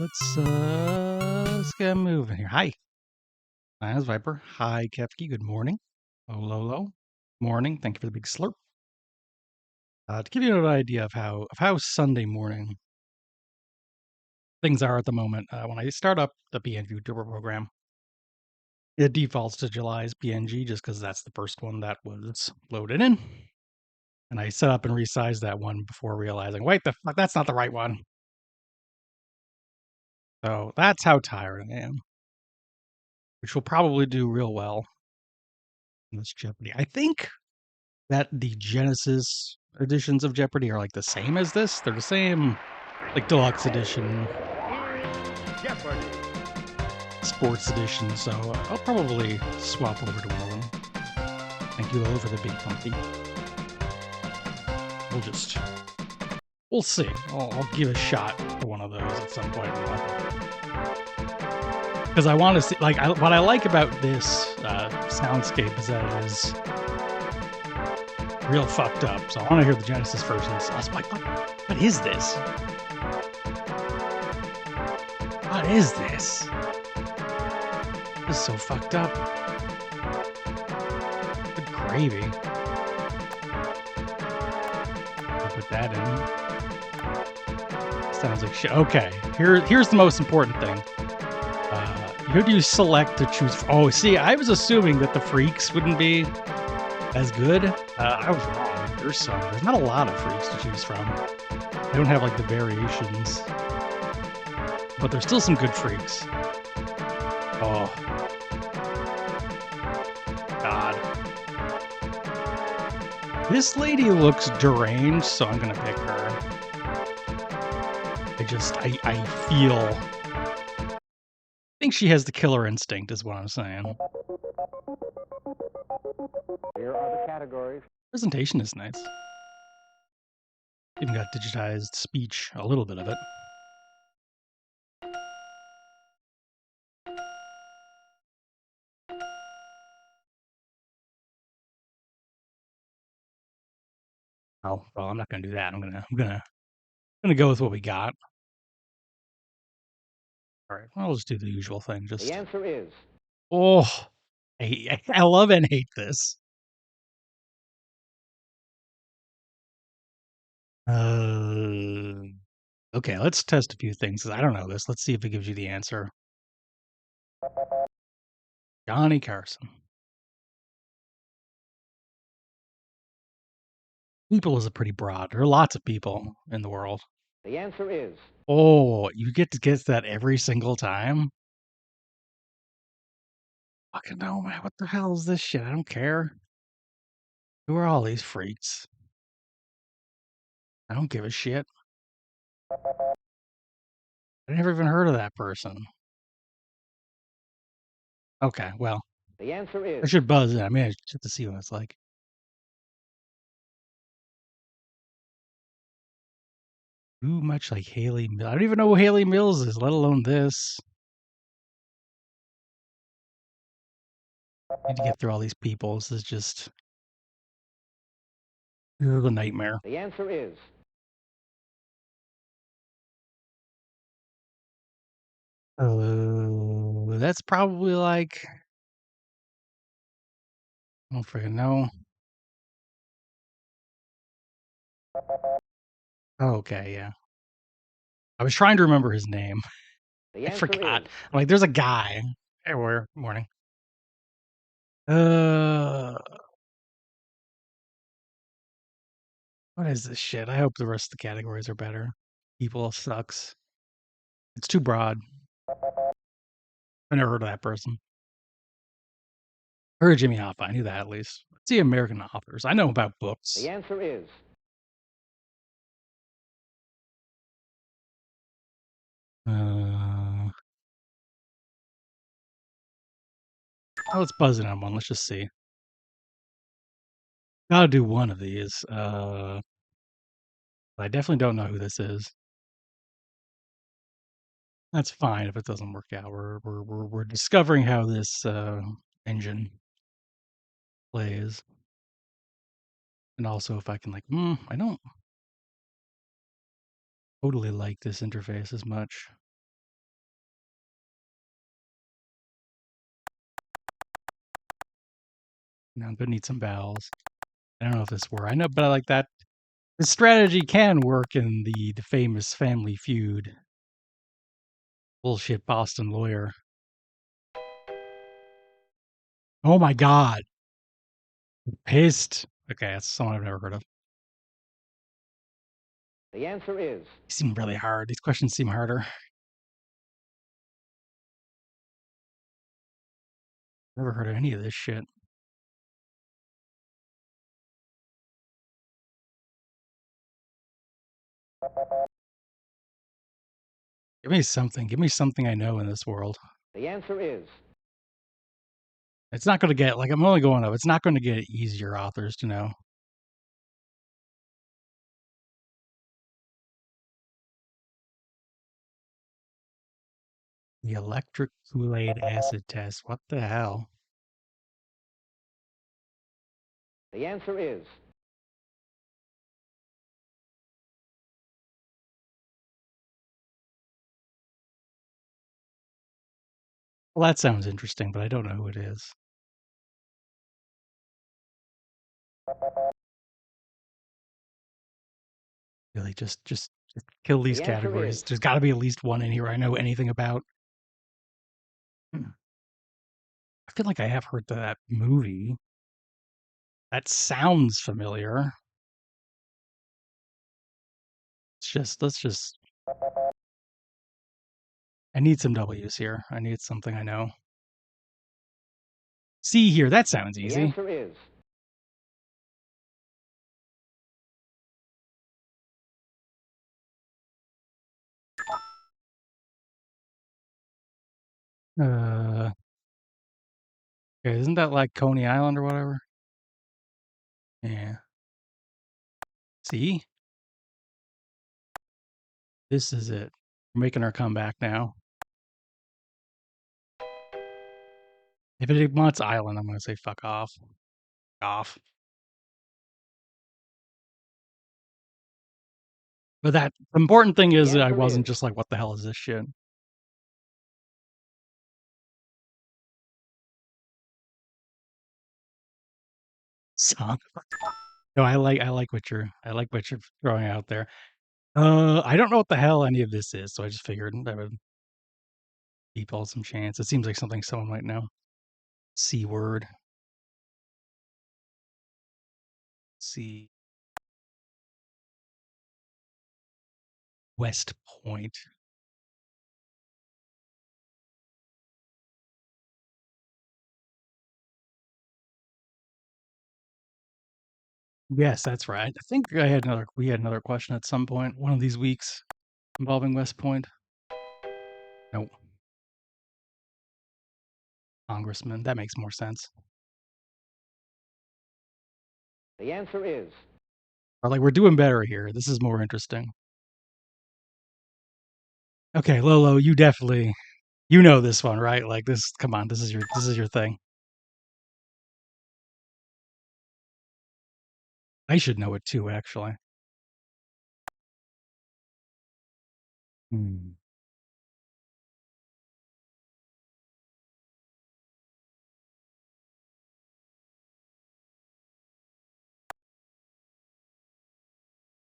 let's get moving here. Hi, my name's Viper. Hi, Kefki. Good morning. Hello. Morning. Thank you for the big slurp. To give you an idea of how Sunday morning things are at the moment, when I start up the PNG Turbo program, it defaults to July's PNG just because that's the first one that was loaded in. And I set up and resized that one before realizing, wait, the fuck, that's not the right one. So that's how tired I am, which will probably do real well in this Jeopardy. I think that the Genesis editions of Jeopardy are like the same as this. They're the same, like deluxe edition, Jeopardy! sports edition. So I'll probably swap over to one of them. Thank you, Lolo, for the big pumpy. We'll see. I'll give a shot to one of those at some point in life. Because I want to see, like, what I like about this soundscape is that it is real fucked up. So I want to hear the Genesis versions. I was like, what is this? What is this? This is so fucked up. Good gravy. I'll put that in. Sounds like shit. Okay, here's the most important thing. Who do you select to choose from? Oh, see, I was assuming that the freaks wouldn't be as good. I was wrong. There's not a lot of freaks to choose from. They don't have like the variations, but there's still some good freaks. Oh, God. This lady looks deranged, so I'm gonna pick her. I feel. I think she has the killer instinct, is what I'm saying. Here are the categories. Presentation is nice. Even got digitized speech, a little bit of it. Oh, well, I'm not gonna do that. I'm gonna go with what we got. All right, I'll just do the usual thing. Just The answer is oh, I love and hate this. Okay, let's test a few things. I don't know this. Let's see if it gives you the answer. Johnny Carson. People is a pretty broad. There are lots of people in the world. the answer is Oh, you get to guess that every single time? Fucking no, man. What the hell is this shit? I don't care. Who are all these freaks? I don't give a shit. I never even heard of that person. Okay, well, the answer I is should buzz in. I mean, I should have to see what it's like. Too much like Haley Mills. I don't even know who Haley Mills is, let alone this. I need to get through all these people. This is just a nightmare. the answer is Oh, that's probably like I don't freaking know. Okay, yeah. I was trying to remember his name. the I answer forgot. is I'm like, there's a guy everywhere. Morning. Uh, what is this shit? I hope the rest of the categories are better. People sucks. It's too broad. I never heard of that person. I heard of Jimmy Hoffa. I knew that at least. Let's see American authors. I know about books. the answer is Oh, let's buzz in on one. Let's just see. Gotta do one of these. I definitely don't know who this is. That's fine if it doesn't work out. We're discovering how this engine plays, and also if I can like, I don't totally like this interface as much. I'm gonna need some vowels. I don't know if this works. I know, but I like that. The strategy can work in the famous Family Feud. Bullshit Boston lawyer. Oh my god. Pissed. Okay, that's someone I've never heard of. The answer is These seem really hard. These questions seem harder. Never heard of any of this shit. Give me something. Give me something I know in this world. the answer is It's not going to get, like, I'm only going up. It's not going to get easier authors to know. The electric Kool-Aid acid test. What the hell? the answer is Well, that sounds interesting, but I don't know who it is. Really, just kill these the answer categories. is There's got to be at least one in here I know anything about. Hmm. I feel like I have heard that movie. That sounds familiar. Let's just. I need some W's here. I need something I know. C here. That sounds the easy. answer is Okay, isn't that like Coney Island or whatever? Yeah. See? This is it. We're making our comeback now. If it wants island, I'm going to say fuck off. Off. But the important thing is the that I answer wasn't is just like, what the hell is this shit? Song. No, I like what you're throwing out there. I don't know what the hell any of this is, so I just figured I would keep all some chance. It seems like something someone might know. C word. C West Point. Yes, that's right. I think we had another question at some point one of these weeks involving West Point. Nope. Congressman. That makes more sense. the answer is Or like we're doing better here. This is more interesting. Okay, Lolo, you know this one, right? Like this, come on, this is your thing. I should know it too, actually. Hmm.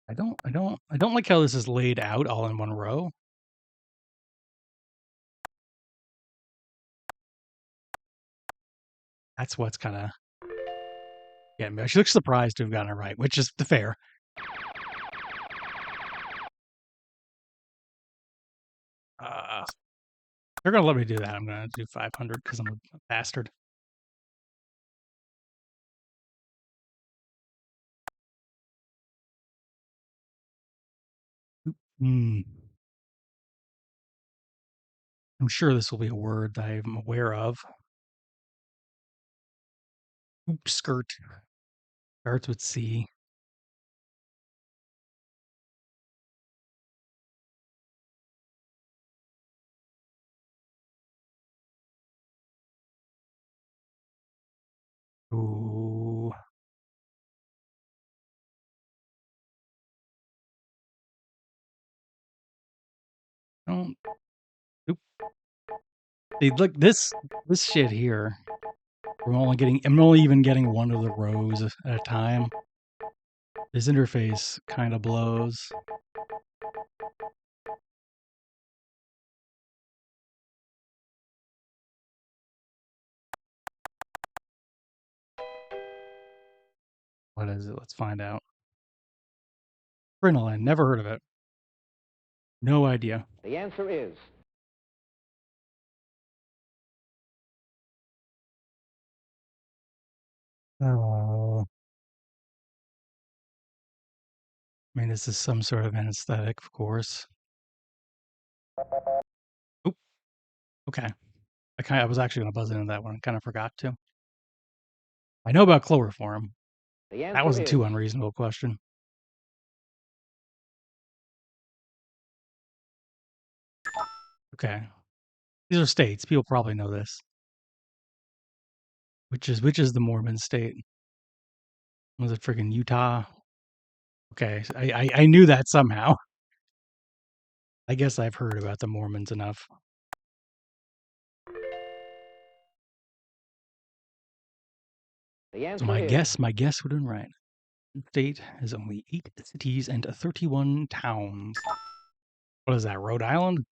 I don't like how this is laid out all in one row. That's what's kind of getting me. She looks surprised to have gotten it right, which is fair. Uh, they're gonna let me do that. I'm gonna do 500 because I'm a bastard. Hmm. I'm sure this will be a word that I'm aware of. Hoop skirt starts with C. Ooh. Don't. Oop. See, look this shit here. I'm only even getting one of the rows at a time. This interface kind of blows. What is it? Let's find out. Crinoline, never heard of it. No idea. The answer is Oh. I mean, this is some sort of anesthetic, of course. Oop. Okay. I was actually going to buzz into that one. I kind of forgot to. I know about chloroform. the That answer wasn't is too unreasonable question. Okay. These are states. People probably know this. Which is the Mormon state? Was it freaking Utah? Okay. I knew that somehow. I guess I've heard about the Mormons enough. the So answer my is guess would have been right. The state has only 8 cities and 31 towns. What is that, Rhode Island?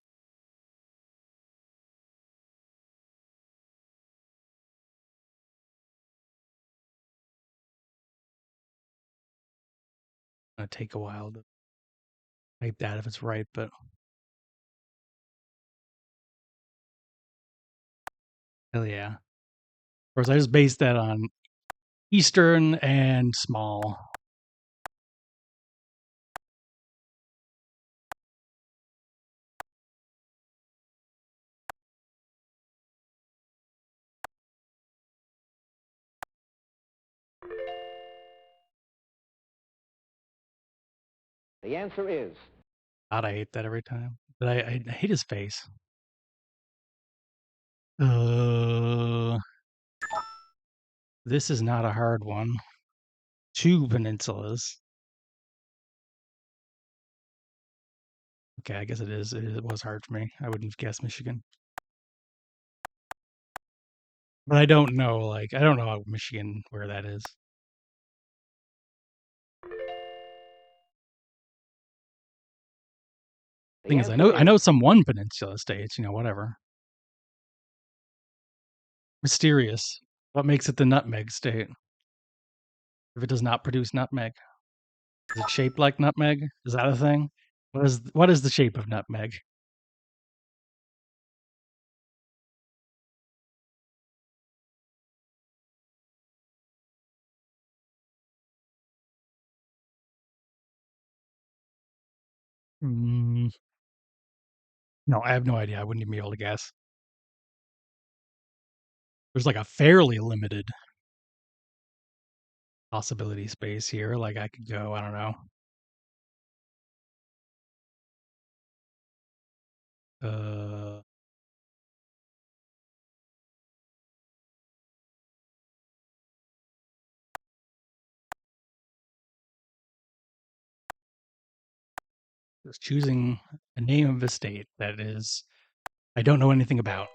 Gonna take a while to type that if it's right, but hell yeah. Of course, I just based that on Eastern and small. the answer is God, I hate that every time. But I hate his face. This is not a hard one. 2 peninsulas. Okay, I guess it is. It was hard for me. I wouldn't have guessed Michigan. But I don't know, I don't know Michigan where that is. the Thing is, answer I know is some one peninsula states, whatever. Mysterious. What makes it the nutmeg state? If it does not produce nutmeg, is it shaped like nutmeg? Is that a thing? What is the shape of nutmeg? Mm, no, I have no idea. I wouldn't even be able to guess. There's like a fairly limited possibility space here. Like I could go, I don't know. Uh, just choosing a name of a state that is I don't know anything about.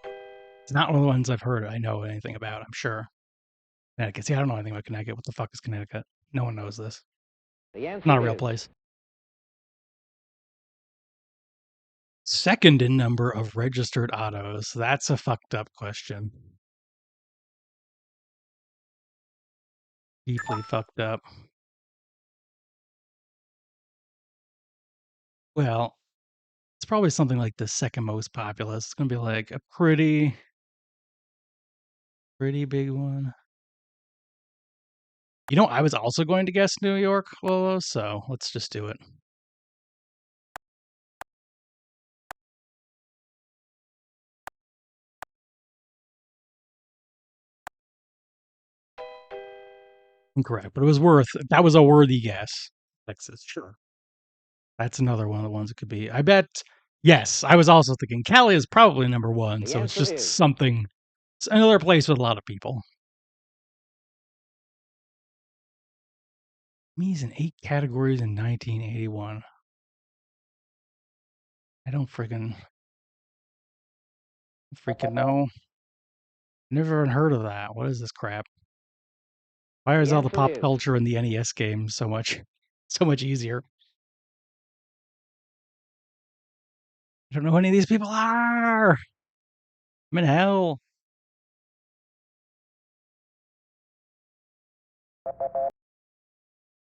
It's not one of the ones I've heard I know anything about, I'm sure. Connecticut. See, I don't know anything about Connecticut. What the fuck is Connecticut? No one knows this. the Not answer a real is place. Second in number of registered autos. That's a fucked up question. Deeply fucked up. Well, it's probably something like the second most populous. It's gonna be like a pretty big one. I was also going to guess New York, well, so let's just do it. Incorrect, but that was a worthy guess. Texas, sure. That's another one of the ones it could be. I bet, yes, I was also thinking Cali is probably number one, the so it's answer just is it's another place with a lot of people. Me's in 8 categories in 1981. I don't freaking know. Never even heard of that. What is this crap? Why is The all the answer pop is culture in the NES game so much easier? I don't know who any of these people are. I'm in hell.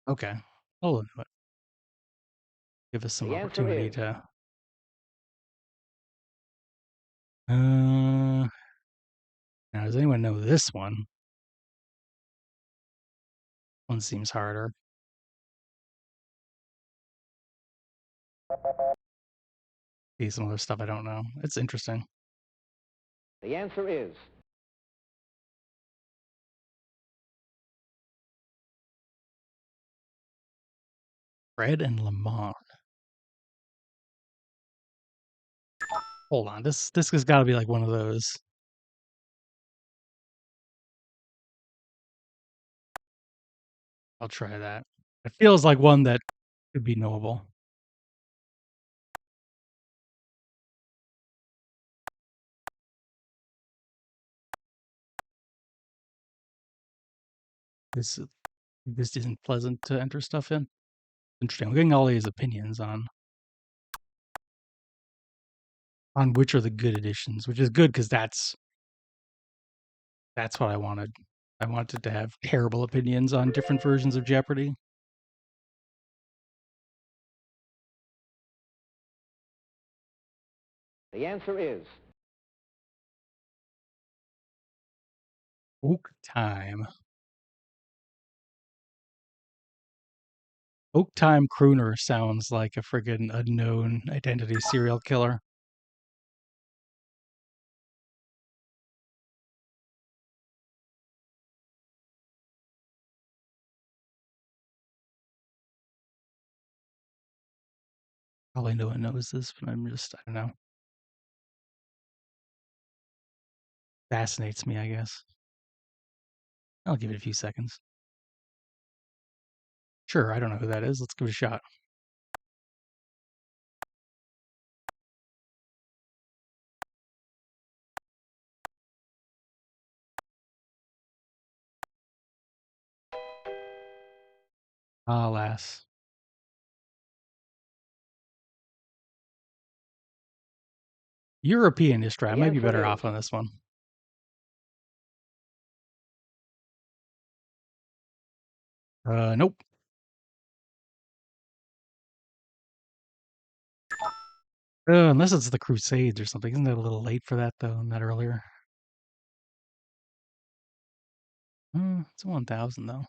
Okay. Hold on. Give us some the answer opportunity is to. Now, does anyone know this one? One seems harder. See some other stuff I don't know. It's interesting. the answer is Fred and Lamont. Hold on. This has got to be like one of those. I'll try that. It feels like one that could be knowable. This this isn't pleasant to enter stuff in. Interesting. I'm getting all these opinions on which are the good editions, which is good because that's what I wanted. I wanted to have terrible opinions on different versions of Jeopardy. the answer is Oak Time. Oak Time Crooner sounds like a friggin' unknown identity serial killer. Probably no one knows this, but I don't know. Fascinates me, I guess. I'll give it a few seconds. Sure, I don't know who that is. Let's give it a shot. Alas. European history. I the might be answer better is off on this one. Nope. Unless it's the Crusades or something. Isn't that a little late for that, though? Not earlier. It's 1000, though.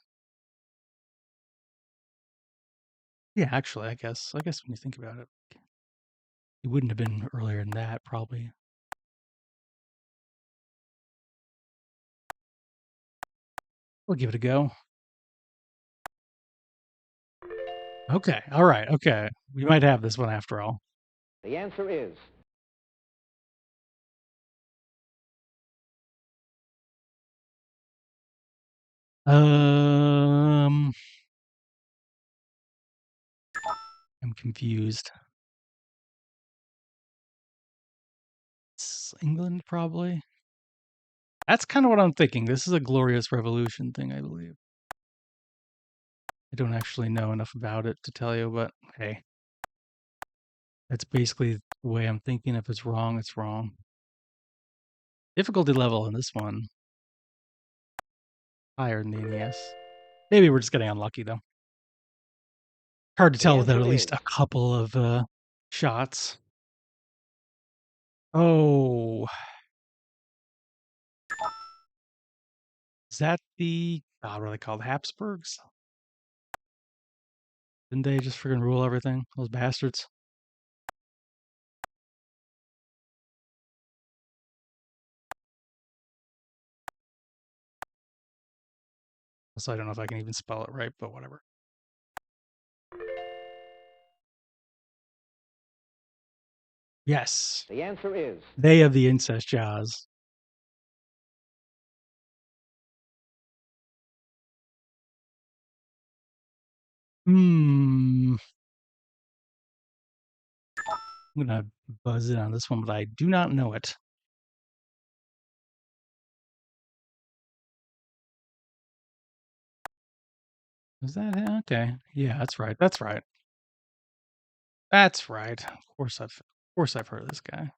Yeah, actually, I guess. I guess when you think about it, it wouldn't have been earlier than that, probably. We'll give it a go. Okay. All right. Okay. We might have this one after all. the answer is Um, I'm confused. It's England, probably. That's kind of what I'm thinking. This is a Glorious Revolution thing, I believe. I don't actually know enough about it to tell you, but hey, that's basically the way I'm thinking. If it's wrong, it's wrong. Difficulty level in this one higher than the NES. Maybe we're just getting unlucky though. Hard to the tell without answer at is least a couple of shots. Oh, is that the God? What are they called? Habsburgs? Didn't they just freaking rule everything? Those bastards. So I don't know if I can even spell it right, but whatever. Yes, the answer is they have the incest jaws. Hmm. I'm gonna buzz in on this one, but I do not know it. Is that it? Okay? Yeah, that's right. That's right. That's right. Of course I've heard of this guy.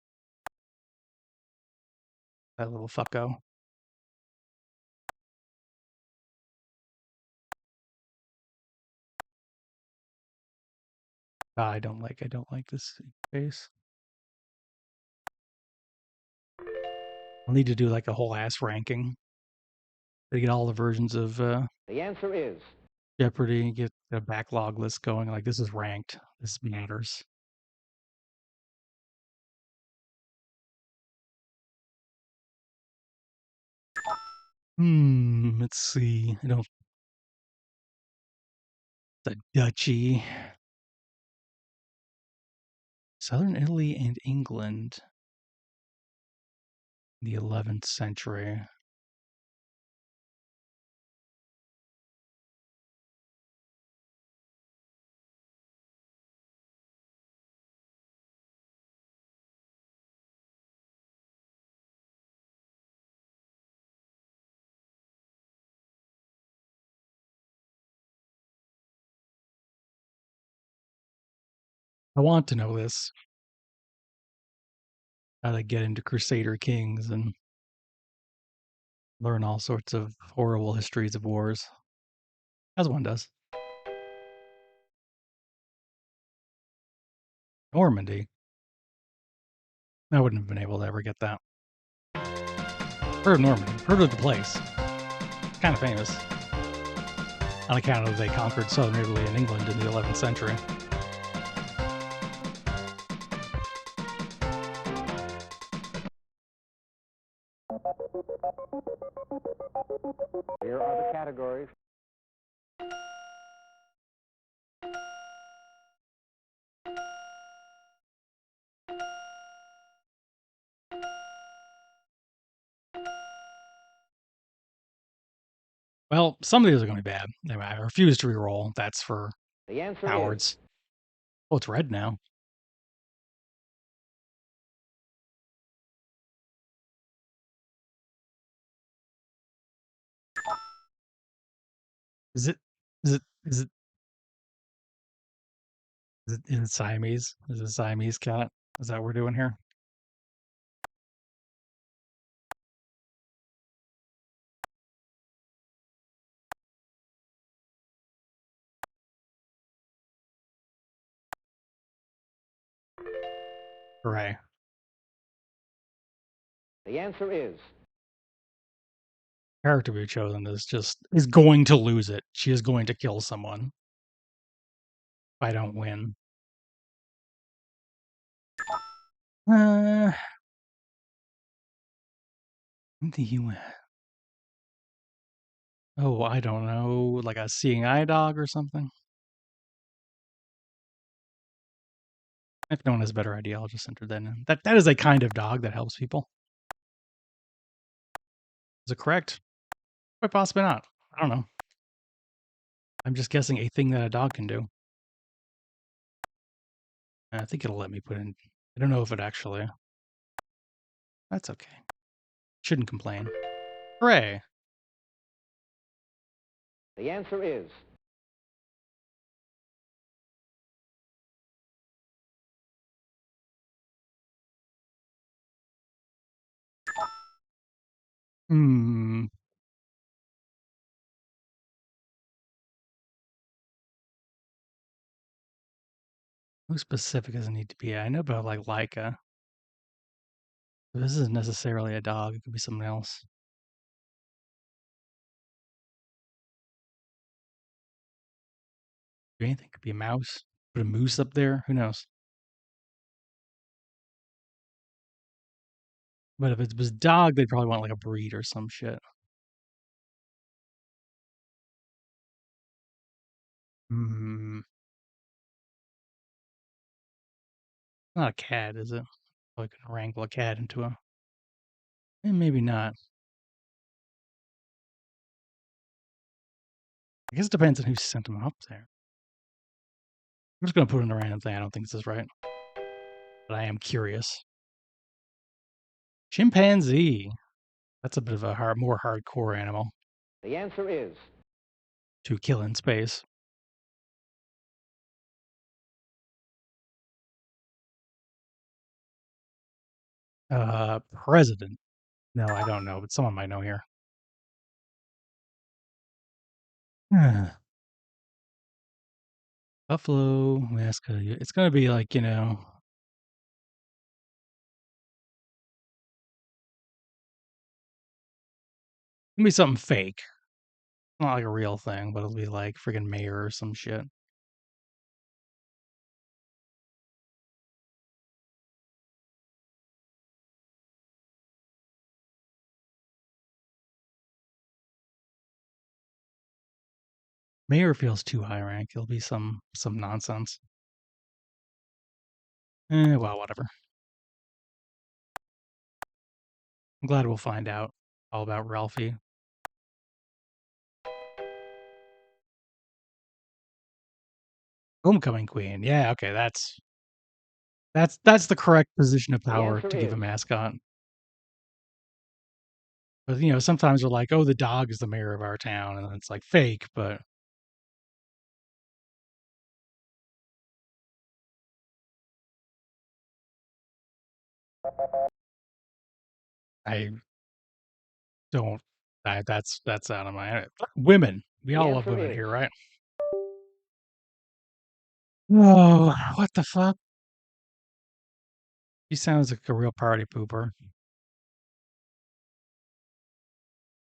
That little fucko. I don't like this face. I'll need to do like a whole ass ranking to get all the versions of The answer is Jeopardy, get a backlog list going. Like this is ranked. This matters. Let's see. I don't the duchy. Southern Italy and England in the 11th century. I want to know this. How to get into Crusader Kings and learn all sorts of horrible histories of wars, as one does. Normandy. I wouldn't have been able to ever get that. Heard of Normandy. Heard of the place. Kind of famous. On account of they conquered southern Italy and England in the 11th century. here are the categories. Well, some of these are going to be bad. Anyway, I refuse to re-roll. That's for The answer is cowards. Oh, it's red now. Is it? Is it? Is it? Is it Siamese? Is it Siamese cat? Is that what we're doing here? Hooray. the answer is Character we've chosen is going to lose it. She is going to kill someone. If I don't win. Uh, the UN. Oh, I don't know, like a seeing eye dog or something. If no one has a better idea, I'll just enter that in. That is a kind of dog that helps people. Is it correct? Quite possibly not. I don't know. I'm just guessing a thing that a dog can do. I think it'll let me put in. I don't know if it actually. That's okay. Shouldn't complain. Hooray! the answer is Hmm. How specific does it need to be? I know about like Leica. But this isn't necessarily a dog. It could be something else. Anything. It could be a mouse. Put a moose up there. Who knows? But if it was dog, they'd probably want like a breed or some shit. Hmm. Not a cat, is it? Probably could wrangle a cat into a. Maybe not. I guess it depends on who sent him up there. I'm just gonna put in a random thing. I don't think this is right, but I am curious. Chimpanzee. That's a bit of a more hardcore animal. the answer is to kill in space. President. No, I don't know, but someone might know here. Buffalo mascot. It's gonna be like, it'll be something fake. Not like a real thing, but it'll be like friggin' mayor or some shit. Mayor feels too high rank. It'll be some nonsense. Well, whatever. I'm glad we'll find out all about Ralphie. Homecoming Queen. Yeah, okay, that's the correct position of The power answer to give a is mascot. But sometimes we're like, oh, the dog is the mayor of our town, and it's like fake, but I don't. That's out of my women. We the all love answer women is here, right? Oh, what the fuck? He sounds like a real party pooper.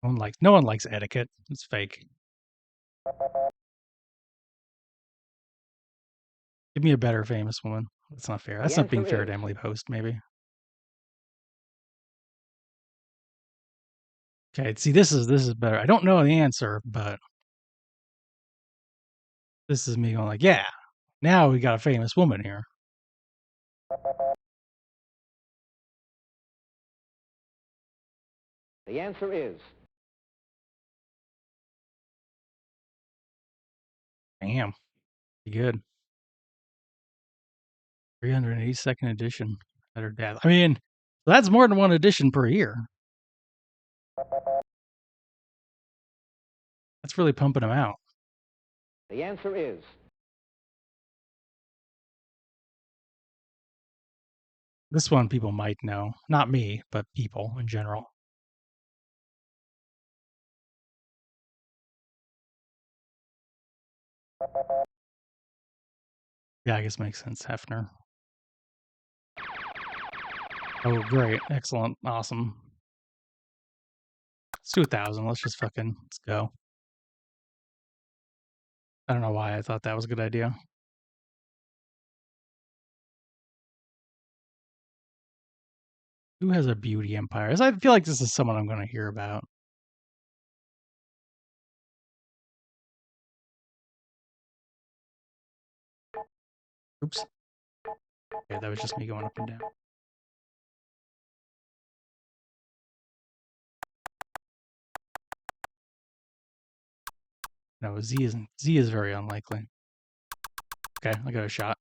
No one likes etiquette. It's fake. Give me a better famous woman. That's not fair. That's the not being answer fair to is Emily Post, maybe. Okay, see, this is better. I don't know the answer, but this is me going like, yeah, now we got a famous woman here. the answer is Damn, pretty good. 382nd edition. Better death. I mean, that's more than one edition per year. That's really pumping them out. the answer is This one people might know. Not me, but people in general. Yeah, I guess makes sense. Hefner. Oh, great. Excellent. Awesome. Let's do 1,000. Let's go. I don't know why I thought that was a good idea. Who has a beauty empire? I feel like this is someone I'm going to hear about. Oops. Okay, that was just me going up and down. No, Z is very unlikely. Okay, I got a shot.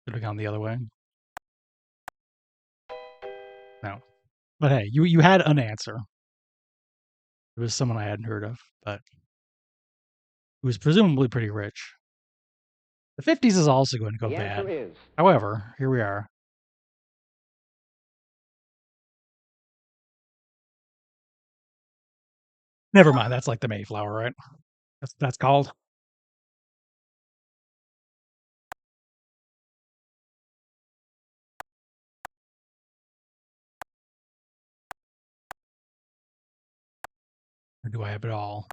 Should have gone the other way. No. But hey, you had an answer. It was someone I hadn't heard of, but who was presumably pretty rich. The 50s is also going to go the bad. answer is However, here we are. Never mind, that's like the Mayflower, right? That's called. Or do I have it all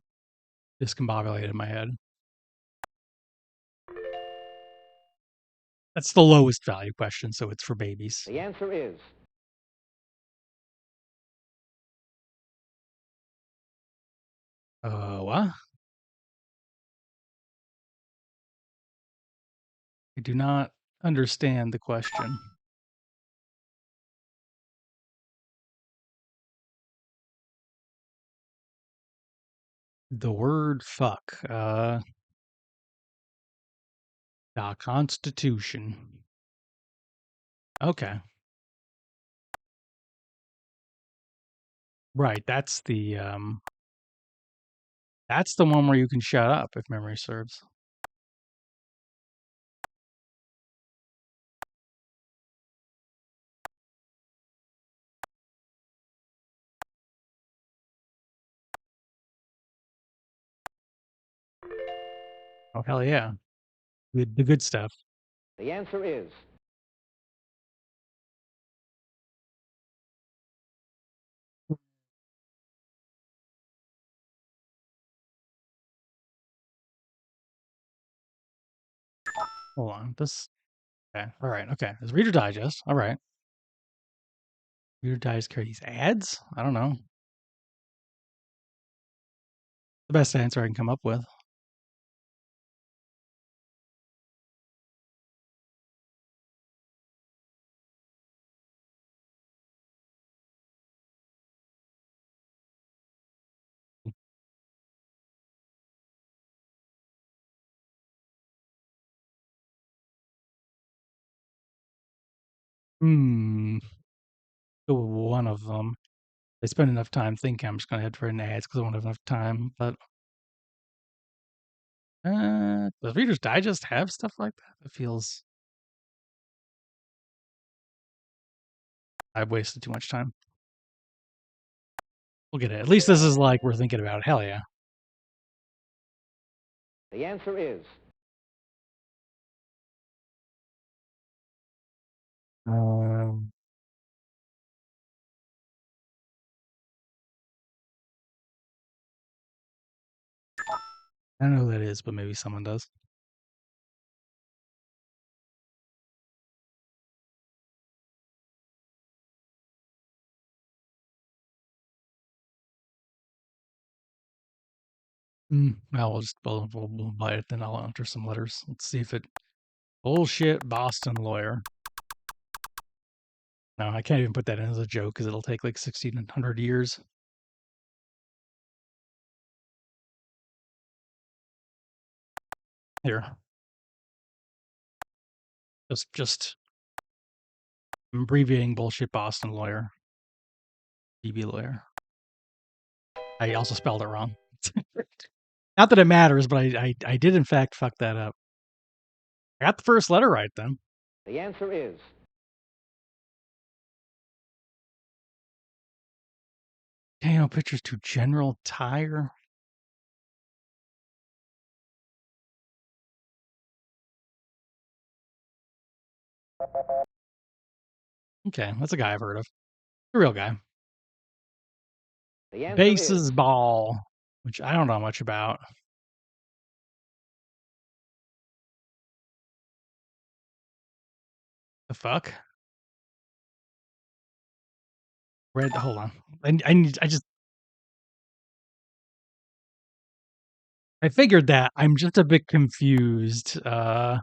discombobulated in my head? That's the lowest value question, so it's for babies. the answer is What? I do not understand the question. The word fuck. Constitution. Okay. Right. That's the one where you can shut up if memory serves. Oh hell yeah. The good stuff. The answer is Hold on. This okay. All right. Okay. It's Reader Digest. All right. Reader Digest carries ads? I don't know. The best answer I can come up with. Hmm. Go with one of them. I spend enough time thinking I'm just gonna head for an ads because I won't have enough time. But does Reader's Digest have stuff like that? It feels I've wasted too much time. We'll get it. At least this is like we're thinking about it. Hell yeah. the answer is Um, I don't know who that is, but maybe someone does. Well, we'll buy it. Then I'll enter some letters. Let's see if it bullshit Boston lawyer. No, I can't even put that in as a joke because it'll take like 1,600 years. Here, just abbreviating bullshit Boston lawyer, BB lawyer. I also spelled it wrong. Not that it matters, but I did in fact fuck that up. I got the first letter right then. the answer is Damn, pictures to General Tire. Okay, that's a guy I've heard of. A real guy. the answer Bases is ball, which I don't know much about. The fuck? Red. Hold on. I figured that. I'm just a bit confused. I'm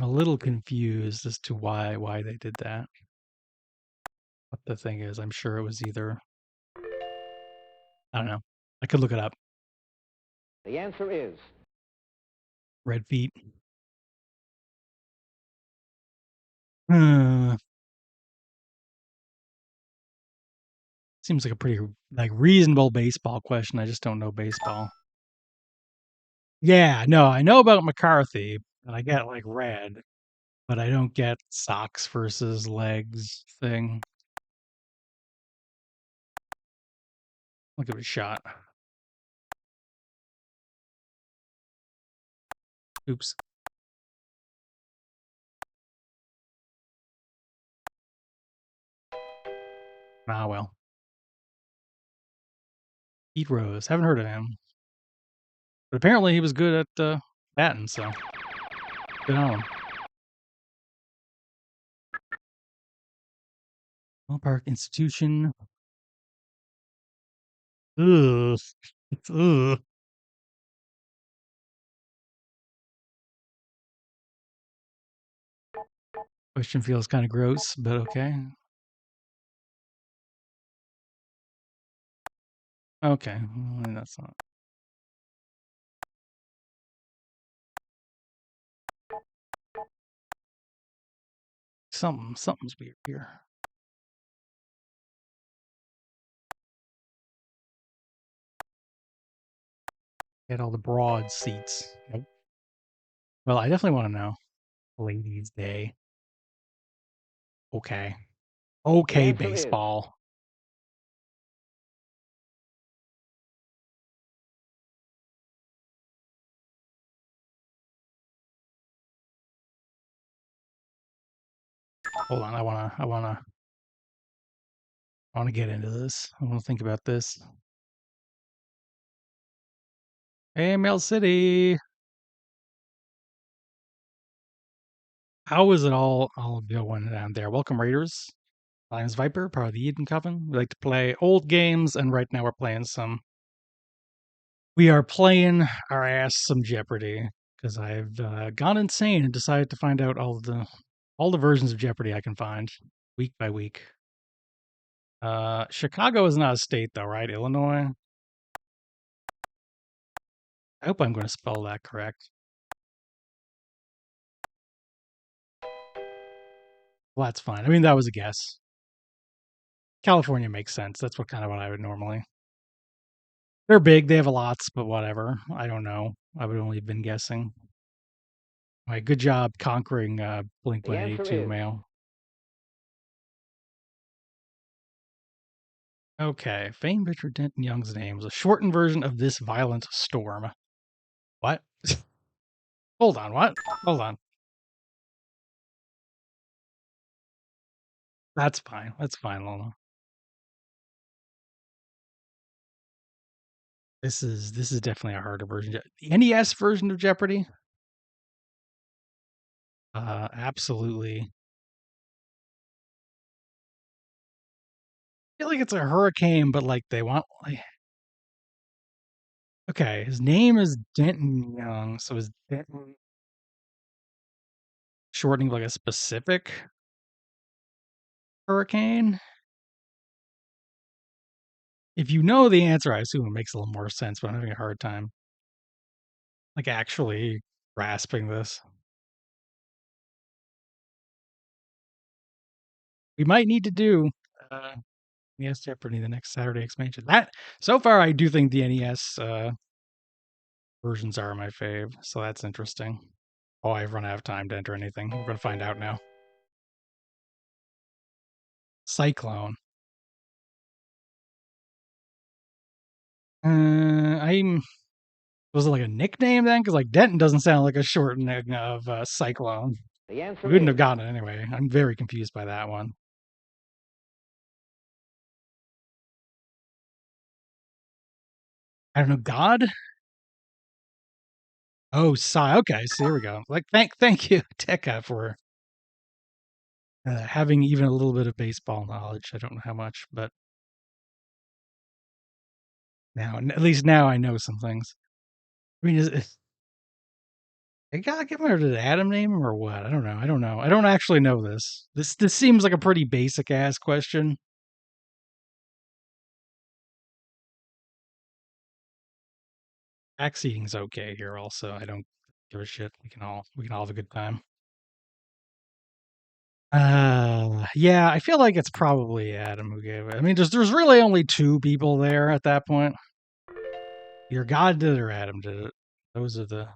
a little confused as to why they did that. What the thing is, I'm sure it was either I don't know. I could look it up. the answer is Red feet. Hmm. Seems like a pretty like reasonable baseball question. I just don't know baseball. Yeah, no, I know about McCarthy, and I get like red, but I don't get socks versus legs thing. I'll give it a shot. Oops. Ah well. Pete Rose. Haven't heard of him. But apparently he was good at batting, so good on him. Ballpark institution. Ugh. Ugh. Question feels kind of gross, but okay. Okay, well, that's not. Something's weird here. Get all the broad seats. Nope. Well, I definitely want to know. Ladies' Day. Okay. The Okay, answer is. baseball. Hold on, I wanna get into this. I wanna think about this. Hey, Mail City. How is it all going down there? Welcome, Raiders. My name's Viper, part of the Eden Coven. We like to play old games, and right now we're playing some. We are playing our ass some Jeopardy because I've gone insane and decided to find out all the versions of Jeopardy I can find week by week. Chicago is not a state though, right? Illinois. I hope I'm going to spell that correct. Well, that's fine. I mean, that was a guess. California makes sense. That's what I would normally. They're big. They have lots, but whatever. I don't know. I would only have been guessing. All right, good job conquering Blink The answer 182 is. mail. Okay, famed Richard Denton Young's name was a shortened version of this violent storm. What? Hold on. What? Hold on. That's fine. That's fine, Lola. This is definitely a harder version. The NES version of Jeopardy. Absolutely. I feel like it's a hurricane, but like they want like okay, his name is Denton Young, so is Denton shortening like a specific hurricane? If you know the answer, I assume it makes a little more sense, but I'm having a hard time like actually grasping this. We might need to do NES Jeopardy the next Saturday expansion. That so far I do think the NES versions are my fave, so that's interesting. Oh, I've run out of time to enter anything. We're gonna find out now. Cyclone. I'm was it like a nickname then? Because like Denton doesn't sound like a shortening of Cyclone. The We answer wouldn't have is. gotten it anyway. I'm very confused by that one. I don't know. God? Oh, okay. So here we go. Like, thank you, Tekka, for having even a little bit of baseball knowledge. I don't know how much, but now, at least now I know some things. I mean, I gotta give her the Adam name him or what? I don't know. I don't know. I don't actually know this. This seems like a pretty basic ass question. Axe eating's okay here. Also, I don't give a shit. We can all have a good time. Yeah, I feel like it's probably Adam who gave it. I mean, there's really only two people there at that point. Your God did it or Adam did it. Those are the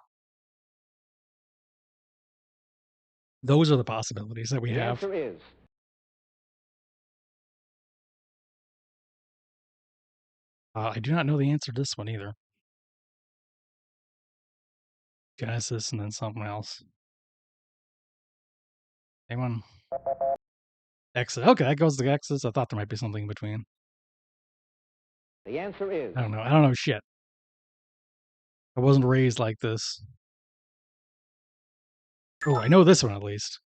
those are the possibilities that we The have. answer is. I do not know the answer to this one either. Genesis and then something else. Anyone? Exit. Okay, that goes to Exodus. I thought there might be something in between. The answer is. I don't know. I don't know shit. I wasn't raised like this. Oh, I know this one at least.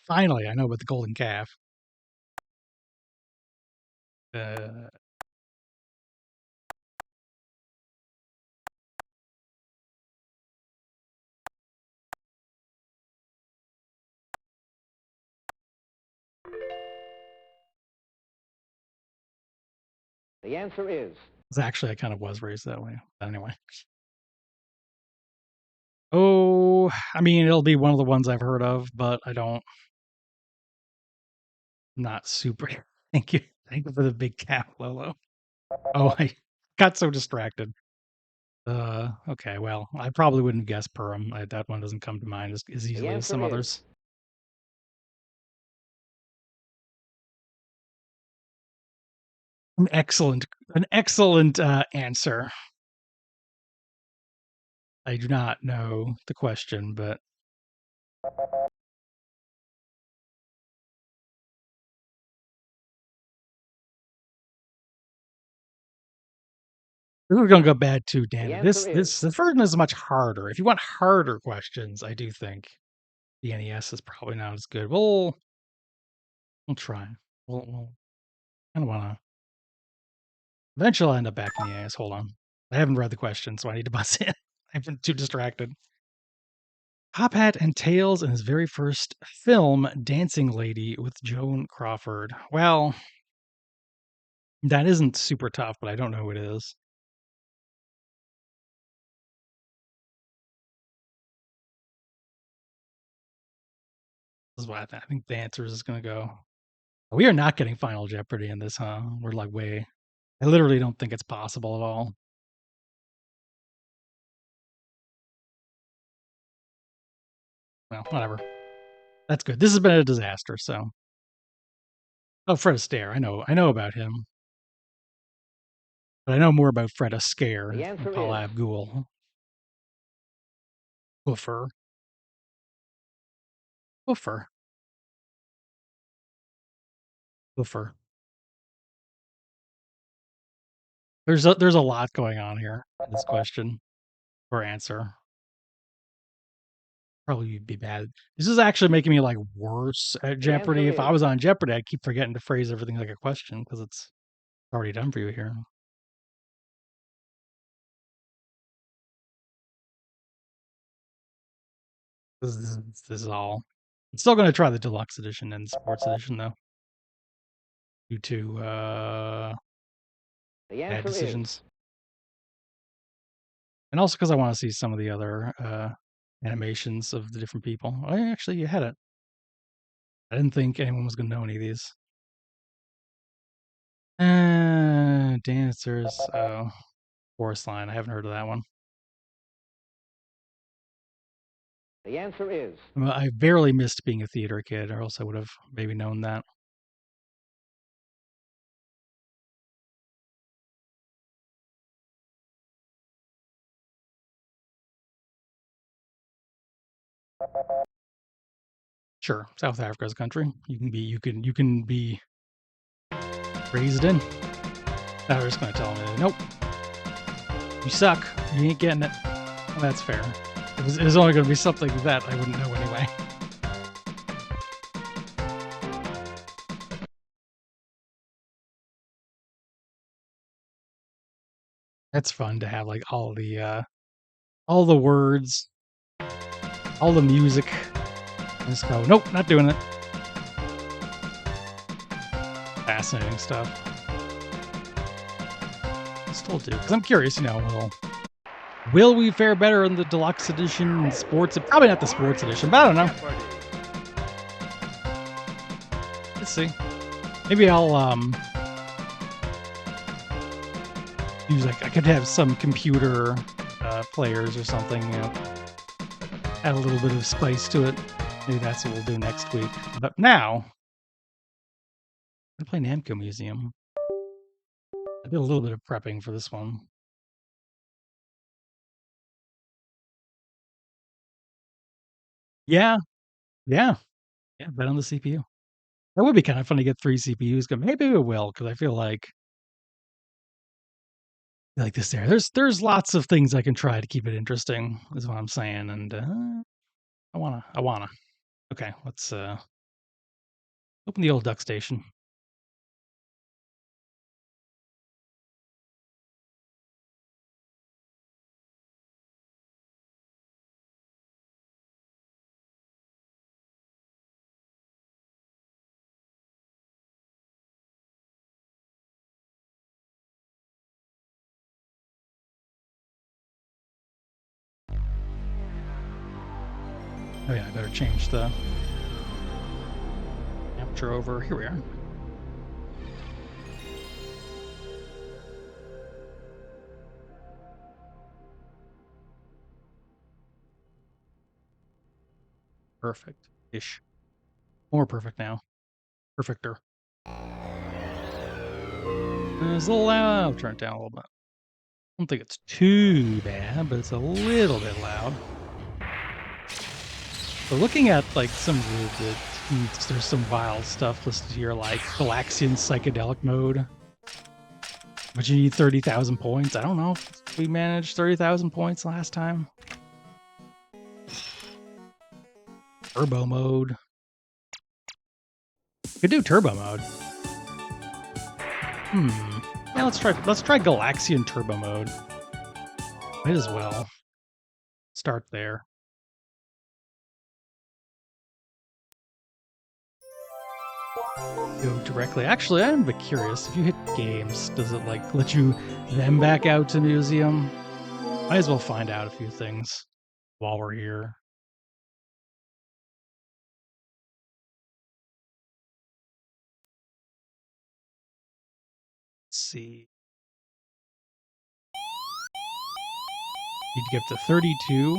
Finally, I know about the golden calf. Uh, The answer is. actually, I kind of was raised that way. But anyway. Oh, I mean, it'll be one of the ones I've heard of, but I don't. not super. Thank you. Thank you for the big cap, Lolo. Oh, I got so distracted. Okay, well, I probably wouldn't guess Perm. That one doesn't come to mind as The easily as answer some is others. An excellent answer. I do not know the question, but this is gonna go bad too, the Danny. answer is This version is much harder. If you want harder questions, I do think the NES is probably not as good. We'll try. We'll kind of wanna. Eventually, I'll end up back in the NES. Hold on. I haven't read the question, so I need to buzz in. I've been too distracted. Top Hat and Tails in his very first film, Dancing Lady with Joan Crawford. Well, that isn't super tough, but I don't know who it is. This is what I think the answer is going to go. We are not getting Final Jeopardy in this, huh? We're like way. I literally don't think it's possible at all. Well, whatever. That's good. This has been a disaster. So, oh, Fred Astaire. I know about him, but I know more about Fred Astaire the and answer Paul is Abdul. Woofer, woofer, woofer. There's a lot going on here in this question or answer. Probably be bad. This is actually making me like worse at the answer Jeopardy. If I is was on Jeopardy, I'd keep forgetting to phrase everything like a question because it's already done for you here. This is all. I'm still going to try the deluxe edition and sports edition though, due to the bad answer is decisions, and also because I want to see some of the other animations of the different people. Oh, yeah, actually, you had it. I didn't think anyone was going to know any of these. Dancers. Oh, Chorus Line. I haven't heard of that one. the answer is Well, I barely missed being a theater kid, or else I would have maybe known that. Sure, South Africa's a country. You can be raised in. Now they're just gonna tell me, nope, you suck. You ain't getting it. Well, that's fair. It was only gonna be something that I wouldn't know anyway. It's fun to have like all the words, all the music, and just go, nope, not doing it. Fascinating stuff. I still do because I'm curious. Will we fare better in the deluxe edition sports? Probably not the sports edition, but I don't know. Let's see. Maybe I'll use I could have some computer players or something, add a little bit of spice to it. Maybe that's what we'll do next week. But now, I'm gonna play Namco Museum. I did a little bit of prepping for this one. Yeah, yeah, yeah. Bet on the CPU. That would be kind of fun to get 3 CPUs. But maybe we will because I feel like this there. There's lots of things I can try to keep it interesting. Is what I'm saying, and I wanna. Okay, let's open the old duck station. Oh yeah, I better change the. Yep. Capture over. Here we are. Perfect-ish. More perfect now. Perfecter. It's a little loud. I'll turn it down a little bit. I don't think it's too bad, but it's a little bit loud. So looking at like some of the tweets, there's some wild stuff listed here, like Galaxian psychedelic mode. But you need 30,000 points. I don't know if we managed 30,000 points last time. Turbo mode. Could do turbo mode. Yeah, let's try Galaxian turbo mode. Might as well start there. Go directly. Actually, I'm a bit curious. If you hit games, does it like let you then back out to museum? Might as well find out a few things while we're here. Let's see. Need to get up to 32.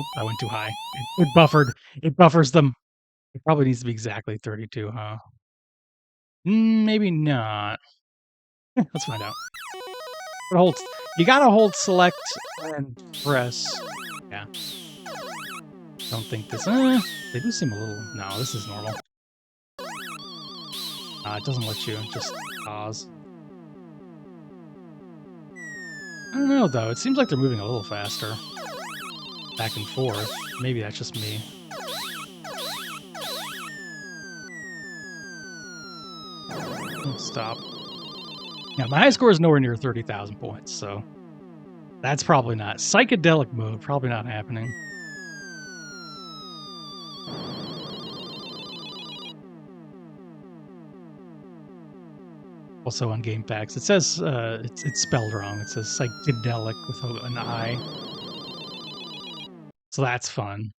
Oop, I went too high. It buffered. It buffers them. It probably needs to be exactly 32, huh? Maybe not. Let's find out. You gotta hold select and press. Yeah. Don't think this. They do seem a little. No, this is normal. It doesn't let you. Just pause. I don't know though. It seems like they're moving a little faster. Back and forth. Maybe that's just me. Stop. Yeah, my high score is nowhere near 30,000 points, so that's probably not. Psychedelic mode, probably not happening. Also on Game Facts, it says it's spelled wrong. It says psychedelic with an I. So that's fun.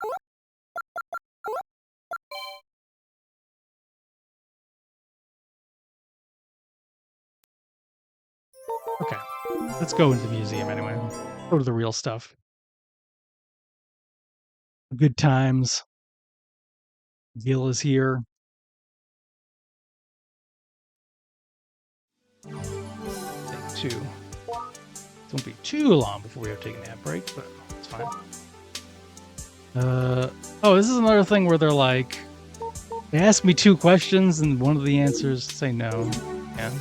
Okay, let's go into the museum anyway. Go to the real stuff. Good times. Gil is here. Take 2. It won't be too long before we have taken that break, but it's fine. Oh, this is another thing where they're like, they ask me 2 questions and one of the answers say no. Yeah.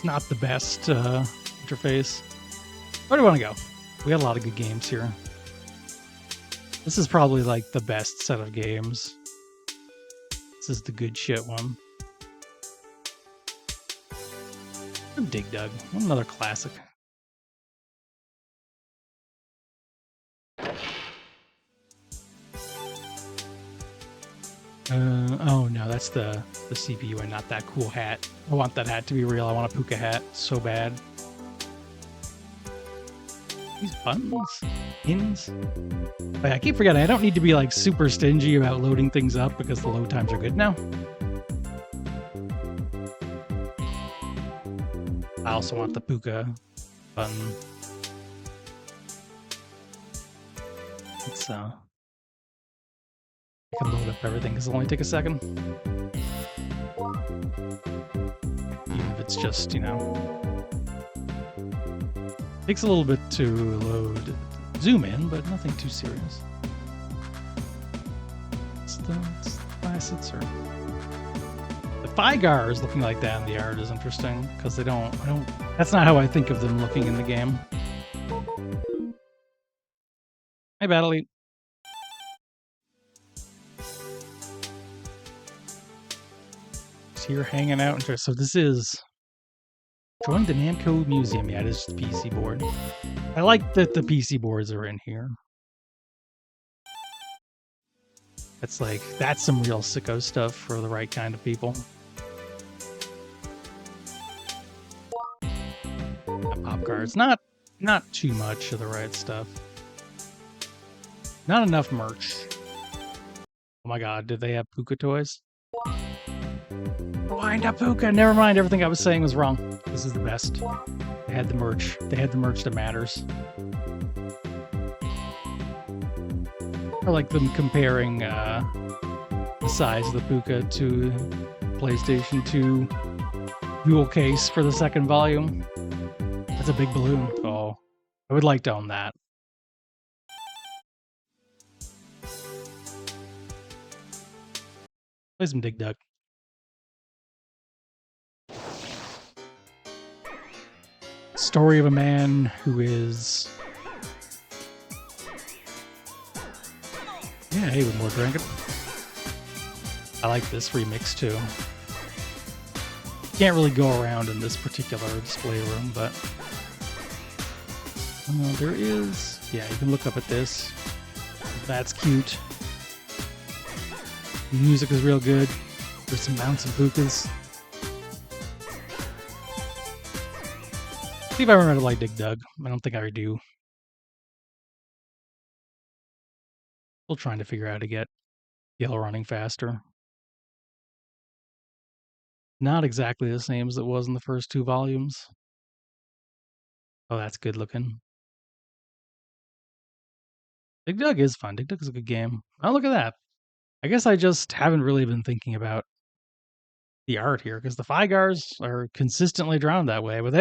Not the best interface. Where do we want to go? We got a lot of good games here. This is probably like the best set of games. This is the good shit one. Dig Dug, another classic. Oh no, that's the CPU and not that cool hat. I want that hat to be real. I want a puka hat so bad. These buttons, pins. But I keep forgetting. I don't need to be like super stingy about loading things up because the load times are good now. I also want the puka button. It's I can load up everything because it'll only take a second. Even if it's just, you know. Takes a little bit to load, zoom in, but nothing too serious. It's the facets or the Figars looking like that in the art is interesting because they don't. That's not how I think of them looking in the game. Hey, Battle Elite. Here hanging out. So this is join the Namco Museum. Yeah, it is just the PC board. I like that the PC boards are in here. That's some real sicko stuff for the right kind of people. cards. Not too much of the right stuff. Not enough merch. Oh my god, did they have Puka toys? Wind up Puka! Never mind, everything I was saying was wrong. This is the best. They had the merch. They had the merch that matters. I like them comparing the size of the Puka to PlayStation 2 jewel case for the second volume. That's a big balloon. Oh, I would like to own that. Play some Dig Dug. Story of a man who is... Yeah, hey, with more drinking. I like this remix too. Can't really go around in this particular display room, but there is... Yeah, you can look up at this. That's cute. The music is real good. There's some mounts and pukas. See if I remember to like Dig Dug. I don't think I do. Still trying to figure out how to get Yellow running faster. Not exactly the same as it was in the first two volumes. Oh, that's good looking. Dig Dug is fun. Dig Dug is a good game. Oh, look at that. I guess I just haven't really been thinking about the art here, because the Figars are consistently drawn that way, but they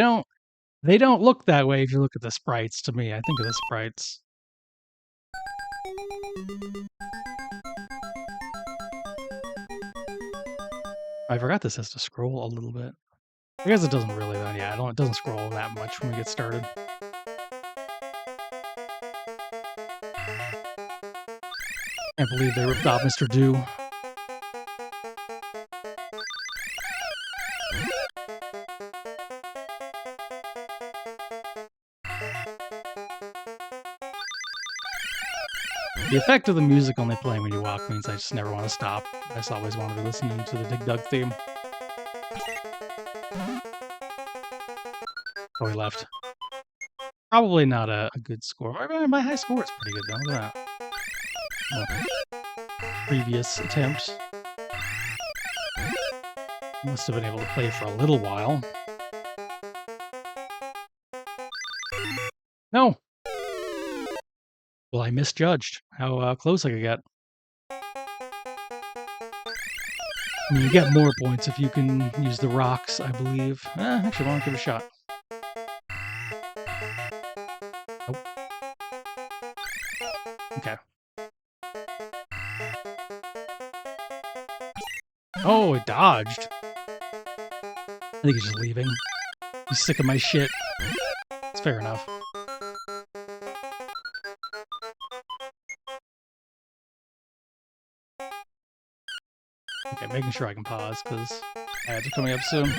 don't look that way if you look at the sprites to me. I think of the sprites. I forgot this has to scroll a little bit. I guess it doesn't really, though. Yeah, it doesn't scroll that much when we get started. Can't believe they ripped off Mr. Do. The effect of the music only playing when you walk means I just never want to stop. I just always wanted to listen to the Dig Dug theme. Oh, he left. Probably not a good score. My high score is pretty good, though. Look at that. Oh. Previous attempt. Must have been able to play for a little while. No! Well, I misjudged how close I could get. I mean, you get more points if you can use the rocks, I believe. Actually, I want to give it a shot. Nope. Okay. Oh, it dodged. I think he's just leaving. He's sick of my shit. It's fair enough. Okay, making sure I can pause, because ads are coming up soon.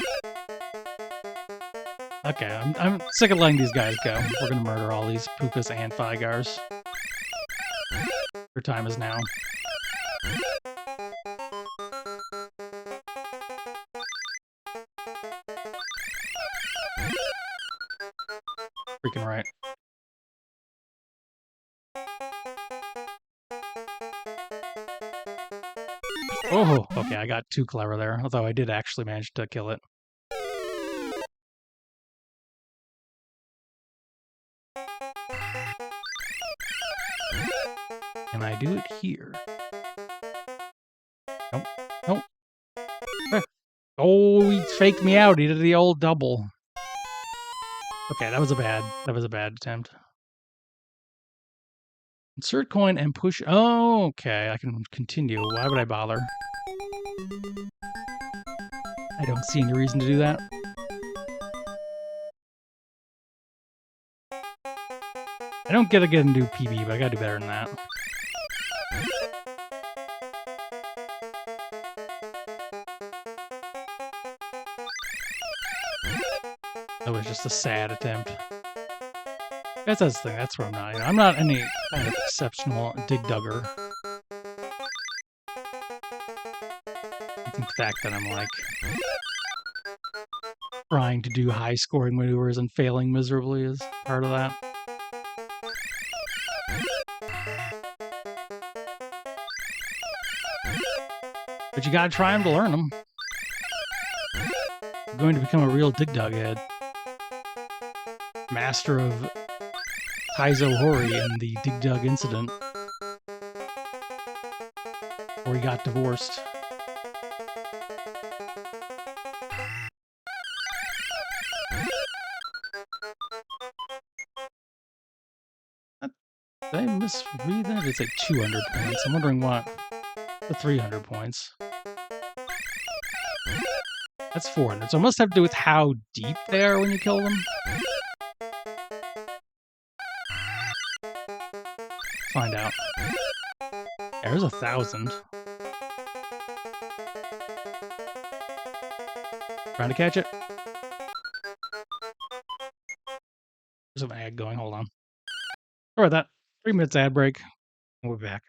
Okay, I'm sick of letting these guys go. We're gonna murder all these Pukas and Figars. Your time is now. Freaking right. Oh, okay, I got too clever there, although I did actually manage to kill it. Can I do it here? Nope. Nope. Oh, he faked me out. He did the old double. Okay, that was a bad attempt. Insert coin and push. Oh, okay, I can continue. Why would I bother? I don't see any reason to do that. I don't get to get into PB, but I gotta do better than that. That was just a sad attempt. That's the thing. That's where I'm not. I'm not any kind of exceptional Dig Dugger. I think the fact that I'm like trying to do high-scoring maneuvers and failing miserably is part of that. But you gotta try them to learn them. You're going to become a real dig dug head. Master of Taizo Hori in the dig dug incident. Where he got divorced. Did I misread that? It's like 200 points. I'm wondering what the 300 points. That's 400. So it must have to do with how deep they are when you kill them. Find out. There's 1,000. Trying to catch it. There's an ad going. Hold on. Sorry about that. 3 minutes ad break. We'll be back.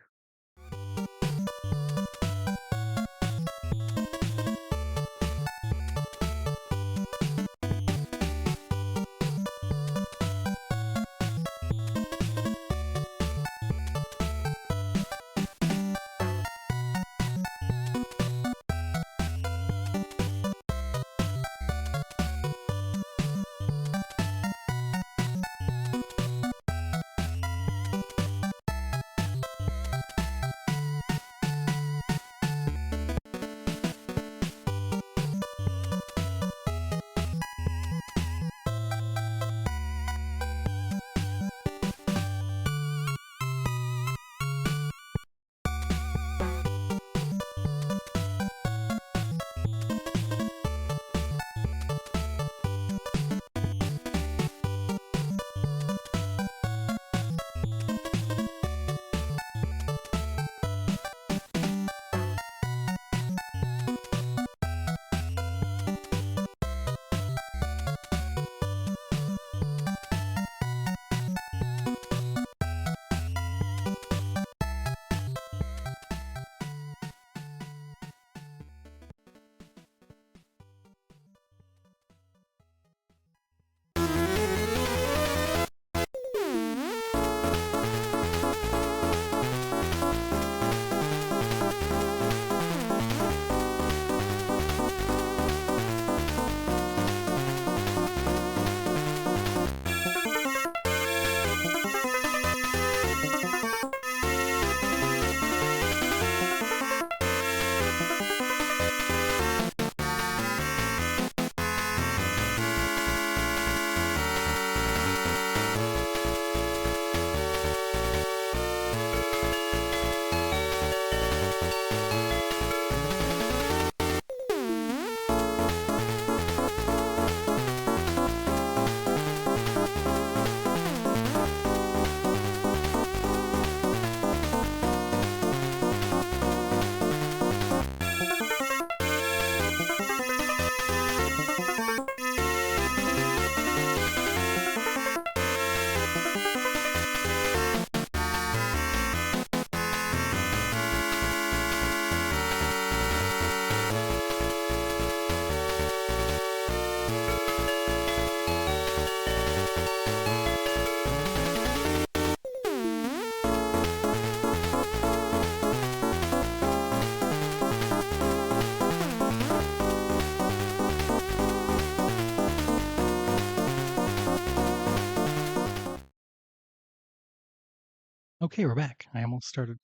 Okay, we're back. I almost started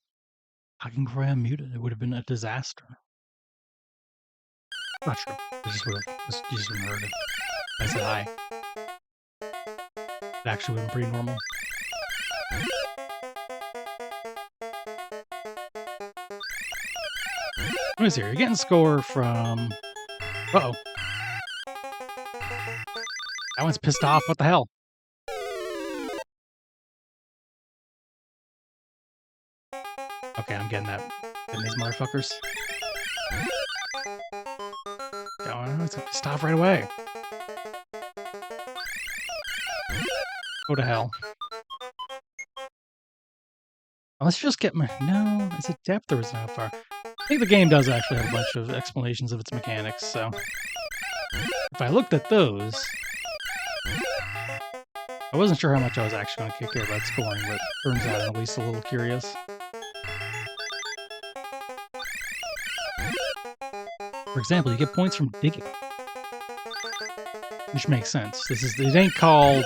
talking before I unmuted. It would have been a disaster. Not sure. I just would have just heard it. I said hi. It actually would have been pretty normal. What is here? You're getting score from... Uh-oh. That one's pissed off. What the hell? Okay, I'm getting that. Getting these motherfuckers. It's pissed off right away. Go to hell. Let's just get my... No, is it depth or is it how far? I think the game does actually have a bunch of explanations of its mechanics, so... if I looked at those, I wasn't sure how much I was actually going to care about scoring, but turns out I'm at least a little curious. For example, you get points from digging, which makes sense. It ain't called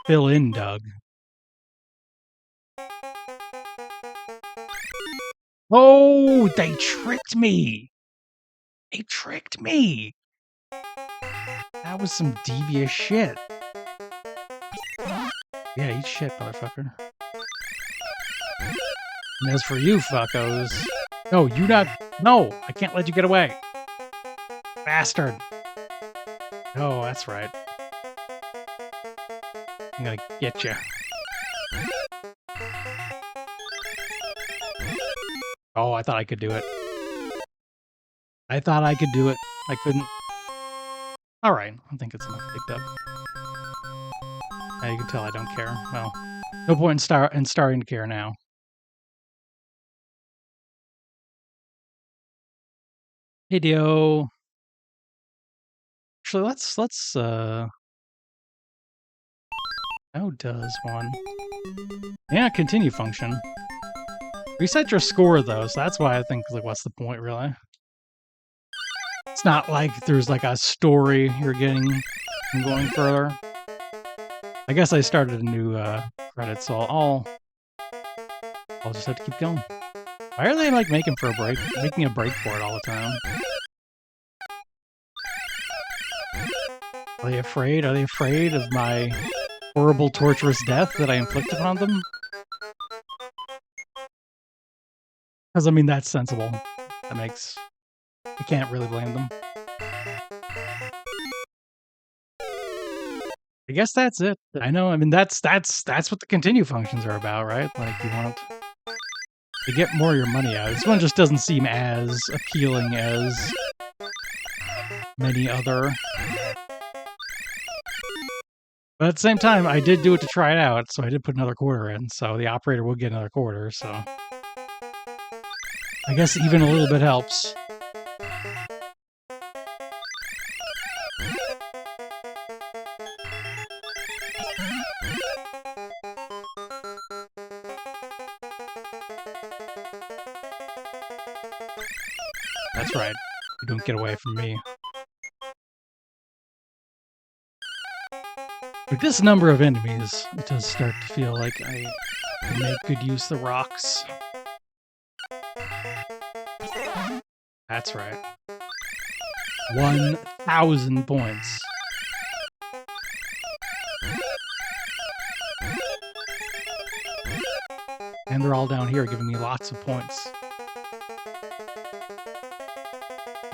fill in, Doug. Oh, they tricked me. They tricked me. That was some devious shit. Yeah, eat shit, motherfucker. And as for you, fuckos. No, No, I can't let you get away. Bastard. Oh, that's right. I'm gonna get you. Oh, I thought I could do it. I thought I could do it. I couldn't. Alright, I think it's enough picked up. Now you can tell I don't care. Well, no point in starting to care now. Video. Actually, let's how does one? Yeah, continue function. Reset your score though, so that's why I think like what's the point really? It's not like there's like a story you're getting from going further. I guess I started a new credit, so I'll just have to keep going. Why are they like making a break for it all the time? Are they afraid? Are they afraid of my horrible, torturous death that I inflicted on them? Because, I mean, that's sensible. I can't really blame them. I guess that's it. I know, I mean, that's what the continue functions are about, right? Like, you want to get more of your money out. This one just doesn't seem as appealing as many other. But at the same time, I did do it to try it out, so I did put another quarter in, so the operator will get another quarter, so I guess even a little bit helps. That's right. You don't get away from me. With this number of enemies, it does start to feel like I make good use of the rocks. That's right. 1,000 points. And they're all down here giving me lots of points.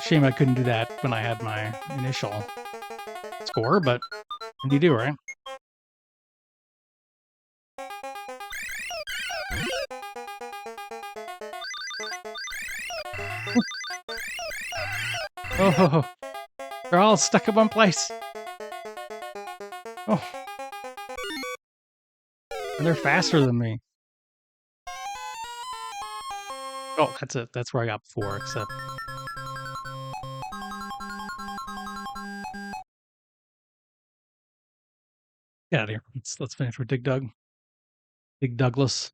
Shame I couldn't do that when I had my initial score, but what do you do, right? Oh, they're all stuck in one place. Oh. And they're faster than me. Oh, that's it. That's where I got before, except... Get out of here. Let's finish with Dig Douglas.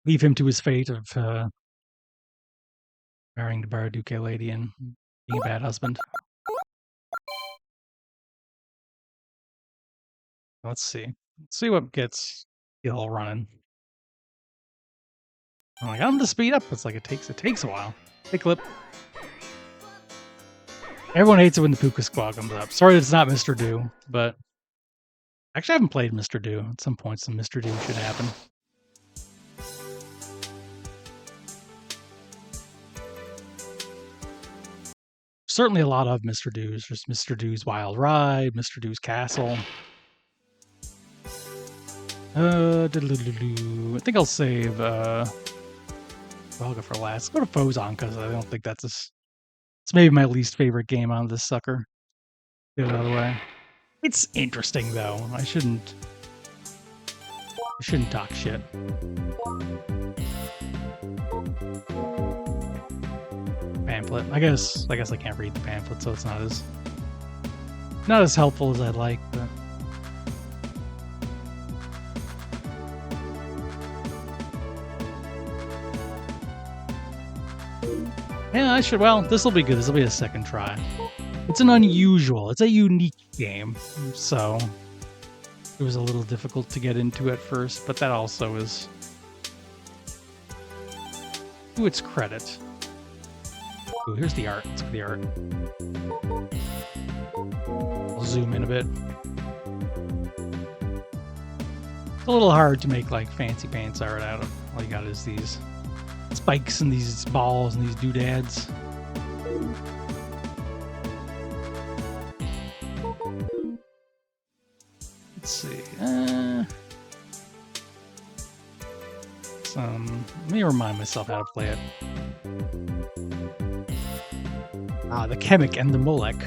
Leave him to his fate of marrying the Baraduke lady and being a bad husband. Let's see. Let's see what gets Gil running. Oh, I got him to speed up. It's like it takes a while. Hey, clip. Everyone hates it when the Puka Squad comes up. Sorry it's not Mr. Do, but actually I haven't played Mr. Do. At some point some Mr. Do should happen. Certainly a lot of Mr. Do's. There's Mr. Do's Wild Ride, Mr. Do's Castle. I think I'll save I'll go for last. Let's go to Fozon because I don't think it's maybe my least favorite game on this sucker. Get it out of the way. It's interesting though. I shouldn't I shouldn't talk shit. Pamphlet. I guess I can't read the pamphlet, so it's not as helpful as I'd like, but yeah, I should. Well, this will be good. This will be a second try. It's a unique game, so it was a little difficult to get into at first, but that also is to its credit. Ooh, here's the art. Let's look at the art. I'll zoom in a bit. It's a little hard to make like fancy pants art out of. All you got is these spikes and these balls and these doodads. Let's see. Let me remind myself how to play it. The Chemic and the Molek.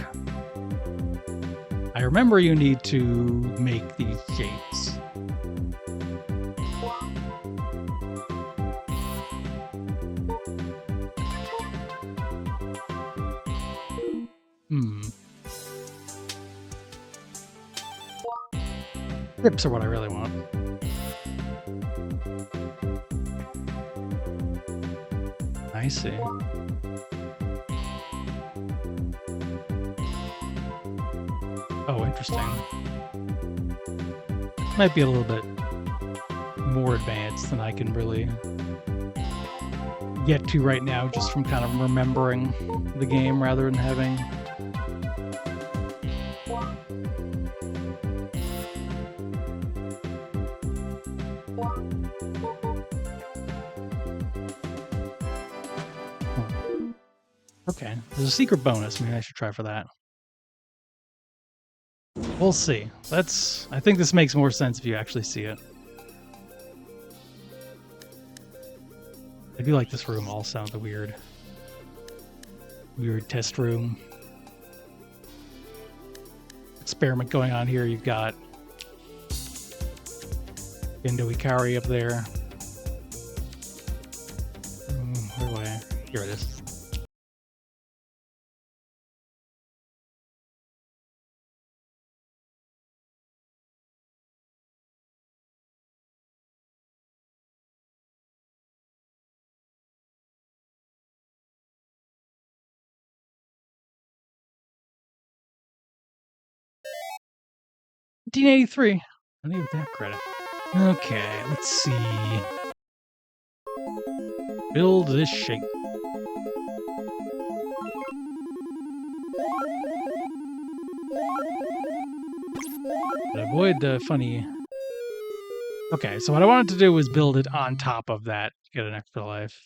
I remember you need to make these shapes. Tips are what I really want. I see. Oh, interesting. Might be a little bit more advanced than I can really get to right now, just from kind of remembering the game rather than having Okay, there's a secret bonus. Maybe I should try for that. We'll see. I think this makes more sense if you actually see it. I do like this room also, the weird test room. Experiment going on here. You've got Gendo Ikari up there. Where do I? Here it is. $1983. I need that credit. Okay, let's see. Build this shape. Avoid the funny. Okay, so what I wanted to do was build it on top of that, get an extra life.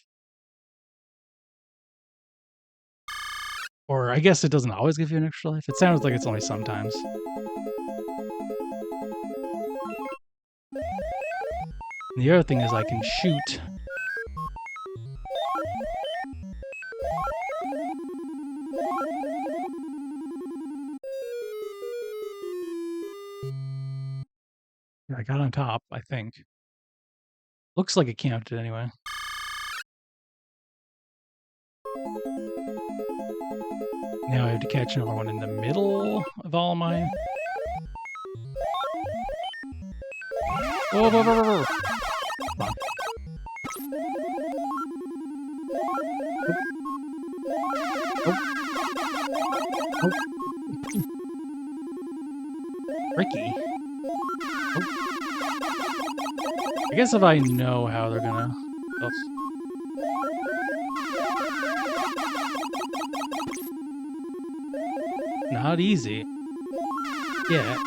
Or I guess it doesn't always give you an extra life. It sounds like it's only sometimes. And the other thing is I can shoot. I got on top, I think. Looks like it counted anyway. Now I have to catch another one in the middle of all mine. Whoa, whoa, whoa, whoa, whoa. Come on. Oh. Ricky. Oh. I guess if I know how they're gonna... Oh. Not easy. Yeah.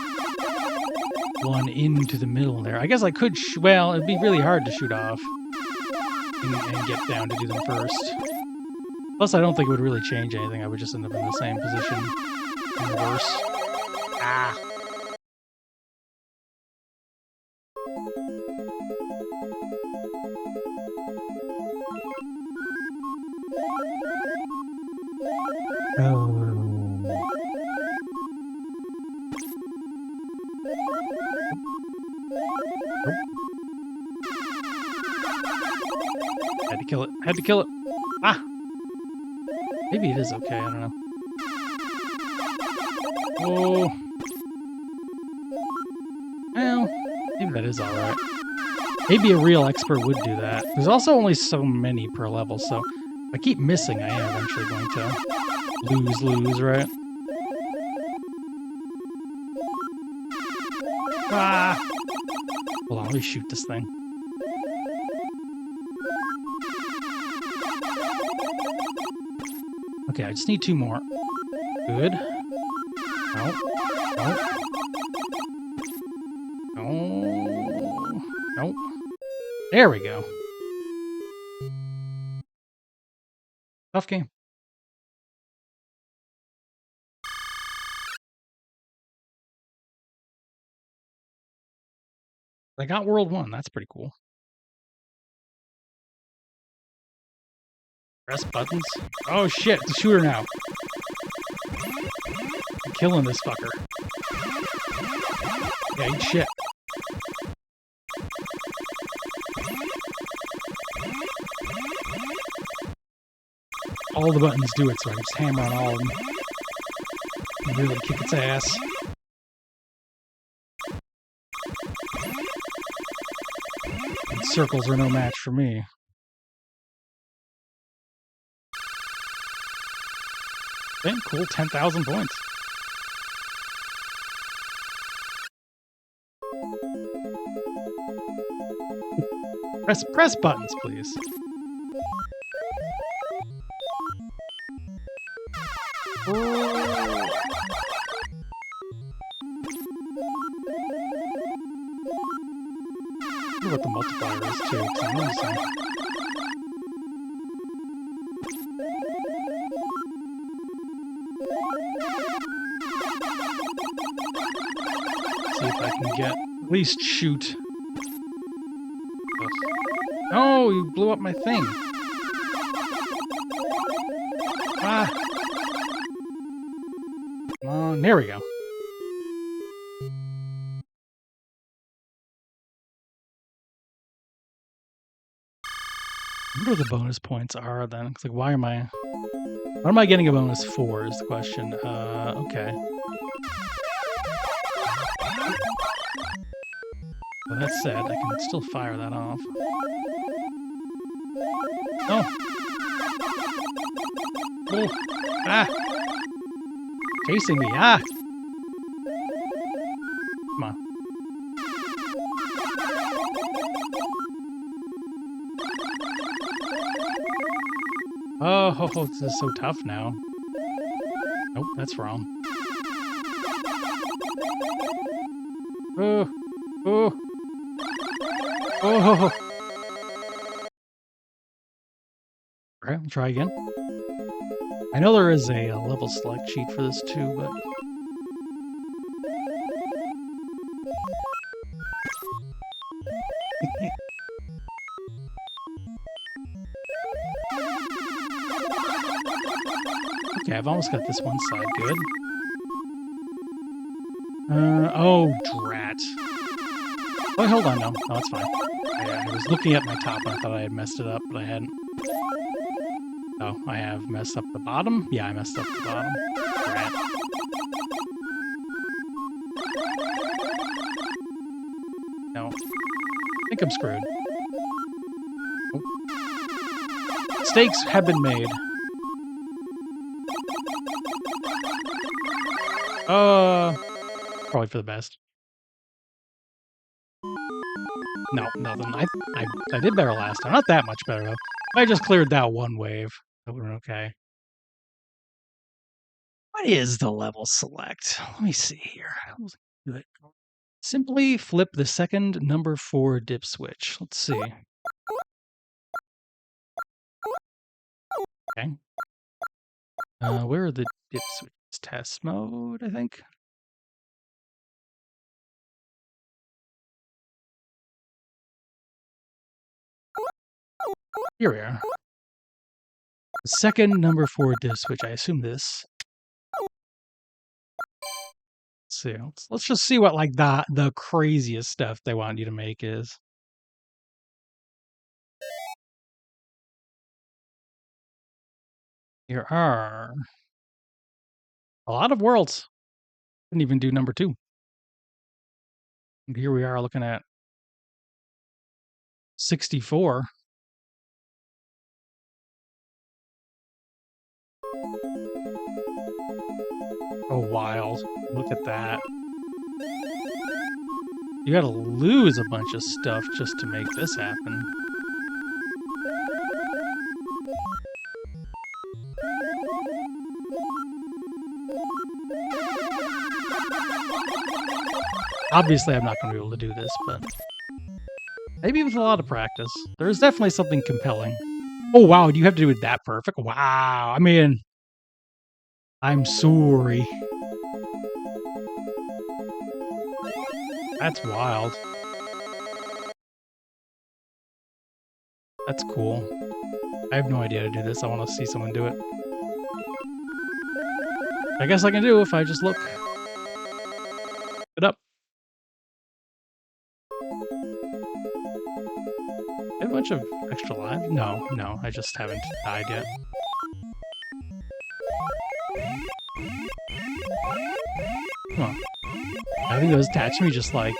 One into the middle there. I guess I could... well, it'd be really hard to shoot off. And get down to do them first. Plus, I don't think it would really change anything. I would just end up in the same position. In reverse. Ah! Oh. to kill it. Had to kill it. Ah! Maybe it is okay, I don't know. Oh. Well, maybe that is alright. Maybe a real expert would do that. There's also only so many per level, so if I keep missing, I am eventually going to lose, right? Ah! Hold on, let me shoot this thing. Okay, I just need 2 more. Good. No. No. No. Nope. There we go. Tough game. I got World 1. That's pretty cool. Press buttons. Oh shit, it's a shooter now. I'm killing this fucker. Yeah, eat shit. All the buttons do it, so I can just hammer on all of them. And really kick its ass. And circles are no match for me. Okay, cool, 10,000 points. Press buttons, please. Oh. I wonder what the multiplier is too, 'cause I'm noticing. See if I can get at least shoot. Oh, you blew up my thing. Ah. Come on, there we go. I wonder what the bonus points are then. It's like, why am I getting a bonus for is the question. Okay. Well, that said, I can still fire that off. Oh. Oh. Ah. Chasing me. Ah. Come on. Oh, this is so tough now. Nope, that's wrong. Oh. Oh. Oh. Alright, we'll try again. I know there is a level select sheet for this too, but... Okay, I've almost got this one side good. Oh, drat. Oh, hold on, no. No, it's fine. I was looking at my top and I thought I had messed it up, but I hadn't. Oh, I have messed up the bottom? Yeah, I messed up the bottom. Drat. No. I think I'm screwed. Oh. Mistakes have been made. Probably for the best. No, nothing. I did better last time. Not that much better, though. I just cleared that one wave. That would have been okay. What is the level select? Let me see here. Simply flip the second number 4 dip switch. Let's see. Okay. Where are the dip switches? Test mode, I think. Here we are. The second number 4 dip switch. I assume this. Let's see. Let's just see what like the craziest stuff they want you to make is. Here are a lot of worlds. Didn't even do number 2. And here we are looking at 64. Oh, wild. Look at that. You gotta lose a bunch of stuff just to make this happen. Obviously, I'm not gonna be able to do this, but maybe with a lot of practice. There's definitely something compelling. Oh, wow, do you have to do it that perfect? Wow, I mean, I'm sorry. That's wild. That's cool. I have no idea how to do this. I want to see someone do it. I guess I can do if I just look it up. A bunch of extra lives? No, I just haven't died yet. Huh. I think those attach me just like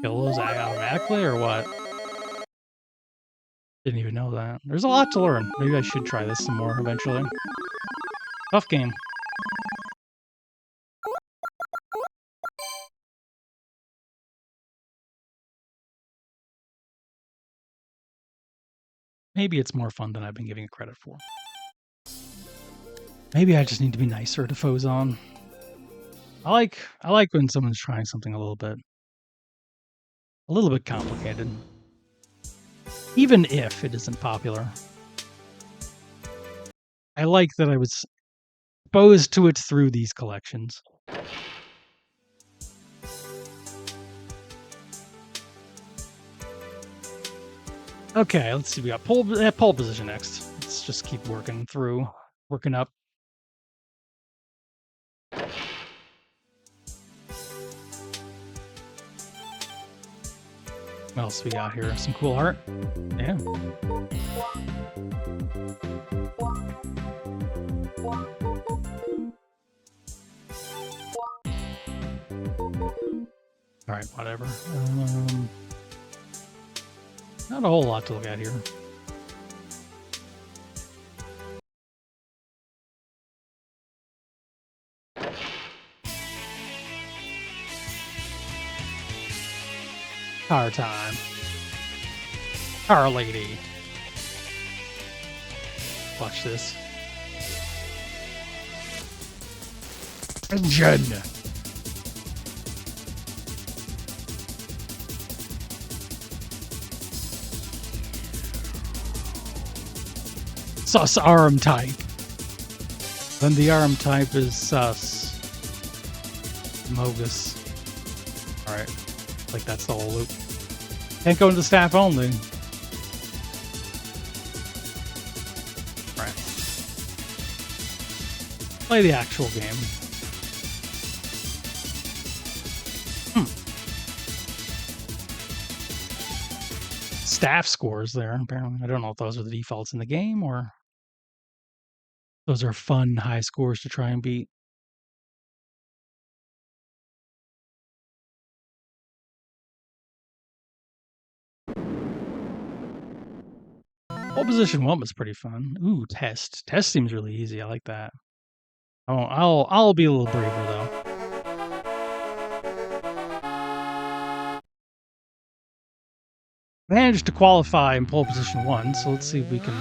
kill those automatically or what? Didn't even know that. There's a lot to learn. Maybe I should try this some more eventually. Tough game. Maybe it's more fun than I've been giving it credit for. Maybe I just need to be nicer to Fozon. I like when someone's trying something a little bit complicated. Even if it isn't popular. I like that I was exposed to it through these collections. Okay, let's see. We got pole position next. Let's just keep working up. What else we got here? Some cool art. Yeah. All right, whatever. Not a whole lot to look at here. Car time. Car lady. Watch this. Engine. Sus arm type. Then the arm type is sus. Mogus. Alright. Like that's the whole loop. Can't go into staff only. Right. Play the actual game. Staff scores there, apparently. I don't know if those are the defaults in the game or those are fun high scores to try and beat. Pole position 1 was pretty fun. Ooh, test. Test seems really easy. I like that. Oh, I'll be a little braver though. Managed to qualify in pole position 1, so let's see if we can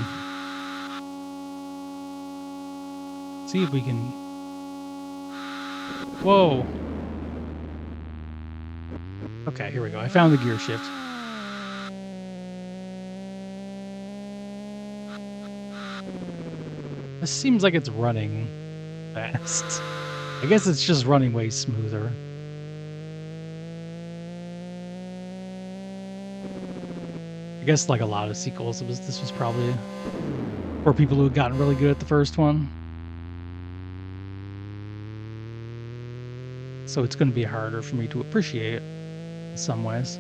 Whoa. Okay, here we go. I found the gear shift. This seems like it's running fast. I guess it's just running way smoother. I guess like a lot of sequels, this was probably for people who had gotten really good at the first one. So it's going to be harder for me to appreciate in some ways.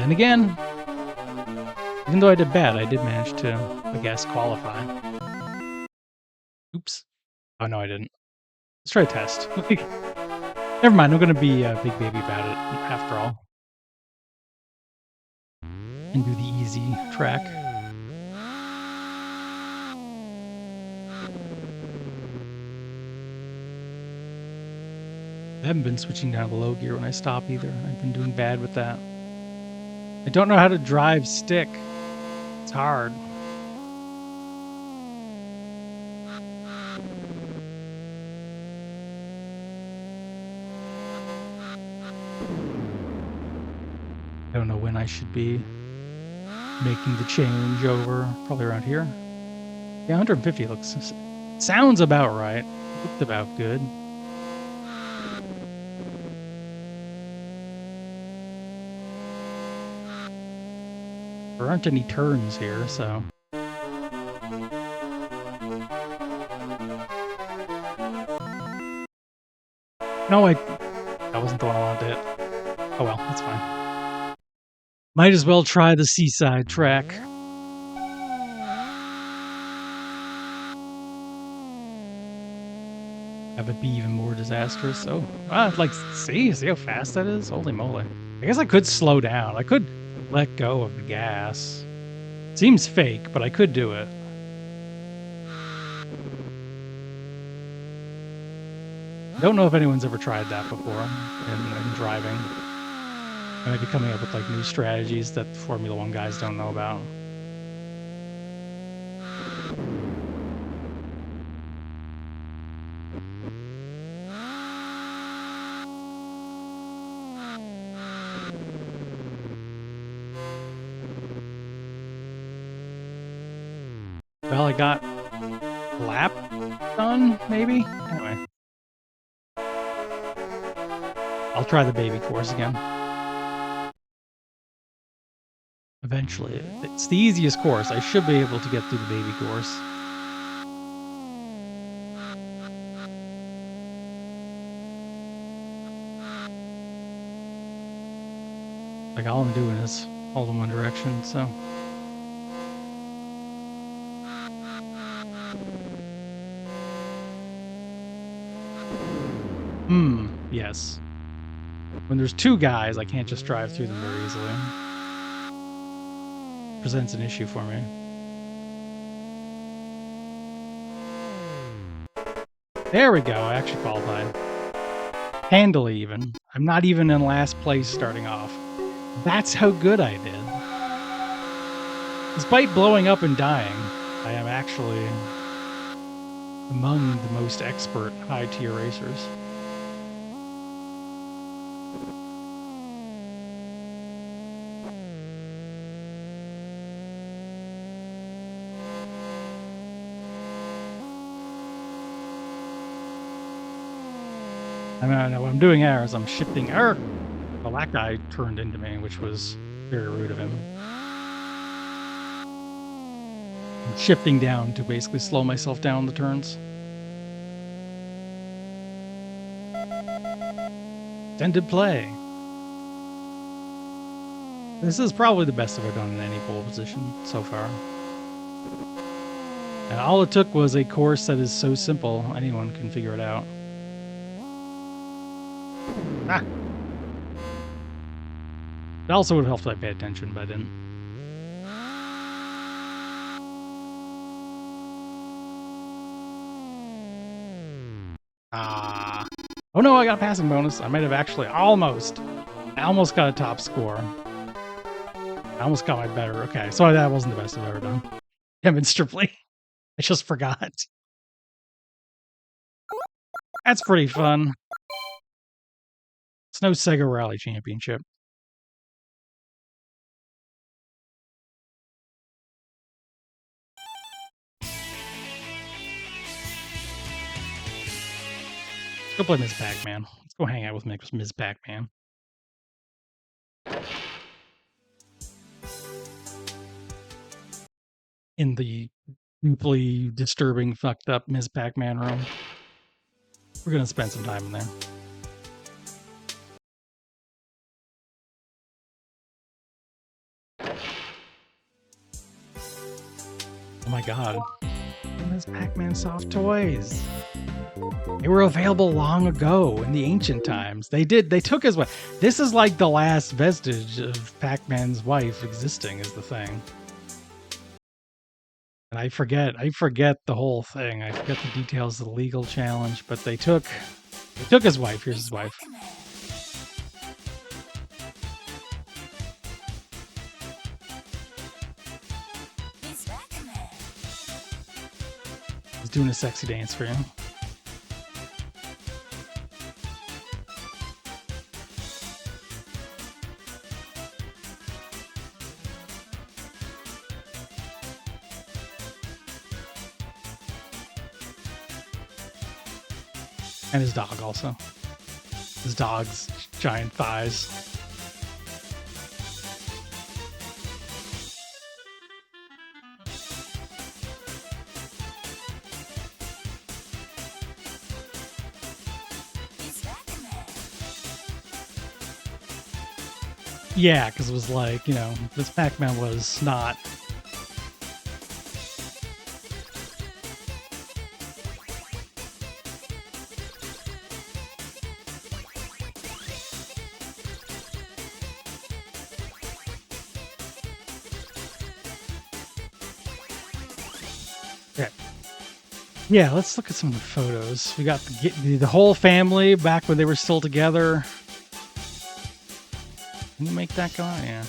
Then again, even though I did bad, I did manage to, I guess, qualify. Oops. Oh, no, I didn't. Let's try a test. Never mind, I'm gonna be a big baby about it after all. And do the easy track. I haven't been switching down to low gear when I stop either. I've been doing bad with that. I don't know how to drive stick. It's hard. I don't know when I should be making the change over. Probably around here. Yeah, 150 sounds about right. Looked about good. There aren't any turns here, so. No, that wasn't the one I wanted to hit. Oh well, that's fine. Might as well try the seaside track. Have it be even more disastrous. Oh, like, see how fast that is? Holy moly. I guess I could slow down. I could let go of the gas. Seems fake, but I could do it. Don't know if anyone's ever tried that before in driving. I might be coming up with like new strategies that Formula One guys don't know about. Well, I got a lap done, maybe? Anyway. I'll try the baby course again. Eventually. It's the easiest course. I should be able to get through the baby course. Like, all I'm doing is hold in one direction, so. Yes. When there's two guys, I can't just drive through them very easily. Presents an issue for me. There we go, I actually qualified. Handily even. I'm not even in last place starting off. That's how good I did. Despite blowing up and dying, I am actually among the most expert high-tier racers. I mean, what I'm doing here is I'm shifting. Well, that guy turned into me, which was very rude of him. I'm shifting down to basically slow myself down the turns. Extended play. This is probably the best I've ever done in any pole position so far. And all it took was a course that is so simple, anyone can figure it out. Ah! It also would have helped if I paid attention, but I didn't. Oh no, I got a passing bonus. I might have actually I almost got a top score. I almost got my better. Okay, so that wasn't the best I've ever done. Demonstrably. I just forgot. That's pretty fun. It's no Sega Rally Championship. Let's go play Ms. Pac-Man. Let's go hang out with Ms. Pac-Man. In the deeply disturbing, fucked up Ms. Pac-Man room. We're gonna spend some time in there. Oh my god. Ms. Pac-Man soft toys. They were available long ago in the ancient times. They took his wife. This is like the last vestige of Pac-Man's wife existing is the thing. And I forget the whole thing. I forget the details of the legal challenge, but they took his wife. Here's his wife. He's doing a sexy dance for you. And his dog also. His dog's giant thighs. Yeah, because it was like, you know, this Pac-Man was not... Okay. Yeah, let's look at some of the photos. We got the whole family back when they were still together. Can you make that guy? Yeah.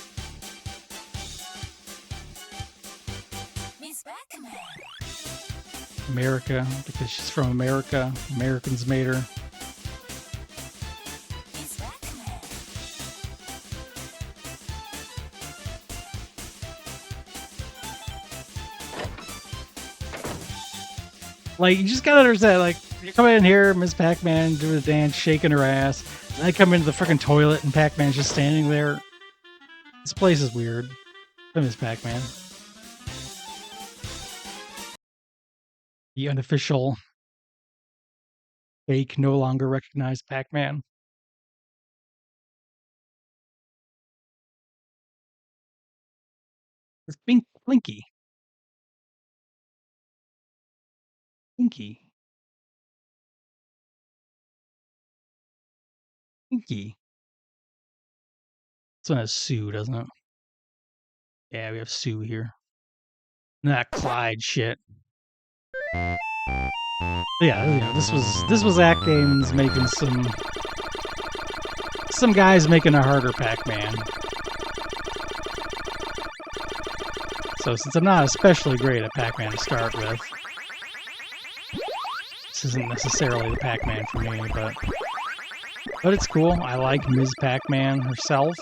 America, because she's from America. Americans made her. Like, you just gotta understand, like, you come in here, Miss Pac-Man doing the dance, shaking her ass, and I come into the freaking toilet and Pac-Man's just standing there. This place is weird. Miss Pac-Man. The unofficial, fake, no longer recognized Pac-Man. It's Blinky. Pinky. Pinky. This one has Sue, doesn't it? Yeah, we have Sue here. That Clyde shit. Yeah, you know, this was Act Games making some guys making a harder Pac-Man. So since I'm not especially great at Pac-Man to start with, this isn't necessarily the Pac-Man for me, but it's cool. I like Ms. Pac-Man herself.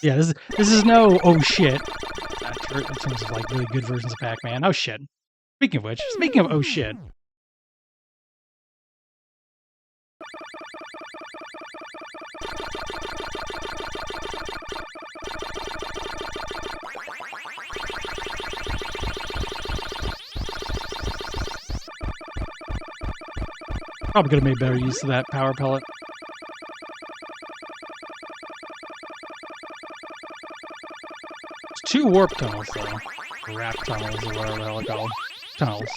Yeah, this is no oh shit. In terms of like really good versions of Pac-Man. Oh shit. Speaking of oh shit. Probably could have made better use of that power pellet. There's 2 warp tunnels though. Wrap tunnels or whatever the hell they're called. Tunnels.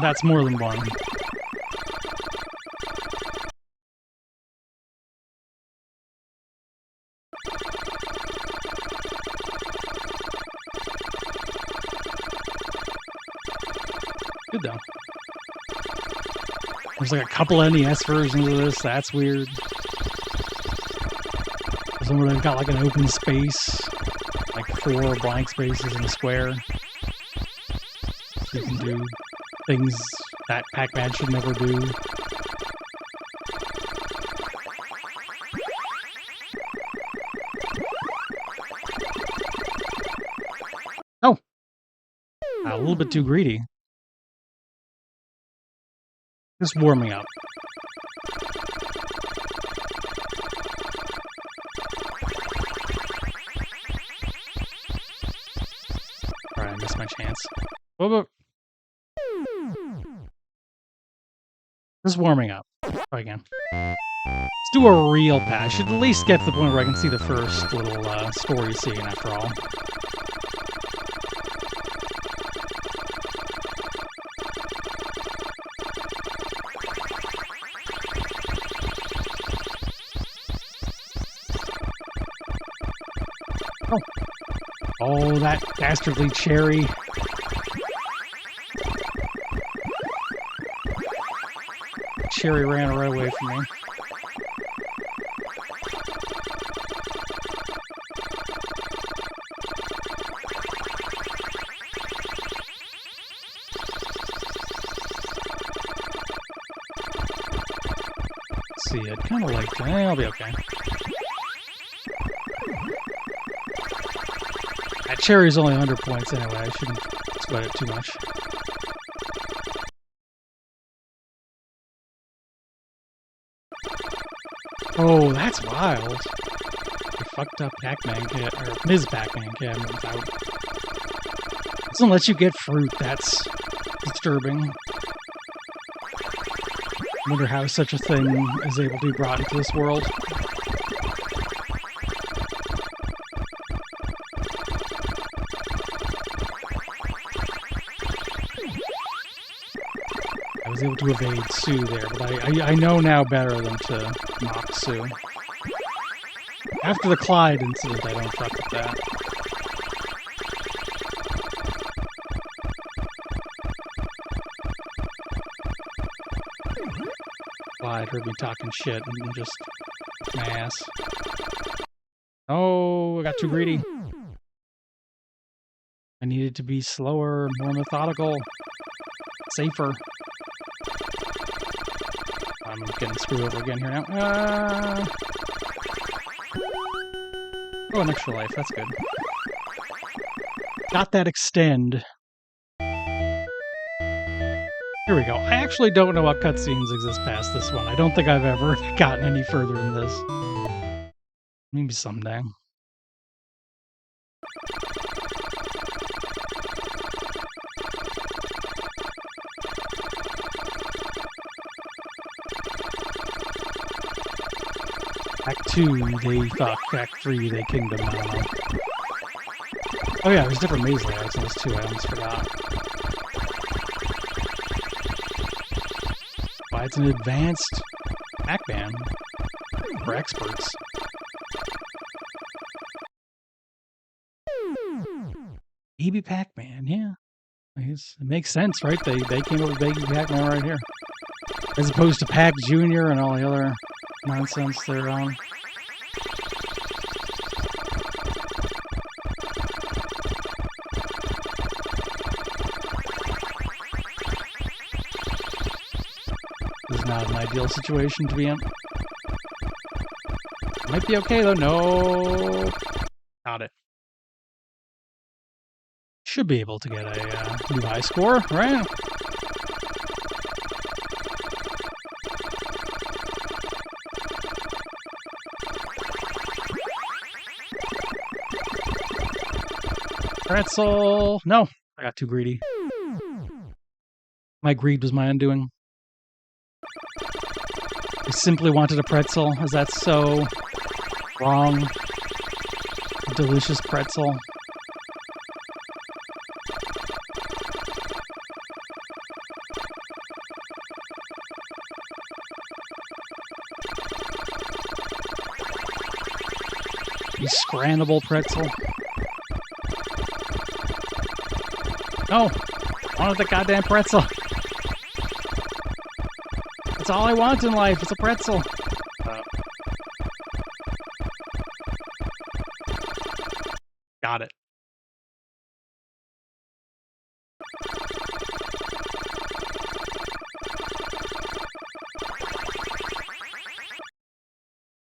That's more than one. Good though. There's like a couple NES versions of this. That's weird. There's one where they've got like an open space, like 4 blank spaces in a square. So you can do things that Pac-Man should never do. Oh! A little bit too greedy. Just warming up. Alright, I missed my chance. Whoa, whoa. Just warming up. Try again. Let's do a real pass. Should at least get to the point where I can see the first little story scene after all. Oh, that dastardly cherry. Cherry ran right away from me. Let's see, I'd kind of like to... I'll be okay. That cherry's only 100 points anyway. I shouldn't sweat it too much. Oh, that's wild. They fucked up Pac-Man or Ms. Pac-Man cabinet without... Doesn't let you get fruit. That's disturbing. I wonder how such a thing is able to be brought into this world. I was able to evade Sue there, but I know now better than to mock Sue. After the Clyde incident, I don't fuck with that. Clyde heard me talking shit and just my ass. Oh, I got too greedy. I needed to be slower, more methodical, safer. I'm getting screwed over again here now. Oh, an extra life. That's good. Got that extend. Here we go. I actually don't know what cutscenes exist past this one. I don't think I've ever gotten any further than this. Maybe someday. Act 2, they fuck. Act 3, they kingdom. I don't know. Oh yeah, there's different maze layouts in this too. I almost forgot. Why, it's an advanced Pac-Man for experts. Baby Pac-Man, yeah. I guess it makes sense, right? They came up with Baby Pac-Man right here. As opposed to Pac Jr. and all the other nonsense they're on. This is not an ideal situation to be in. Might be okay though. No. Got it. Should be able to get a new high score, right? Pretzel! No, I got too greedy. My greed was my undoing. I simply wanted a pretzel. Is that so wrong? A delicious pretzel. A scrannable pretzel. No! I wanted the goddamn pretzel. That's all I want in life, is a pretzel. Got it.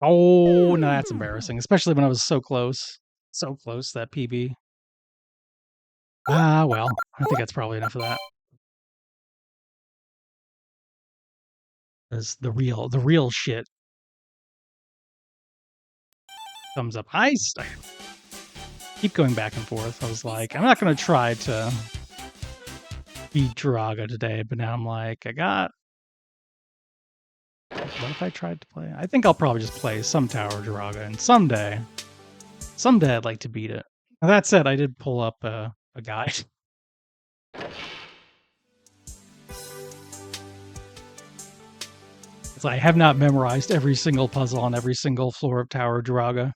Oh, no, that's embarrassing, especially when I was so close. So close, that PB. Ah, well, I think that's probably enough of that. As the real shit comes up. I keep going back and forth. I was like, I'm not going to try to beat Draga today, but now I'm like, I got What if I tried to play? I think I'll probably just play some Tower of Jiraga, and someday I'd like to beat it. Now, that said, I did pull up a guide. It's like I have not memorized every single puzzle on every single floor of Tower of Jiraga.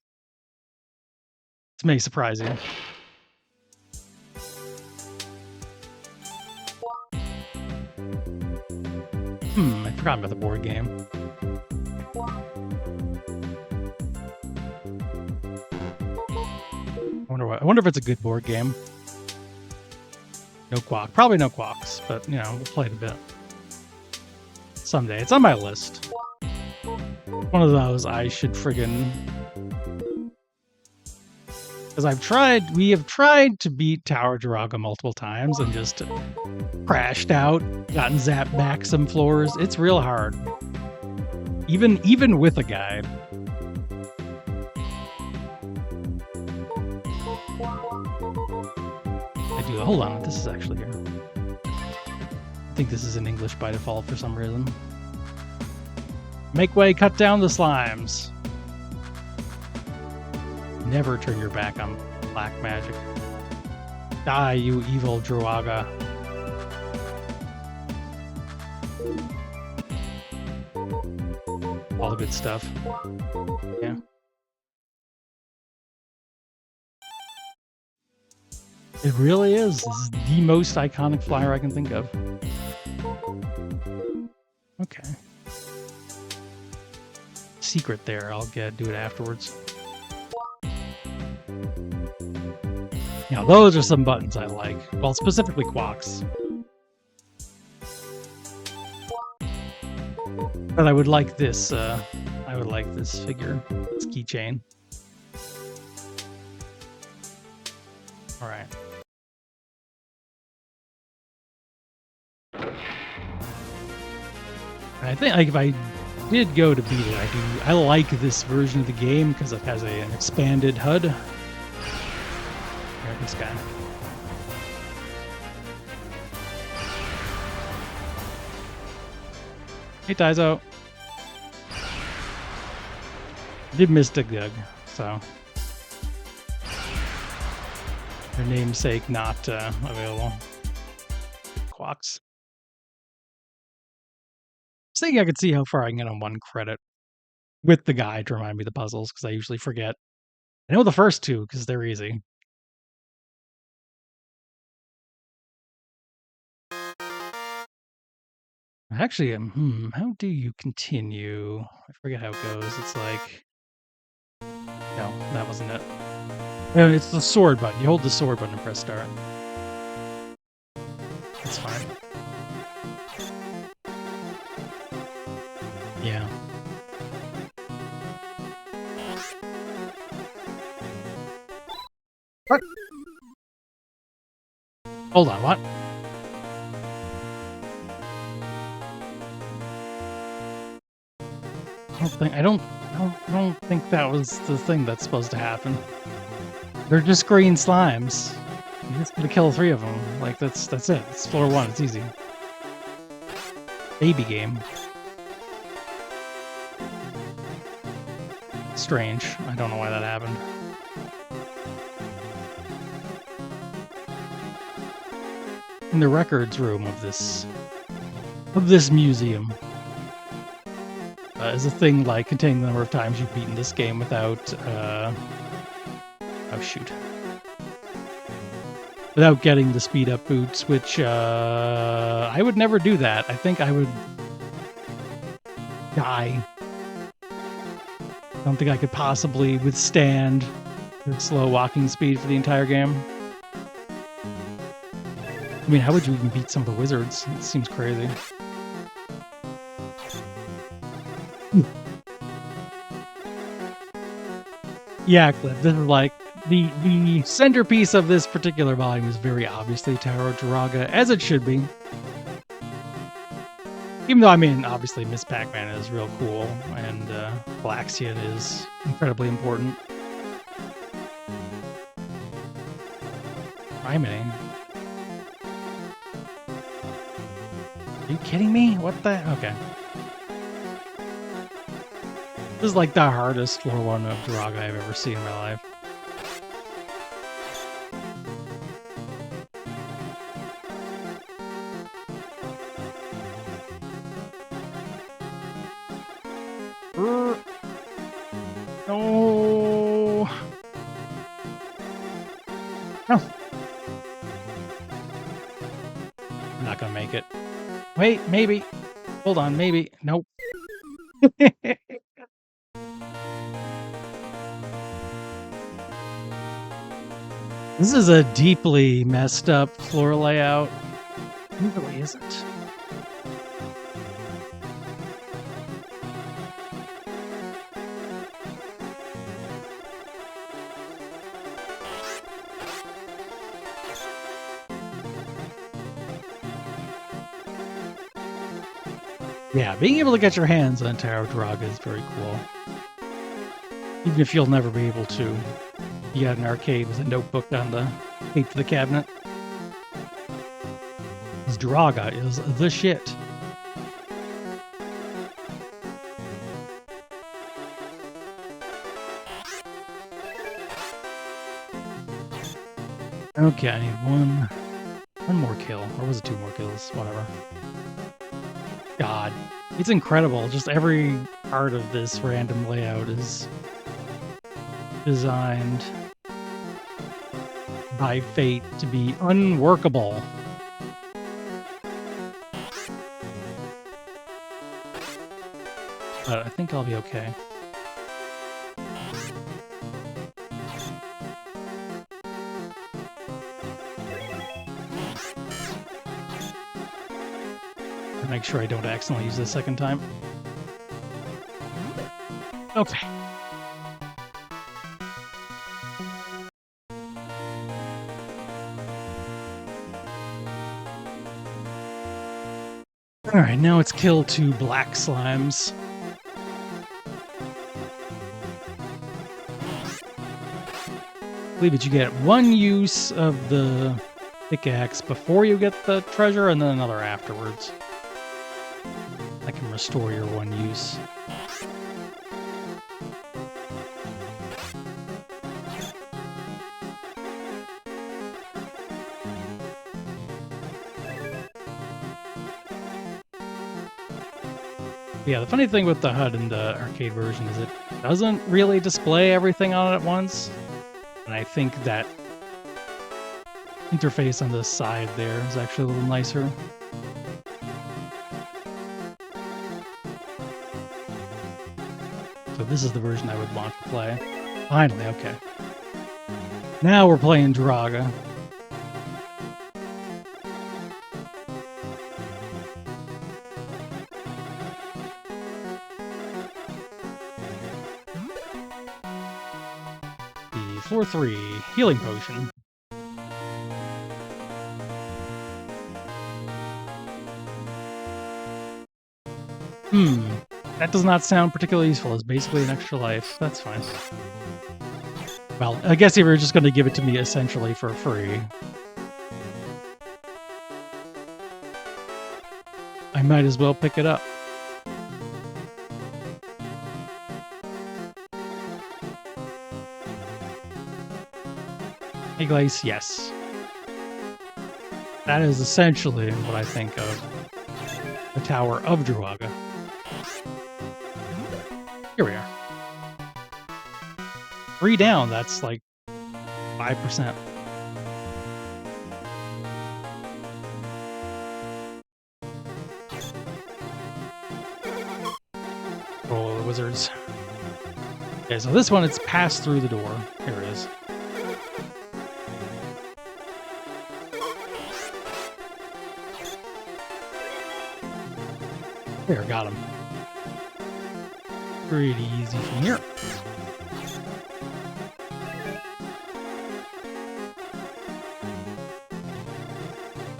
This may surprise you. I forgot about the board game. I wonder if it's a good board game. No quack. Probably no quacks, but you know, we'll play it a bit. Someday. It's on my list. One of those I should friggin'... Because we have tried to beat Tower Jiraga multiple times and just crashed out, gotten zapped back some floors. It's real hard. Even with a guide. Hold on, this is actually here. I think this is in English by default for some reason. Make way, cut down the slimes. Never turn your back on black magic. Die, you evil Druaga. All the good stuff. Yeah. It really is. This is the most iconic flyer I can think of. Okay. Secret there. I'll do it afterwards. Now, those are some buttons I like. Well, specifically quacks. But I would like this. I would like this figure. This keychain. All right. I think like if I did go to beat it, I like this version of the game because it has an expanded HUD. There, this guy. Hey, Taizo. I did miss Dig Dug, so her namesake not available. Quacks. I was thinking I could see how far I can get on one credit with the guide to remind me of the puzzles, because I usually forget. I know the first two because they're easy. Actually, how do you continue? I forget how it goes. It's like... No, that wasn't it. No, it's the sword button. You hold the sword button and press start. That's fine. Yeah. What? Hold on, what? I don't think that was the thing that's supposed to happen. They're just green slimes. You just gotta kill 3 of them. Like that's it. It's floor 1. It's easy. Baby game. Strange. I don't know why that happened. In the records room of this museum is a thing like containing the number of times you've beaten this game without without getting the speed up boots, which I would never do that. I think I would die. I don't think I could possibly withstand the slow walking speed for the entire game. I mean, how would you even beat some of the wizards? It seems crazy. Yeah, Cliff, this is like the centerpiece of this particular volume is very obviously Tower of Jiraga, as it should be. Even though, I mean, obviously Miss Pac-Man is real cool, and Galaxian is incredibly important. Criminy. Are you kidding me? What the? Okay. This is like the hardest floor 1 of Draga I've ever seen in my life. No. No. I'm not gonna make it. Wait, maybe. Hold on, maybe. Nope. This is a deeply messed up floor layout. It really isn't. Yeah, being able to get your hands on Tower of Draga is very cool. Even if you'll never be able to. You got an arcade with a notebook on the tape to the cabinet. Because Draga is the shit. Okay, I need one more kill. Or was it 2 more kills? Whatever. God, it's incredible. Just every part of this random layout is designed by fate to be unworkable. But I think I'll be okay. Make sure I don't accidentally use this second time. Okay. Alright, now it's kill 2 black slimes. I believe that you get 1 use of the pickaxe before you get the treasure, and then another afterwards. I can restore your 1 use. Yeah, the funny thing with the HUD in the arcade version is it doesn't really display everything on it at once. And I think that interface on the side there is actually a little nicer. So this is the version I would want to play. Finally, okay. Now we're playing Draga. The floor 3 healing potion. That does not sound particularly useful. It's basically an extra life. That's fine. Well, I guess they were just going to give it to me essentially for free. I might as well pick it up. Hey, Glace, yes. That is essentially what I think of the Tower of Draga. Here we are. 3 down, that's like 5%. Oh, the wizards. Okay, so this one, it's passed through the door. Here it is. There, got him. Pretty easy from here.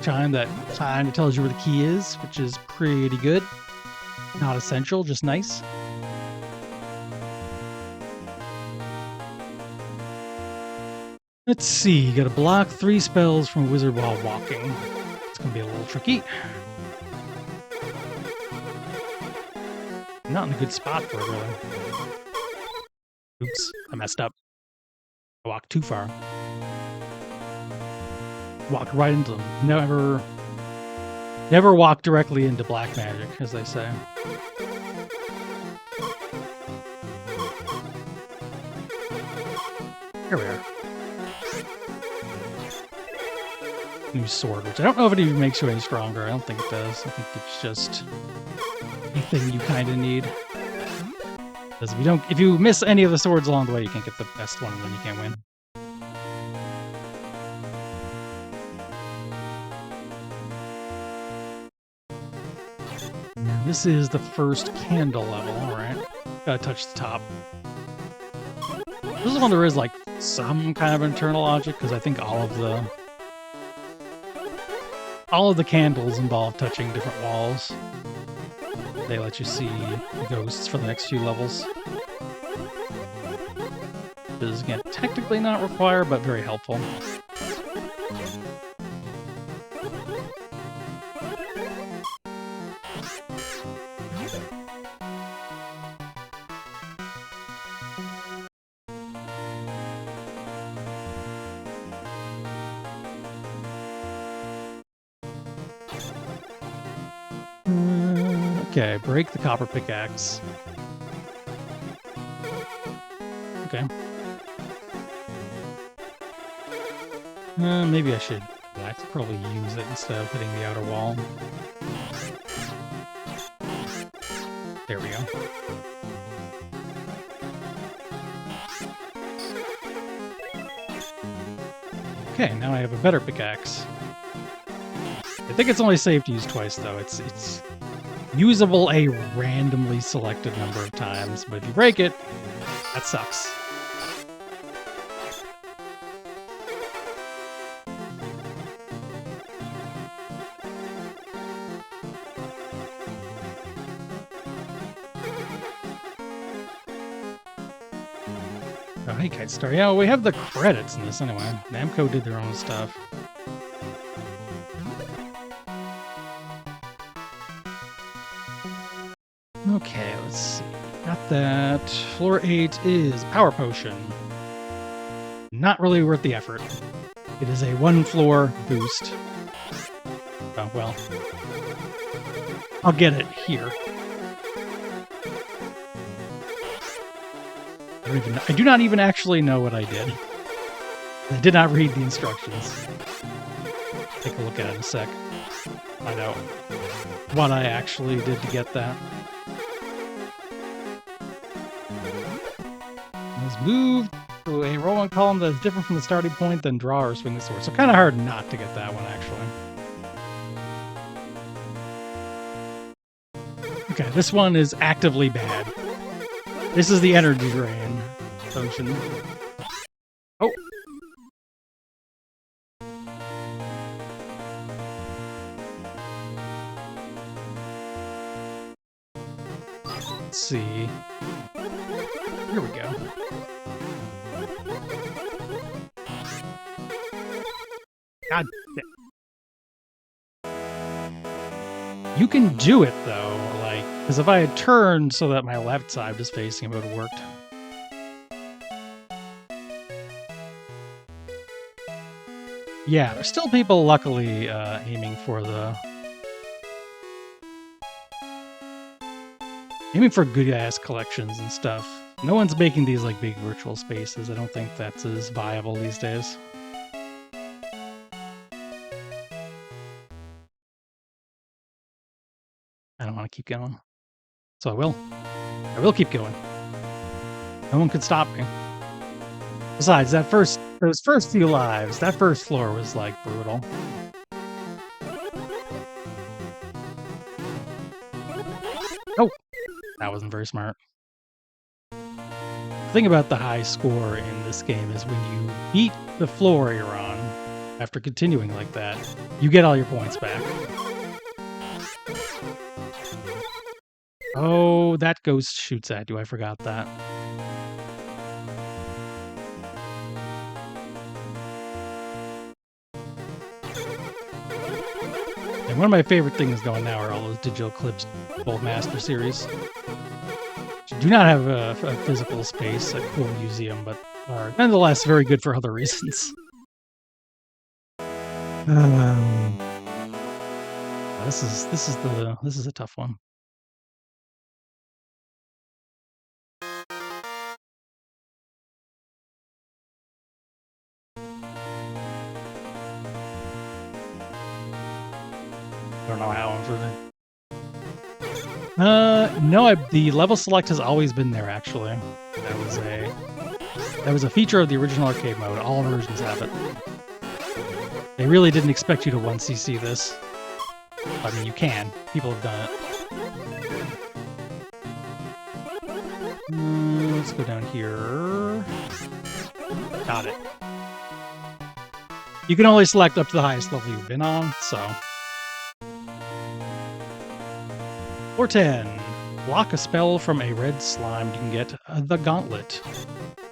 Chime that tells you where the key is, which is pretty good. Not essential, just nice. Let's see, you gotta block 3 spells from a wizard while walking. It's gonna be a little tricky. not in a good spot for it, really. Oops, I messed up. I walked too far. Walked right into them. Never walk directly into black magic, as they say. Here we are. New sword, which I don't know if it even makes you any stronger. I don't think it does. I think it's just a thing you kind of need. Because if you miss any of the swords along the way, you can't get the best one, and then you can't win. And this is the first candle level. All right, gotta touch the top. This is one there is like some kind of internal logic, because I think all of the candles involve touching different walls. They let you see the ghosts for the next few levels. This is, again, technically not required, but very helpful. Okay, break the copper pickaxe. Okay. Maybe I should probably use it instead of hitting the outer wall. There we go. Okay, now I have a better pickaxe. I think it's only safe to use twice, though. It's usable a randomly selected number of times, but if you break it, that sucks. Oh, hey, Kite Star. Yeah, we have the credits in this anyway. Namco did their own stuff. Okay, let's see. Got that. Floor 8 is Power Potion. Not really worth the effort. It is a one-floor boost. Oh, well. I'll get it here. I do not even actually know what I did. I did not read the instructions. Take a look at it in a sec. Find out what I actually did to get that. Let's move to a roll one column that is different from the starting point, then draw or swing the sword. So kind of hard not to get that one, actually. Okay, this one is actively bad. This is the energy drain function. Oh! Let's see. Here we go. God damn. You can do it, though, like, because if I had turned so that my left side was facing, it would have worked. Yeah, there's still people, luckily, aiming for good-ass collections and stuff. No one's making these, like, big virtual spaces. I don't think that's as viable these days. I don't want to keep going. So I will. I will keep going. No one could stop me. Besides, those first few lives, that first floor was, like, brutal. Oh! That wasn't very smart. The thing about the high score in this game is when you beat the floor you're on, after continuing like that, you get all your points back. Oh, that ghost shoots at you. I forgot that. And one of my favorite things going now are all those digital clips, both Master Series. do not have a physical space, a cool museum, but are nonetheless very good for other reasons. This is a tough one. I don't know how I'm for no, the level select has always been there, actually. That was a feature of the original arcade mode. All versions have it. They really didn't expect you to 1cc this. I mean, you can. People have done it. Let's go down here. Got it. You can only select up to the highest level you've been on, so... Or 10. Block a spell from a red slime. You can get the Gauntlet.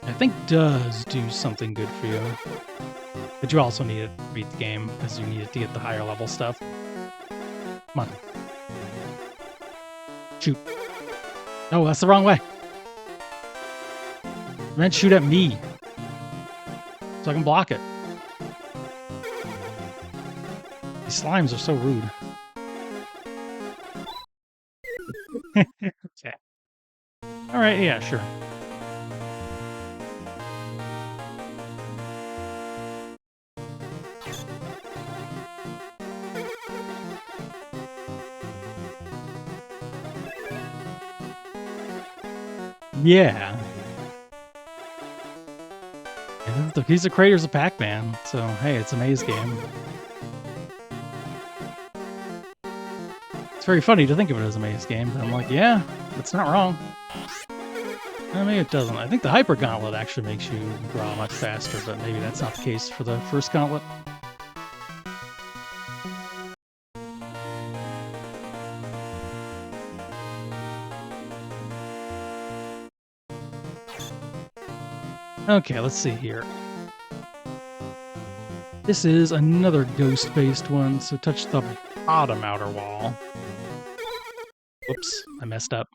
I think does do something good for you. But you also need it to beat the game, because you need it to get the higher level stuff. Come on. Shoot. No, that's the wrong way. I meant shoot at me. So I can block it. These slimes are so rude. Okay. Alright, yeah, sure. Yeah. These are creators of Pac-Man, so hey, it's a maze game. It's very funny to think of it as a maze game, but I'm like, yeah, it's not wrong. Maybe it doesn't. I think the Hyper Gauntlet actually makes you draw much faster, but maybe that's not the case for the first Gauntlet. Okay, let's see here. This is another ghost-based one, so touch the bottom outer wall. Whoops, I messed up.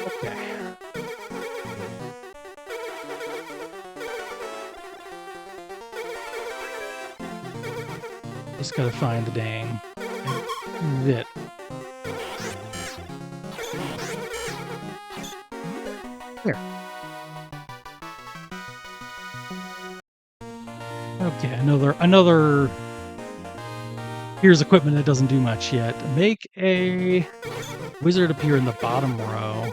Okay. Just gotta find the dang bit. There. Okay, another. Here's equipment that doesn't do much yet. Make a wizard appear in the bottom row.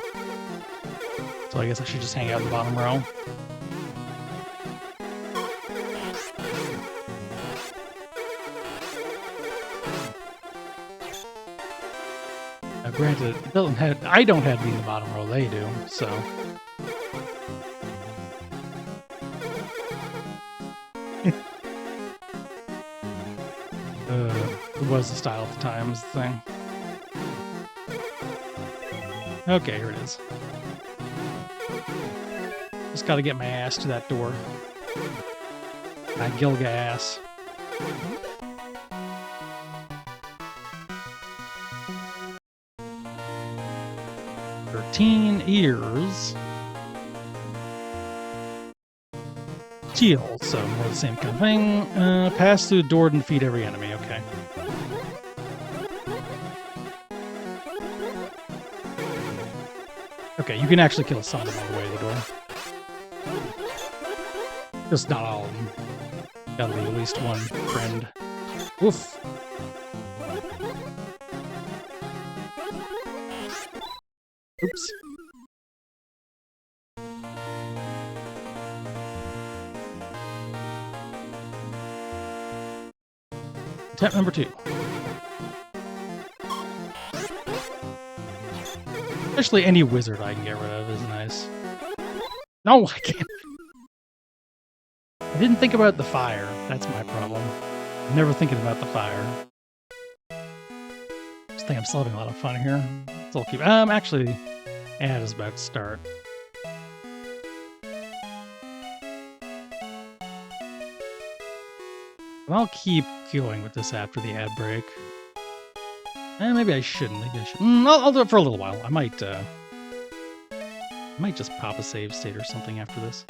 So I guess I should just hang out in the bottom row. Now, granted, it doesn't have, I don't have to be in the bottom row, they do, so. It was the style at the time, was the thing. Okay, here it is. Just gotta get my ass to that door. My Gilgas. Ears. Shield, so more the same kind of thing. Pass through the door and defeat every enemy, okay. Okay, you can actually kill some of them on the way to the door. Just not all of them. Gotta leave at least one friend. Oof. Oops. Attempt number 2. Especially any wizard I can get rid of is nice. No, I can't. I didn't think about the fire. That's my problem. I'm never thinking about the fire. I just think I'm still having a lot of fun here. So I'll keep. Actually, Ad is about to start. I'll keep going with this after the ad break. Maybe I shouldn't. Maybe I should. I'll do it for a little while. I might just pop a save state or something after this.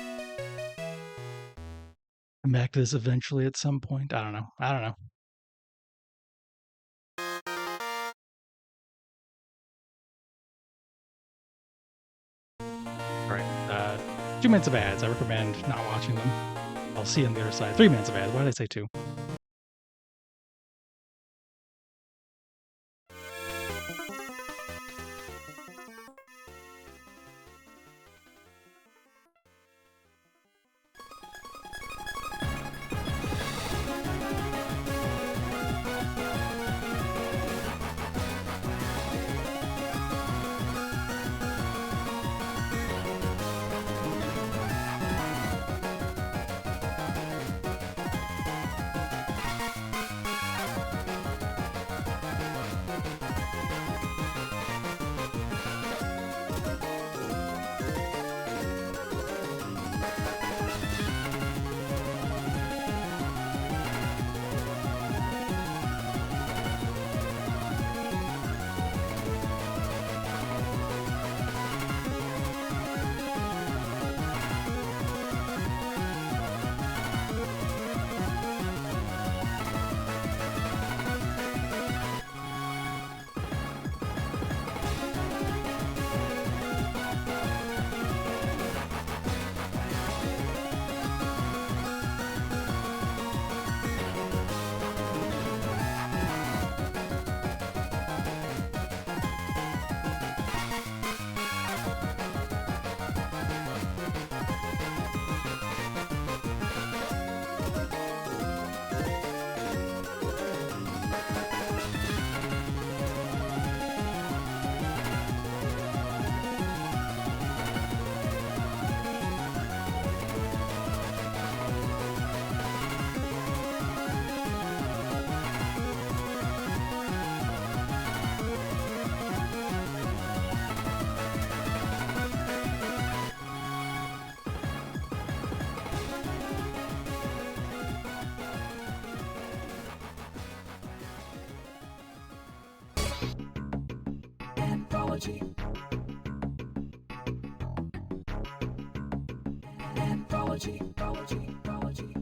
Come back to this eventually at some point. I don't know. All right. 2 minutes of ads. I recommend not watching them. I'll see you on the other side. 3 minutes of ads. Why did I say 2? Anthology. Anthology. Anthology.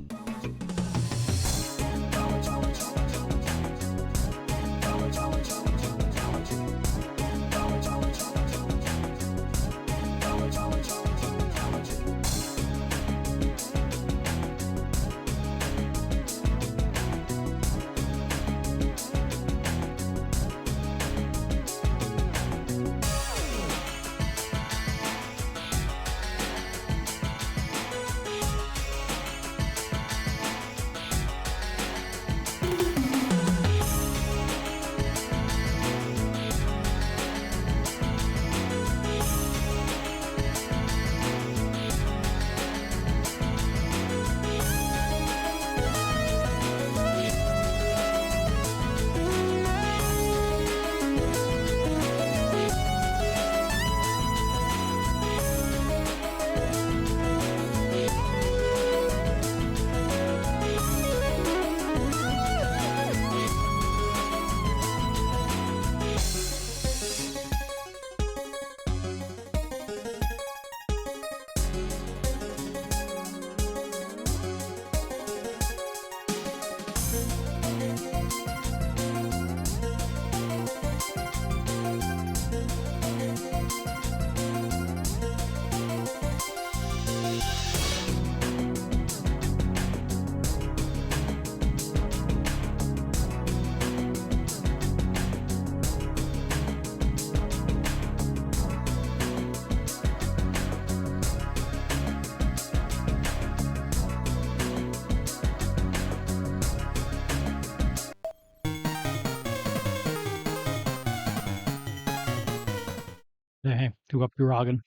Hey, do up your Rogan.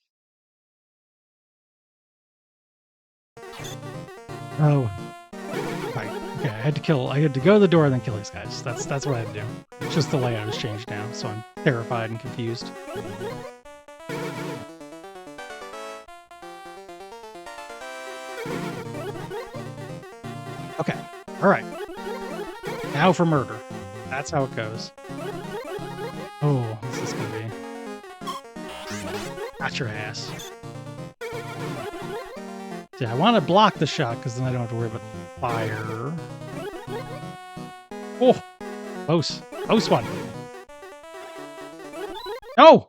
Oh. Right. Okay, I had to go to the door and then kill these guys. That's what I had to do. It's just the layout has changed now, so I'm terrified and confused. Okay. All right. Now for murder. That's how it goes. Oh, this is gonna be. Got your ass. Yeah, I want to block the shot because then I don't have to worry about fire. Oh, close. Close one. No!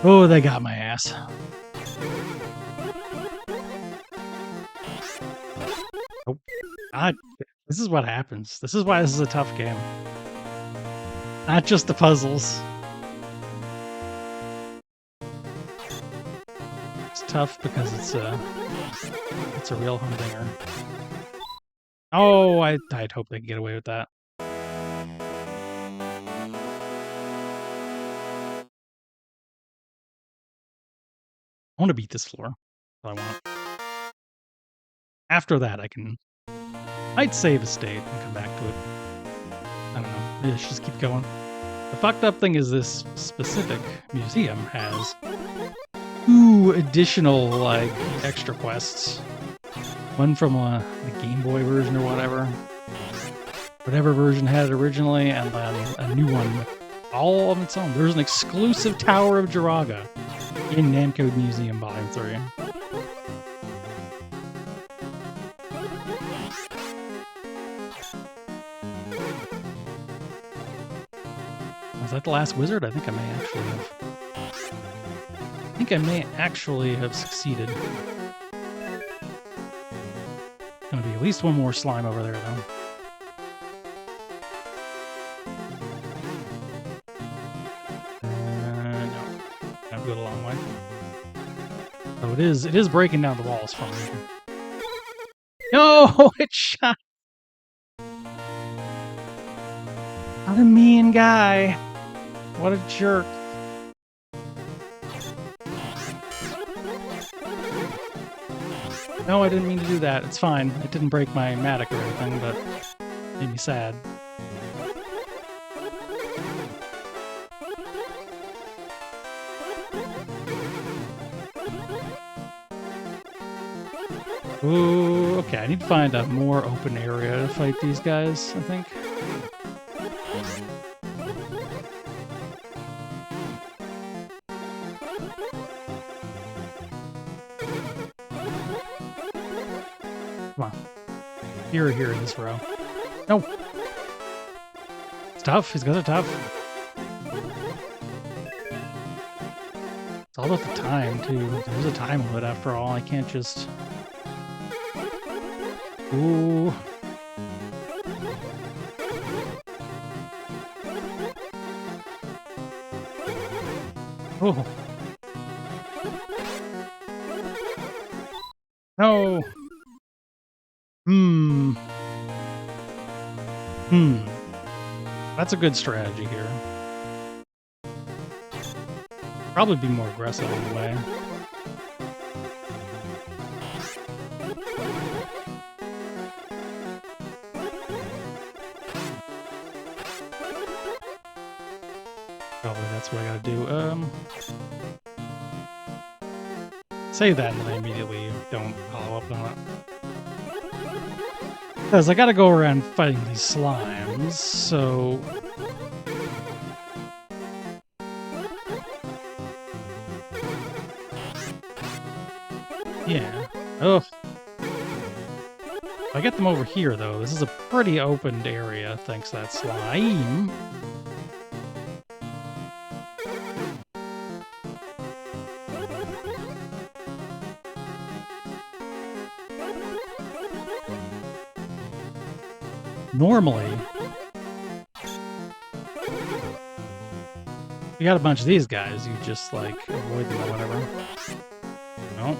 Oh, they got my ass. Oh, God. This is what happens. This is why this is a tough game. Not just the puzzles. It's tough because it's a real humdinger. Oh, I'd hope they could get away with that. I want to beat this floor. That's what I want. After that, might save a state and come back to it. I don't know. Maybe I should just keep going. The fucked up thing is this specific museum has 2 additional, like, extra quests. One from the Game Boy version or whatever version had it originally, and then a new one all of its own. There's an exclusive Tower of Jiraga in Namco Museum Volume 3. Was that the last wizard? I think I may actually have succeeded. Gonna be at least one more slime over there, though. No. I've got a long way. So it is breaking down the walls for me. No! It shot! What a mean guy. What a jerk. No, I didn't mean to do that. It's fine. It didn't break my matic or anything, but it made me sad. Ooh, okay, I need to find a more open area to fight these guys, I think. Come on. Here in this row. No! It's tough. These guys are tough. It's all about the time, too. There's a time limit after all. I can't just... Ooh. Oh. No. That's a good strategy here. Probably be more aggressive in a way. Probably that's what I gotta do. Say that and then I immediately don't follow up on it. Because I gotta go around fighting these slimes, so... Yeah. Oh. If I get them over here, though, this is a pretty opened area, thanks to that slime. Normally, you got a bunch of these guys, you just, like, avoid them or whatever. No.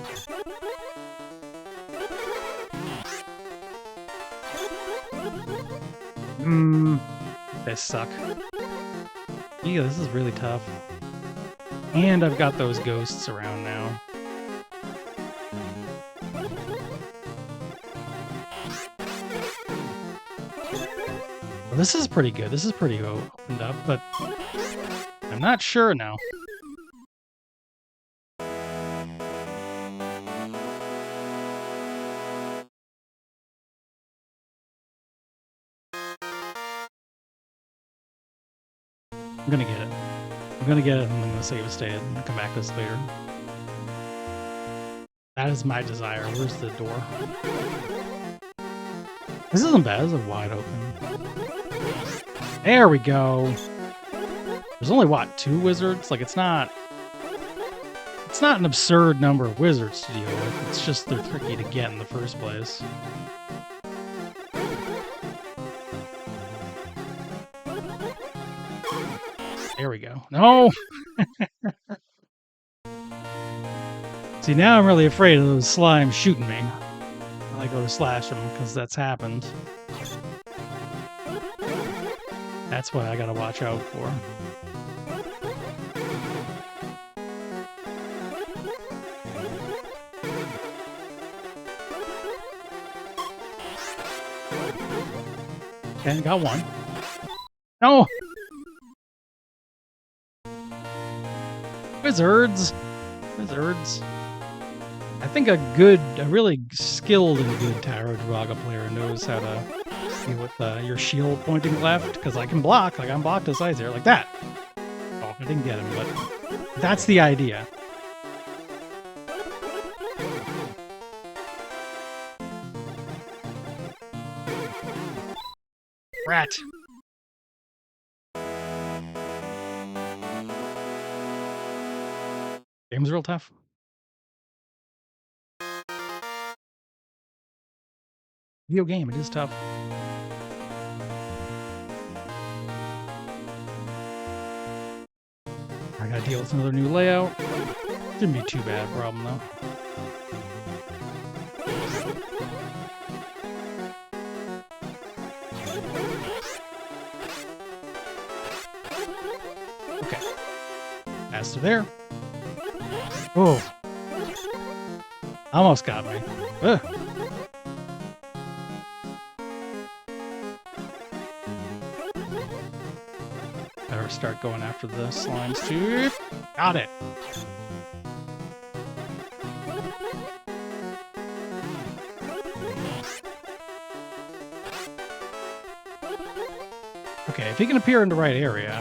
They suck. Yeah, this is really tough. And I've got those ghosts around now. Well, this is pretty good. This is pretty opened up, but I'm not sure now. I'm gonna get it. I'm gonna get it, and I'm gonna save a state and come back to this later. That is my desire. Where's the door? This isn't bad. This is wide open. There we go. There's only, what, 2 wizards? Like, it's not an absurd number of wizards to deal with. It's just they're tricky to get in the first place. There we go. No! See, now I'm really afraid of those slimes shooting me when I go to slash them, because that's happened. That's what I gotta watch out for. Okay, got one. No! Wizards! Wizards. I think a really skilled and good Tarot Draga player knows how to deal with your shield pointing left, because I can block. Like, I'm blocked to sides here, like that. Oh, I didn't get him, but that's the idea. Rat. Game's real tough. Video game, it is tough. I gotta deal with another new layout. Shouldn't be too bad a problem though. Okay. As to there. Oh. Almost got me. Ugh. Better start going after the slimes too. Got it. Okay, if he can appear in the right area.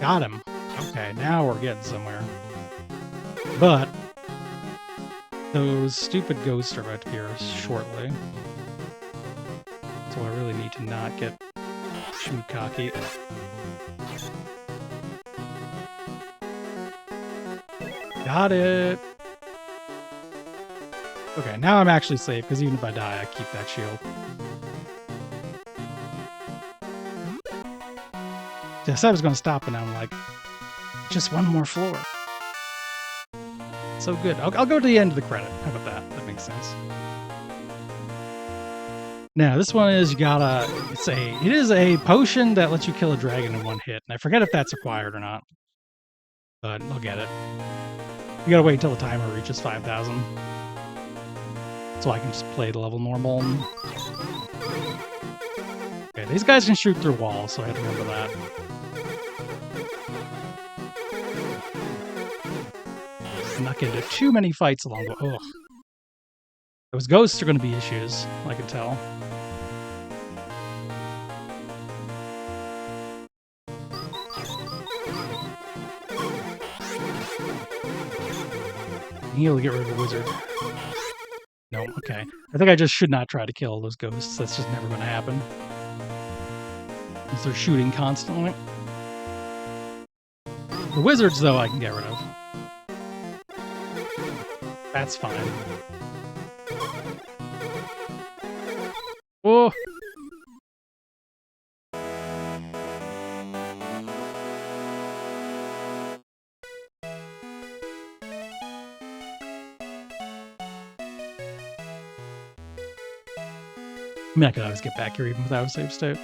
Got him. Okay, now we're getting somewhere. But those stupid ghosts are about to appear shortly. So I really need to not get too cocky. Got it! Okay, now I'm actually safe, because even if I die, I keep that shield. I said I was going to stop, and I'm like, just one more floor. So good. I'll go to the end of the credit. How about that? That makes sense. Now, this one is it is a potion that lets you kill a dragon in one hit. And I forget if that's acquired or not. But I'll get it. You gotta wait until the timer reaches 5,000. So I can just play the level normal. Okay, these guys can shoot through walls, so I have to remember that. I'm not getting into too many fights along the way. Ugh. Those ghosts are going to be issues, I can tell. He'll get rid of the wizard. No, okay. I think I just should not try to kill those ghosts. That's just never going to happen. Since they're shooting constantly. The wizards, though, I can get rid of. That's fine. Oh! I mean, I could always get back here even without a save state.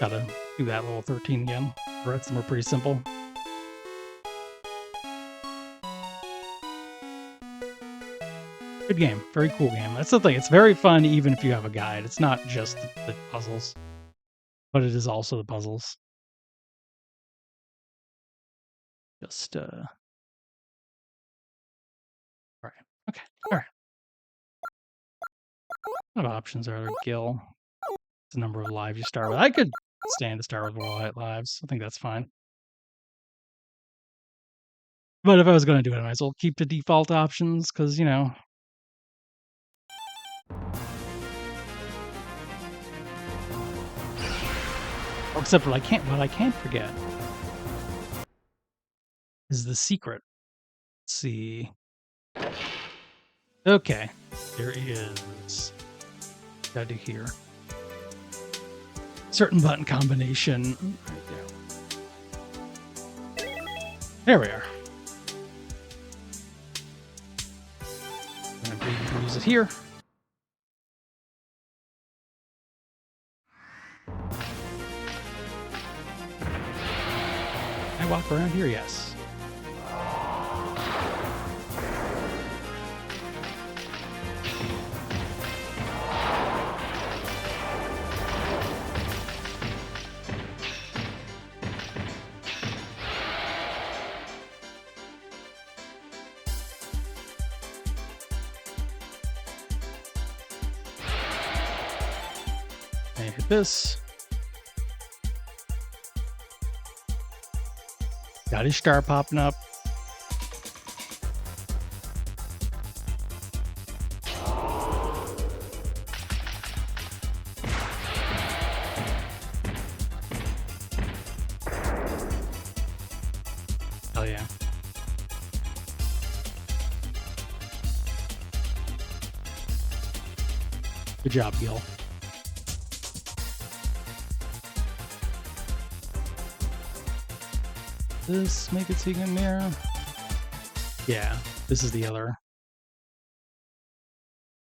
Gotta do that level 13 again. The rest of them are pretty simple. Good game. Very cool game. That's the thing. It's very fun even if you have a guide. It's not just the puzzles, but it is also the puzzles. Just, all right. Okay. All right. What options are there? Gil. The number of lives you start with. I could stand to Star Wars World Lives. I think that's fine. But if I was going to do it, I might as well keep the default options because, you know. Except what I can't forget is the secret. Let's see. Okay, there is. Gotta do here. Certain button combination. There we are. I'm gonna use it here. Can I walk around here? Yes. And hit this. Got his star popping up. Oh yeah. Good job, Gil. This make it so you can mirror. Yeah, this is the other.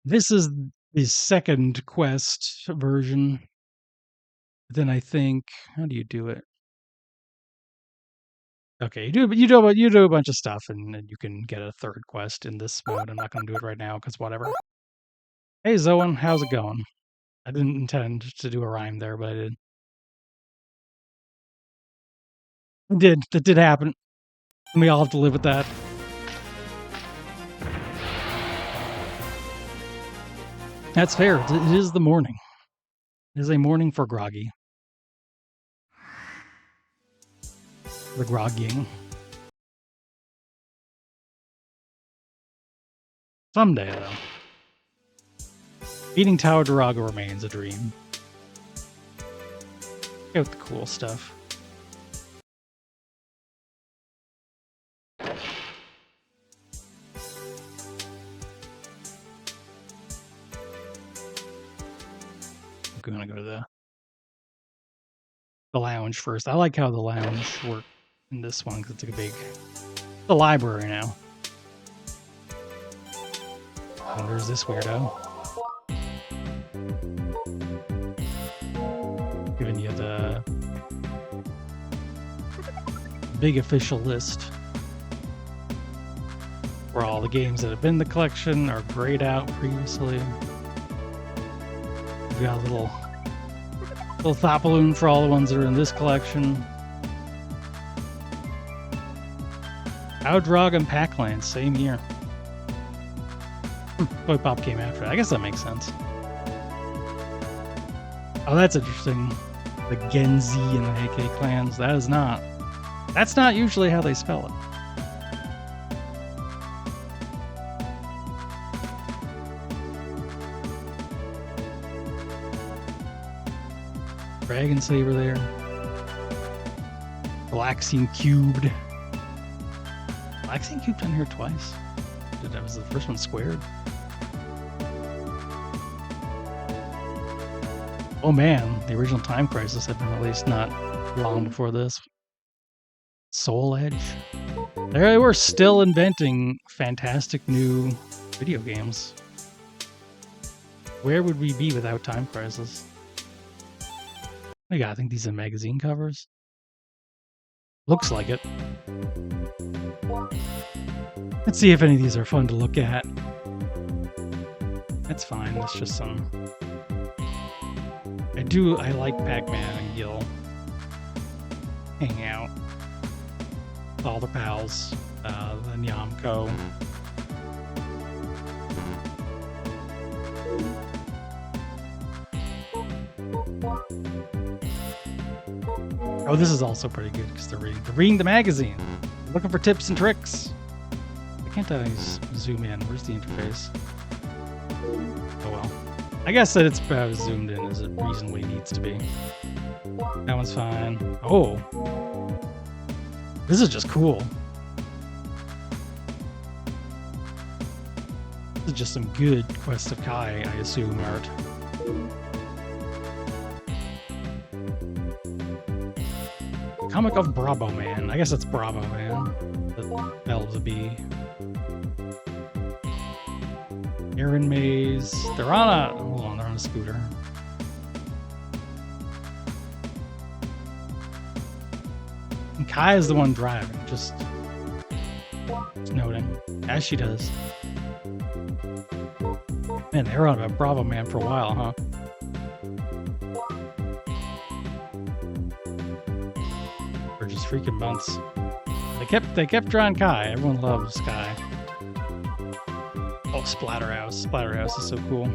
This is the second quest version. Then I think, how do you do it? Okay, you do a bunch of stuff, and then you can get a third quest in this mode. I'm not going to do it right now because whatever. Hey Zoan, how's it going? I didn't intend to do a rhyme there, but I did. It did. That did happen. And we all have to live with that. That's fair. It is the morning. It is a morning for Groggy. The Grogging. Someday, though. Beating Tower Durago remains a dream. Get with the cool stuff. I'm gonna go to the lounge first. I like how the lounge worked in this one because it's like a big the library now. And there's this weirdo giving you the big official list where all the games that have been in the collection are grayed out previously. We've got a little thought balloon for all the ones that are in this collection. Outdrag and Packland, same year. Toy Pop came after it. I guess that makes sense. Oh, that's interesting. The Genzi and the Heike clans. That's not usually how they spell it. Dragon Saber there. Galaxian Cubed. Galaxian Cubed on here twice. That was the first one squared. Oh man, the original Time Crisis had been released not long before this. Soul Edge. There they were, still inventing fantastic new video games. Where would we be without Time Crisis? I think these are magazine covers. Looks like it. Let's see if any of these are fun to look at. That's fine. That's just some. I like Pac-Man and Gil hanging out with all the pals, the Namco. Oh, this is also pretty good because they're reading the magazine. Looking for tips and tricks. Why can't I zoom in? Where's the interface? Oh well. I guess that it's about as zoomed in as it reasonably needs to be. That one's fine. Oh. This is just cool. This is just some good Quest of Kai, I assume, art. Comic of Bravo Man. I guess it's Bravo Man. The Bells of B. Aaron Mays. They're on a... Hold on, they're on a scooter. And Kai is the one driving. Just noting. As she does. Man, they were on a Bravo Man for a while, huh? For just freaking months. They kept drawing Kai. Everyone loves Kai. Oh, Splatterhouse. Splatterhouse is so cool.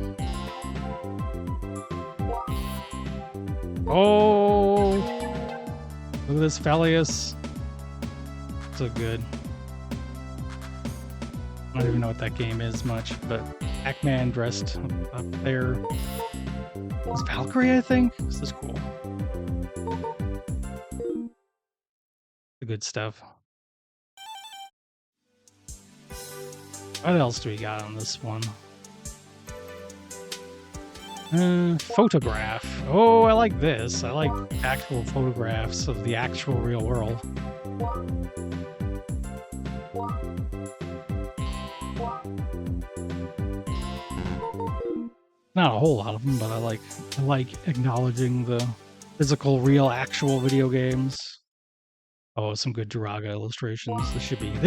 Oh! Look at this Phalius. So good. I don't even know what that game is much, but Pac-Man dressed up there. It was Valkyrie, I think? This is cool. The good stuff. What else do we got on this one? Photograph. Oh, I like this. I like actual photographs of the actual real world. Not a whole lot of them, but I like acknowledging the physical, real, actual video games. Oh, some good Duraga illustrations. This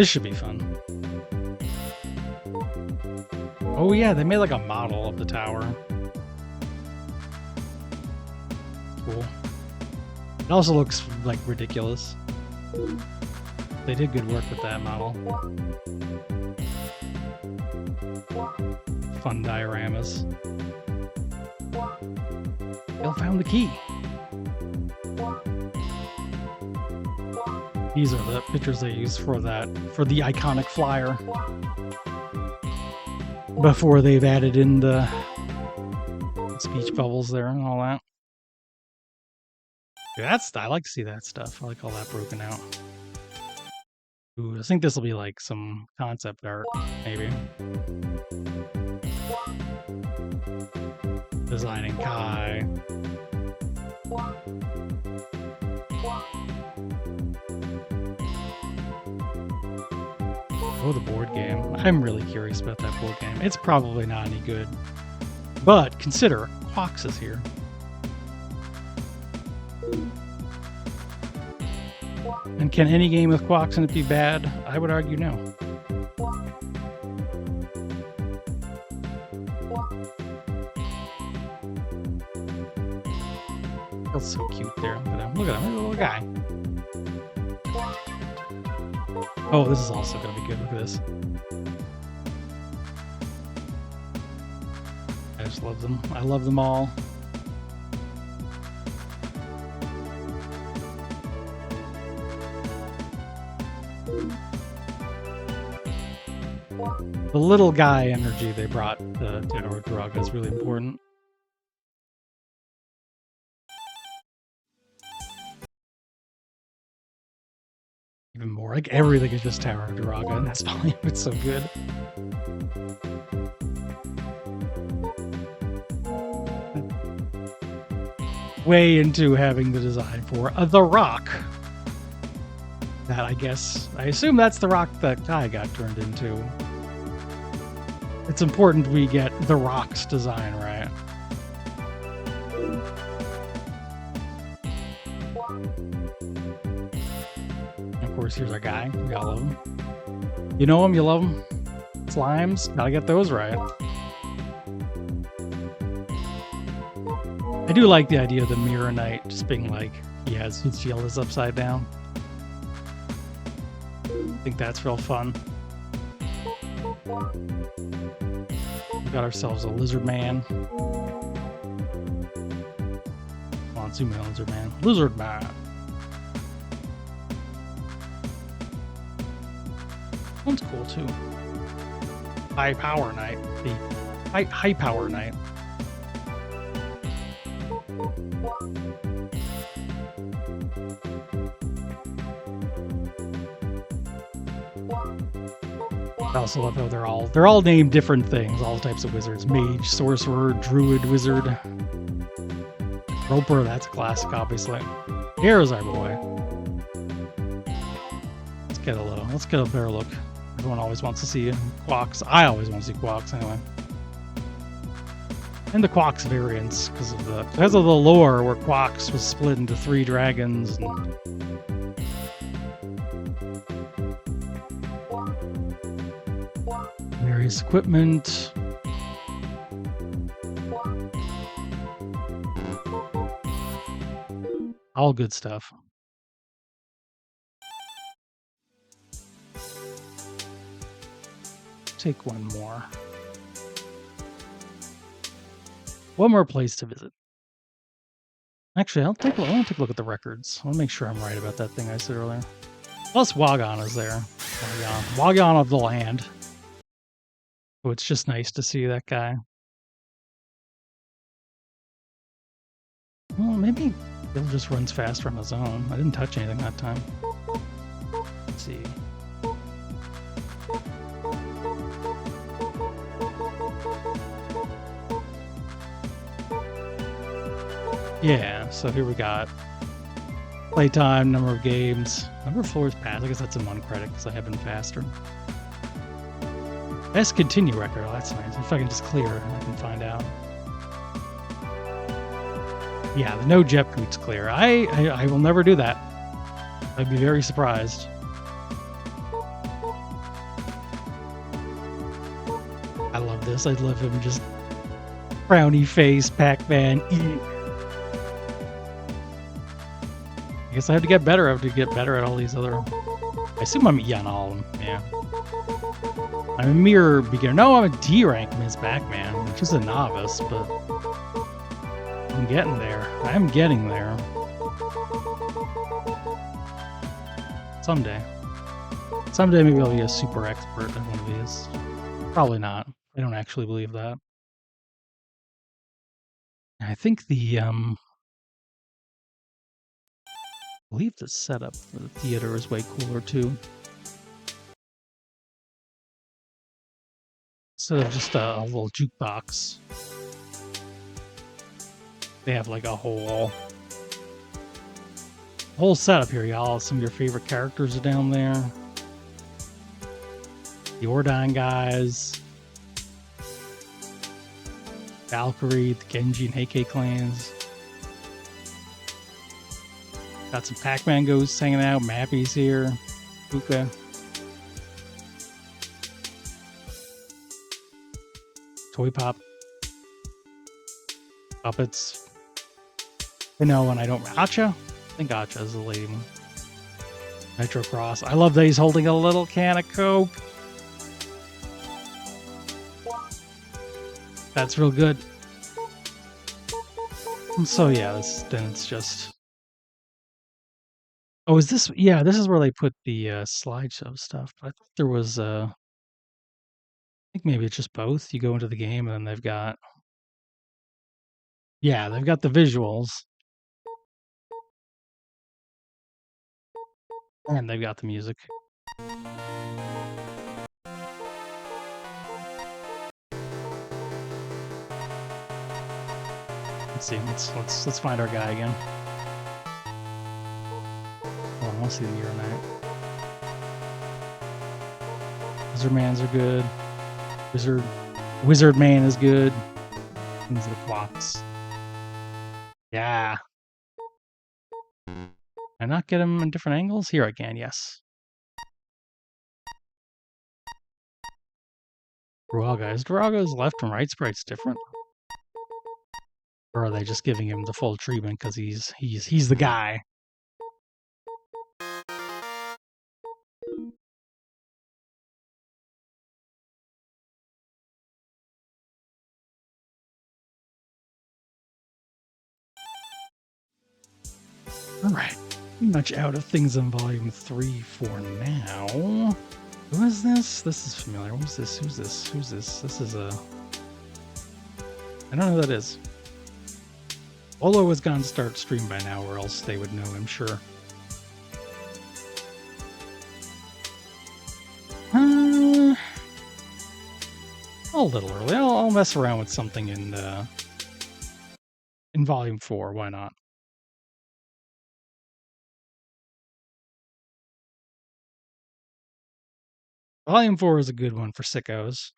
should be fun. Oh yeah, they made like a model of the tower. Cool. It also looks like ridiculous. They did good work with that model. Fun dioramas. Bill found the key. These are the pictures they used for the iconic flyer. Before they've added in the speech bubbles there and all that. Yeah, I like to see that stuff. I like all that broken out. Ooh, I think this will be like some concept art, maybe. Designing Kai. Oh, the board game. I'm really curious about that board game. It's probably not any good. But consider, Quox is here. And can any game with Quox in it be bad? I would argue no. Feels so cute there. Look at him. Look at him. Look at the little guy. Oh, this is also going to be good. Look at this. I just love them. I love them all. The little guy energy they brought to Duraga is really important. Even more, like everything is just Tower of Duraga, and that's probably it's so good. Way into having the design for The Rock. That I assume that's the rock that Kai got turned into. It's important we get The Rock's design right. Of course, here's our guy. We gotta love him. You know him, you love him. Slimes, gotta get those right. I do like the idea of the Mirror Knight just being like, his shield is upside down. I think that's real fun. We got ourselves a lizard man. Come on, zoom in on lizard man. Lizard man! cool too. High Power Knight. The High Power Knight. I also love how they're all named different things, all types of wizards. Mage, sorcerer, druid, wizard. Roper, that's a classic, obviously. Here's our boy. Let's get a better look. Everyone always wants to see Quacks. I always want to see Quacks anyway. And the Quacks variants, because of the lore where Quacks was split into 3 dragons and various equipment. All good stuff. Take one more. One more place to visit. Actually, I want to take a look at the records. I want to make sure I'm right about that thing I said earlier. Plus, Wagon is there. Wagon of the land. So it's just nice to see that guy. Well, maybe Bill just runs faster on his own. I didn't touch anything that time. Let's see. Yeah, so here we got playtime, number of games, number of floors passed. I guess that's in 1 credit because I have been faster. Best continue record. Oh, that's nice. If I can just clear, I can find out. Yeah, the no Jeopardy's clear. I will never do that. I'd be very surprised. I love this. I love him just frowny face, Pac-Man. I guess I have to get better. I have to get better at all these other. I assume I'm E on all of them. Yeah. I'm a mere beginner. No, I'm a D rank Ms. Pac-Man, which is a novice, but I'm getting there. I'm getting there. Someday. Someday maybe I'll be a super expert at one of these. Probably not. I don't actually believe that. I think I believe the setup for the theater is way cooler too. Instead of just a little jukebox, they have like a whole setup here, y'all. Some of your favorite characters are down there. The Ordine guys, Valkyrie, the Genji and Heike clans. Got some Pac-Man ghosts hanging out. Mappy's here. Puka. Toy Pop. Puppets. I know, and I don't. Acha? I think Acha is the lady one. Nitro Cross. I love that he's holding a little can of Coke. That's real good. So yeah, then it's just. Oh, is this? Yeah, this is where they put the slideshow stuff. But I thought there was. I think maybe it's just both. You go into the game and then they've got. Yeah, they've got the visuals. And they've got the music. Let's see. Let's find our guy again. Oh, I want to see the Euro Knight. Wizard Mans are good. Wizard Man is good. These are the Quacks. Yeah. Can I not get him in different angles? Here I can, yes. Duraga. Is Duraga's left and right sprites different? Or are they just giving him the full treatment because he's the guy? All right. Pretty much out of things in Volume 3 for now. Who is this? This is familiar. Who's this? Who's this? Who's this? This is a... I don't know who that is. Olo was gonna start stream by now, or else they would know, I'm sure. A little early. I'll mess around with something in Volume 4. Why not? Volume 4 is a good one for sickos.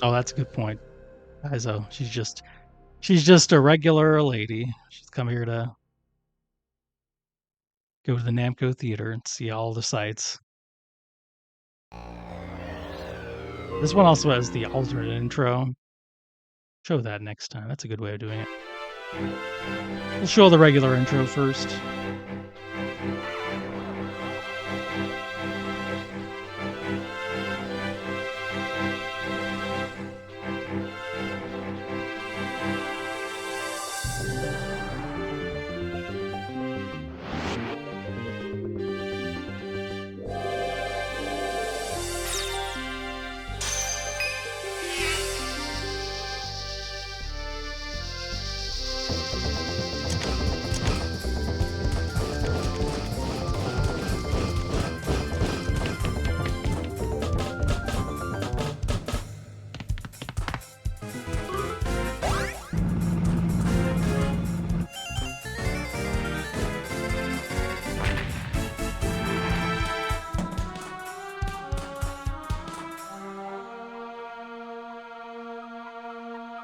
Oh, that's a good point. Izo, she's just a regular lady. She's come here to go to the Namco theater and see all the sights. This one also has the alternate intro. Show that next time. That's a good way of doing it. We'll show the regular intro first.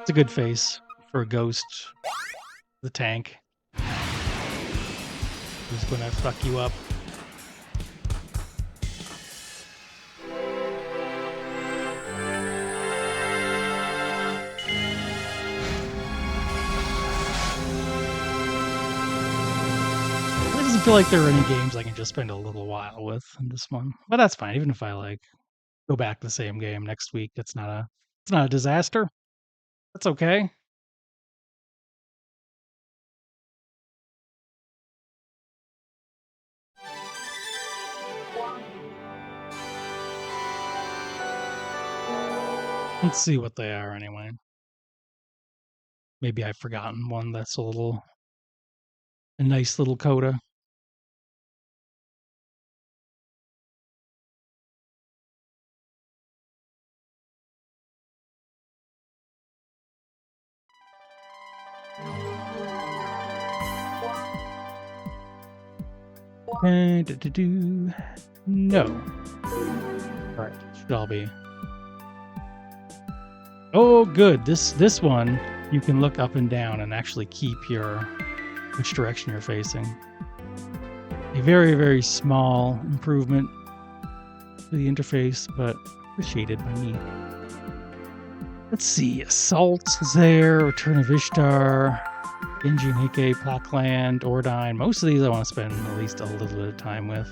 It's a good face for a ghost. The tank. Who's gonna fuck you up? It doesn't feel like there are any games I can just spend a little while with in this one. But that's fine, even if I like go back to the same game next week. It's not a disaster. That's okay. Let's see what they are anyway. Maybe I've forgotten one that's a nice little coda. No. Alright, should all be. Oh, good. This one, you can look up and down and actually keep which direction you're facing. A very, very small improvement to the interface, but appreciated by me. Let's see. Assault is there. Return of Ishtar. Genji, Heike, Packland, Ordine. Most of these I want to spend at least a little bit of time with.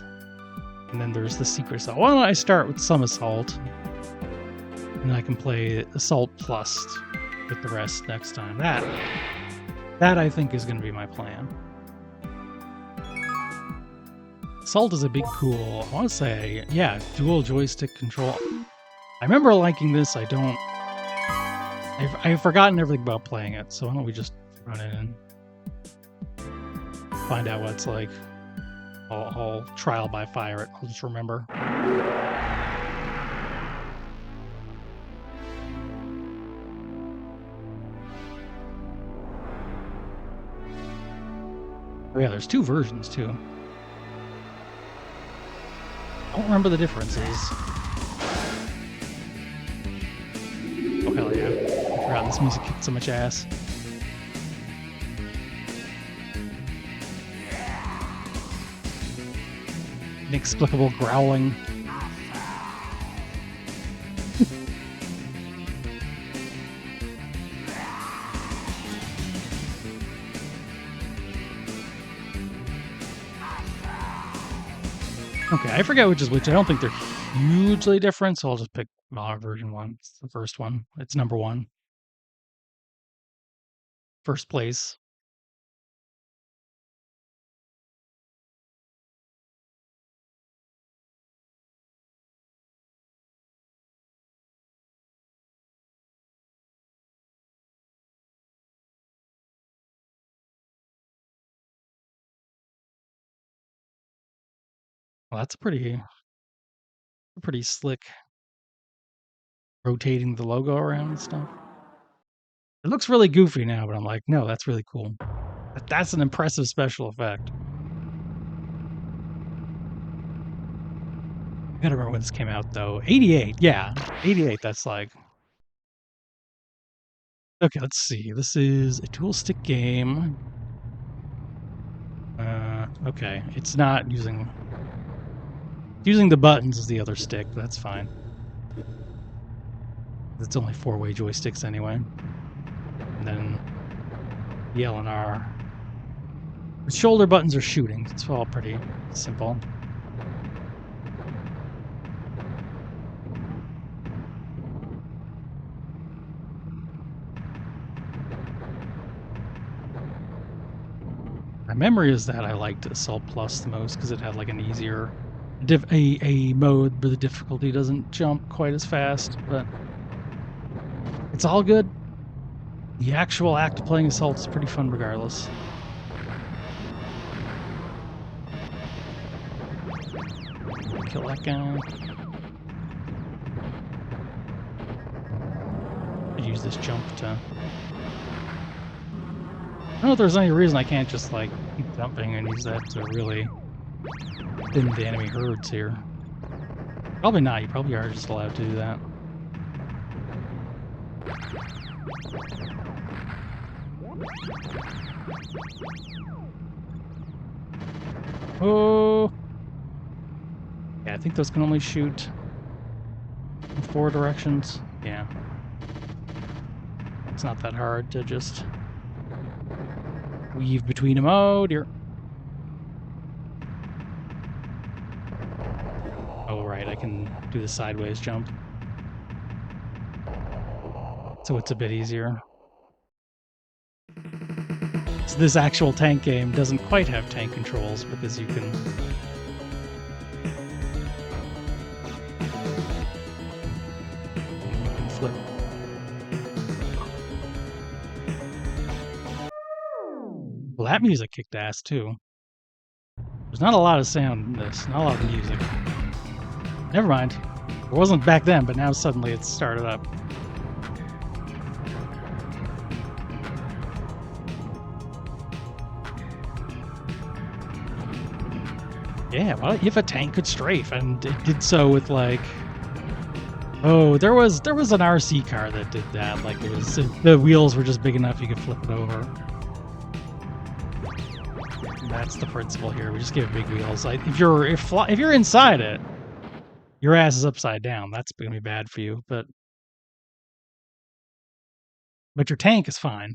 And then there's the Secret Assault. Why don't I start with some Assault? And I can play Assault Plus with the rest next time. That I think is going to be my plan. Assault is a big cool, I want to say, yeah, dual joystick control. I remember liking this. I've forgotten everything about playing it, so why don't we just run in and find out what it's like. I'll trial by fire it. I'll just remember. Oh yeah, there's two versions too. I don't remember the differences. Oh hell yeah. I forgot this music kicked so much ass. Inexplicable growling. Okay, I forget which is which. I don't think they're hugely different, so I'll just pick version 1. It's the first one. It's number 1. first place. Well, that's pretty slick, rotating the logo around and stuff. It looks really goofy now, but I'm like, no, that's really cool. That's an impressive special effect. I gotta remember when this came out, though. 88, yeah. 88, that's like... Okay, let's see. This is a dual stick game. Okay. It's not using... Using the buttons as the other stick, but that's fine. It's only 4-way joysticks anyway. And then the L and R. The shoulder buttons are shooting. It's all pretty simple. My memory is that I liked Assault Plus the most because it had like an easier a mode where the difficulty doesn't jump quite as fast, but it's all good. The actual act of playing Assault is pretty fun regardless. Kill that guy. I'd use this jump to... I don't know if there's any reason I can't just, like, keep jumping and use that to really thin the enemy herds here. Probably not. You probably are just allowed to do that. Oh! Yeah, I think those can only shoot in 4 directions. Yeah. It's not that hard to just... weave between them. Oh dear. Oh right, I can do the sideways jump. So it's a bit easier. So this actual tank game doesn't quite have tank controls because you can... flip. Well, that music kicked ass, too. There's not a lot of sound in this, not a lot of music. Never mind. It wasn't back then, but now suddenly it's started up. Yeah, well, if a tank could strafe, and it did so with, like... Oh, there was an RC car that did that. Like, it was... the wheels were just big enough you could flip it over. That's the principle here. We just give it big wheels. Like, if you're inside it, your ass is upside down. That's gonna be bad for you. But your tank is fine.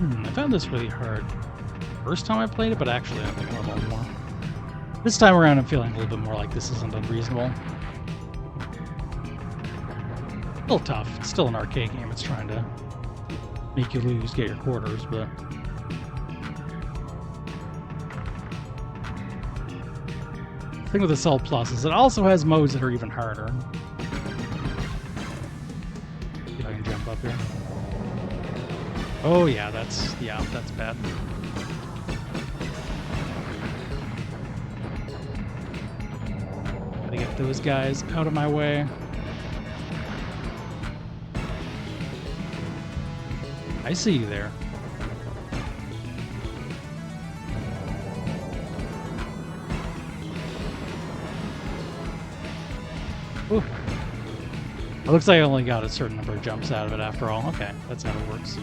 I found this really hard first time I played it, but actually I think I'm a little more. This time around I'm feeling a little bit more like this isn't unreasonable. Still tough. It's still an arcade game. It's trying to make you lose, get your quarters, but... The thing with Assault Plus is it also has modes that are even harder. See if I can jump up here. Oh yeah, that's bad. Gotta get those guys out of my way. I see you there. Ooh. It looks like I only got a certain number of jumps out of it after all. Okay, that's how it works.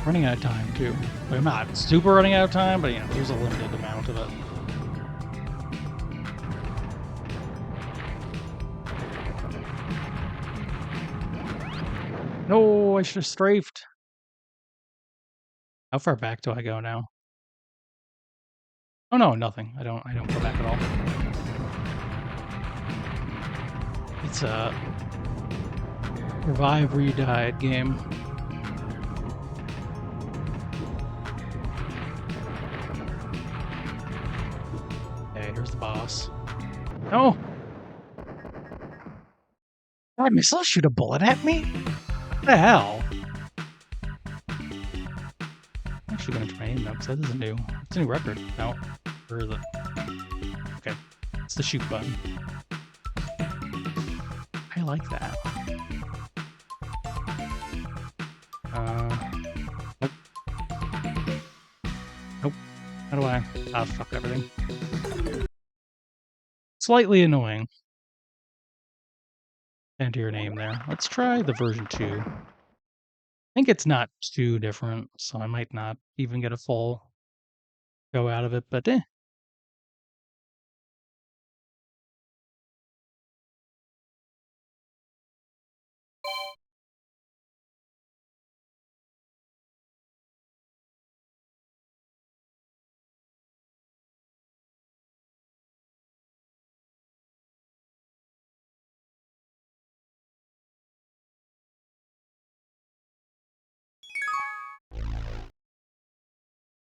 Running out of time, too. Like, I'm not super running out of time, but, you know, there's a limited amount of it. No, I should have strafed. How far back do I go now? Oh no, nothing. I don't go back at all. It's a revive where you died game. Okay, here's the boss. No! Did I missile shoot a bullet at me? What the hell? I'm actually gonna try aim though, because that is it's a new record. No. Where is it? Okay. It's the shoot button. I like that. Nope. Nope. How do I? Ah, fuck everything. Slightly annoying. Enter your name there. Let's try the version 2. I think it's not too different, so I might not even get a full go out of it, but eh.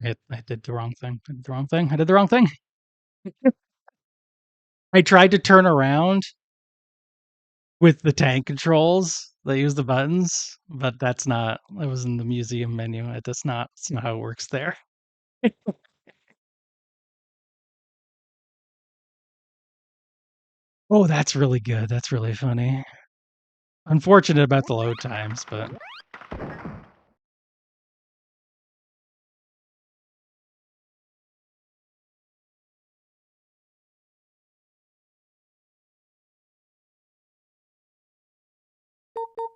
I did the wrong thing. I did the wrong thing. I did the wrong thing. I tried to turn around with the tank controls that use the buttons, but that's not. It was in the museum menu. That's not how it works there. Oh, that's really good. That's really funny. Unfortunate about the load times, but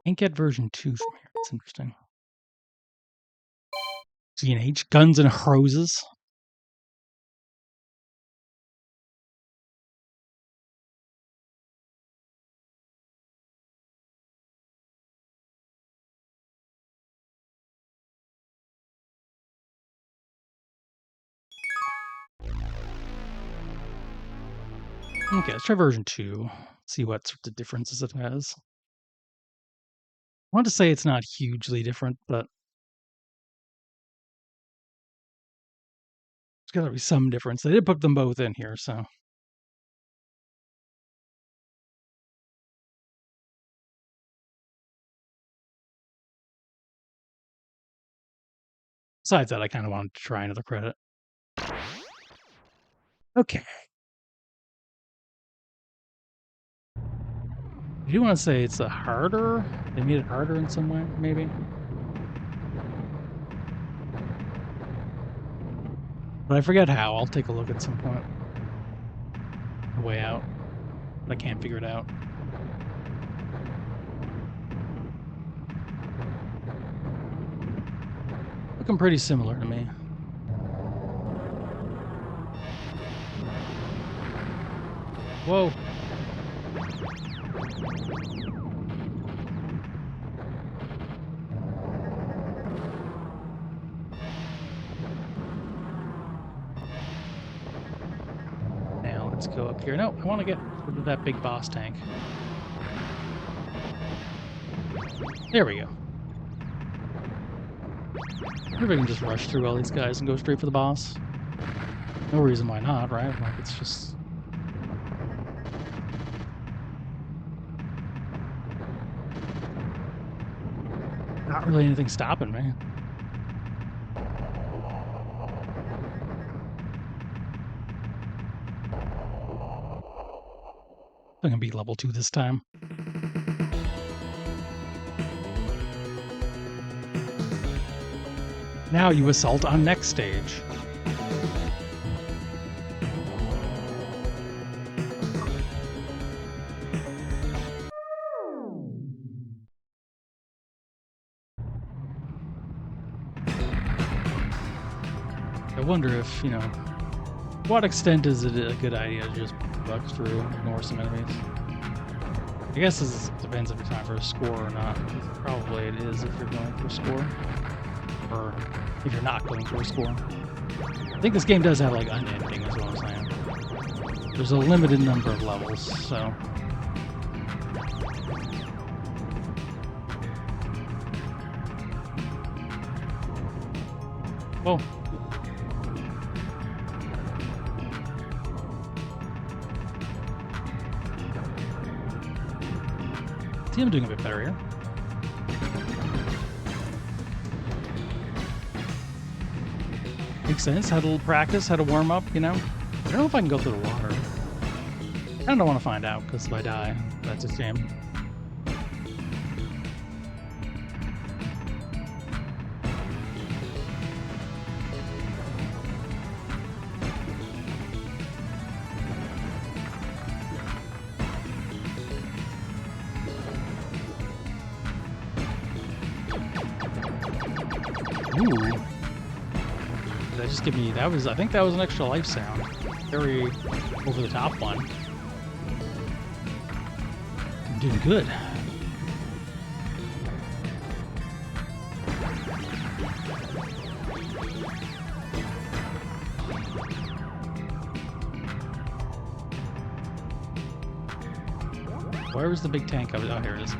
can't get version 2 from here. It's interesting. G&H, Guns and Roses. Okay, let's try version 2. See what sorts of differences it has. I want to say it's not hugely different, but there's got to be some difference. They did put them both in here, so. Besides that, I kind of wanted to try another credit. Okay. I do want to say it's a harder. They made it harder in some way, maybe. But I forget how. I'll take a look at some point. The way out. But I can't figure it out. Looking pretty similar to me. Whoa. Now let's go up here. No, I want to get rid of that big boss tank. There we go. Maybe I can just rush through all these guys and go straight for the boss. No reason why not, right? Like, it's just... not really anything stopping me. I'm gonna be level 2 this time. Now you assault on next stage. I wonder if, to what extent is it a good idea to just rush through, ignore some enemies? I guess it depends if you're trying for a score or not. Probably it is if you're going for a score. Or if you're not going for a score. I think this game does have, like, unending, is what I'm saying. There's a limited number of levels, so... Whoa. See, I'm doing a bit better here. Makes sense. Had a little practice, had a warm up, I don't know if I can go through the water. I don't want to find out, because if I die, that's a shame. Ooh. Did that just give me... I think that was an extra life sound. Very over the top one. I'm doing good. Where was the big tank? Oh, here it is.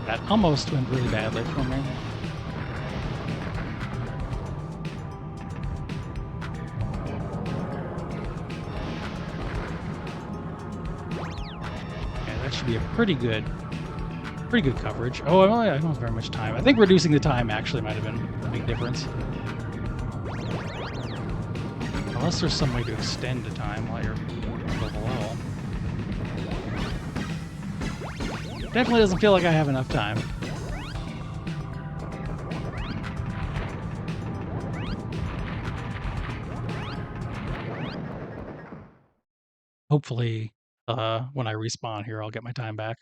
That almost went really badly for me. Okay, that should be a pretty good coverage. Oh, I don't have very much time. I think reducing the time actually might have been a big difference. Unless there's some way to extend the time while you're below. Definitely doesn't feel like I have enough time. Hopefully, when I respawn here, I'll get my time back.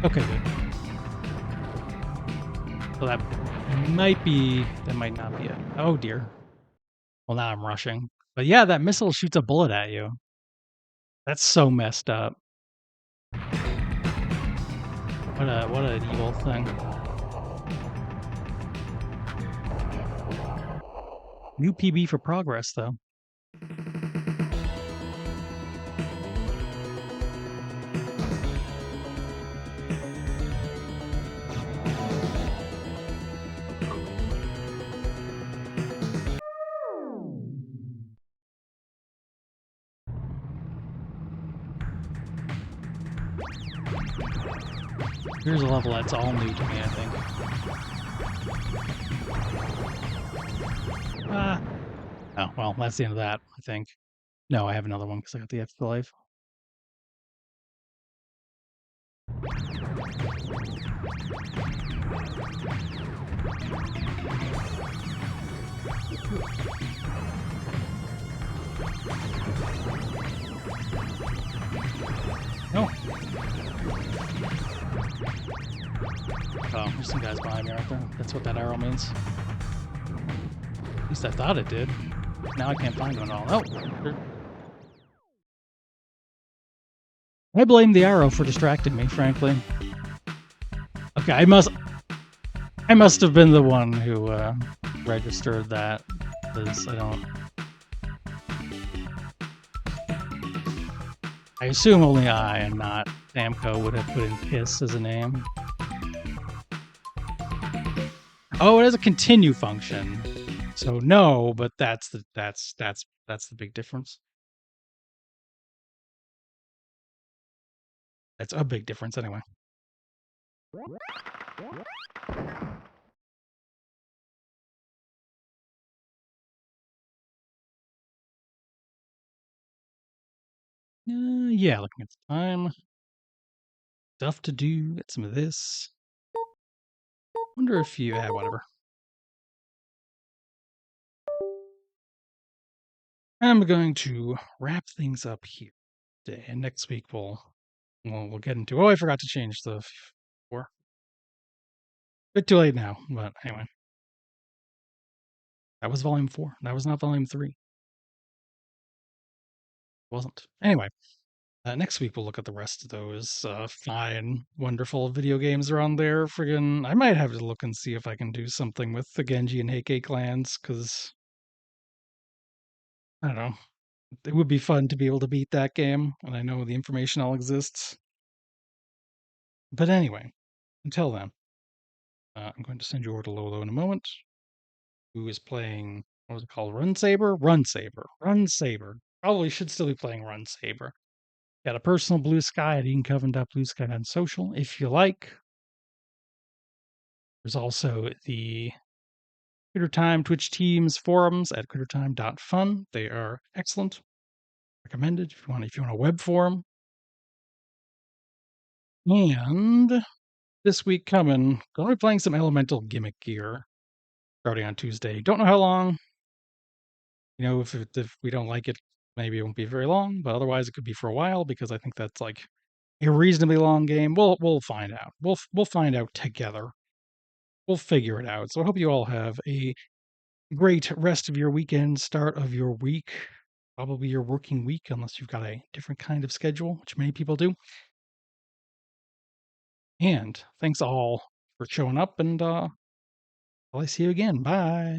Okay, good. So that might not be it. Oh dear. Well, now I'm rushing. But yeah, that missile shoots a bullet at you. That's so messed up. What an evil thing. New PB for progress, though. Here's a level that's all new to me, I think. Oh, well, that's the end of that, I think. No, I have another one because I got the afterlife. No. Oh, there's some guys behind me right there. That's what that arrow means. At least I thought it did. Now I can't find one at all. Oh! I blame the arrow for distracting me, frankly. Okay, I must have been the one who registered that, because I assume only I and not Namco would have put in Piss as a name. Oh, it has a continue function. So no, but that's the big difference. That's a big difference anyway. Yeah, looking at the time. Stuff to do, get some of this. Wonder if you... whatever. I'm going to wrap things up here today, and next week we'll get into. Oh, I forgot to change the four. Bit too late now, but anyway, that was volume 4. That was not volume 3. It wasn't. Anyway, next week we'll look at the rest of those fine, wonderful video games around there. Friggin', I might have to look and see if I can do something with the Genji and Heike clans, because I don't know. It would be fun to be able to beat that game, and I know the information all exists. But anyway, until then, I'm going to send you over to Lolo in a moment, who is playing, what was it called? Run Saber? Run Saber. Run Saber. Probably should still be playing Run Saber. Got a personal Blue Sky at edencoven.bluesky on social if you like. There's also the Critter Time Twitch Teams forums at crittertime.fun. They are excellent. Recommended if you want a web forum. And this week coming, going to be playing some Elemental Gimmick Gear starting on Tuesday. Don't know how long. You know, if we don't like it, maybe it won't be very long, but otherwise it could be for a while because I think that's like a reasonably long game. We'll find out. We'll find out together. We'll figure it out. So I hope you all have a great rest of your weekend, start of your week, probably your working week, unless you've got a different kind of schedule, which many people do. And thanks all for showing up, and I'll see you again. Bye.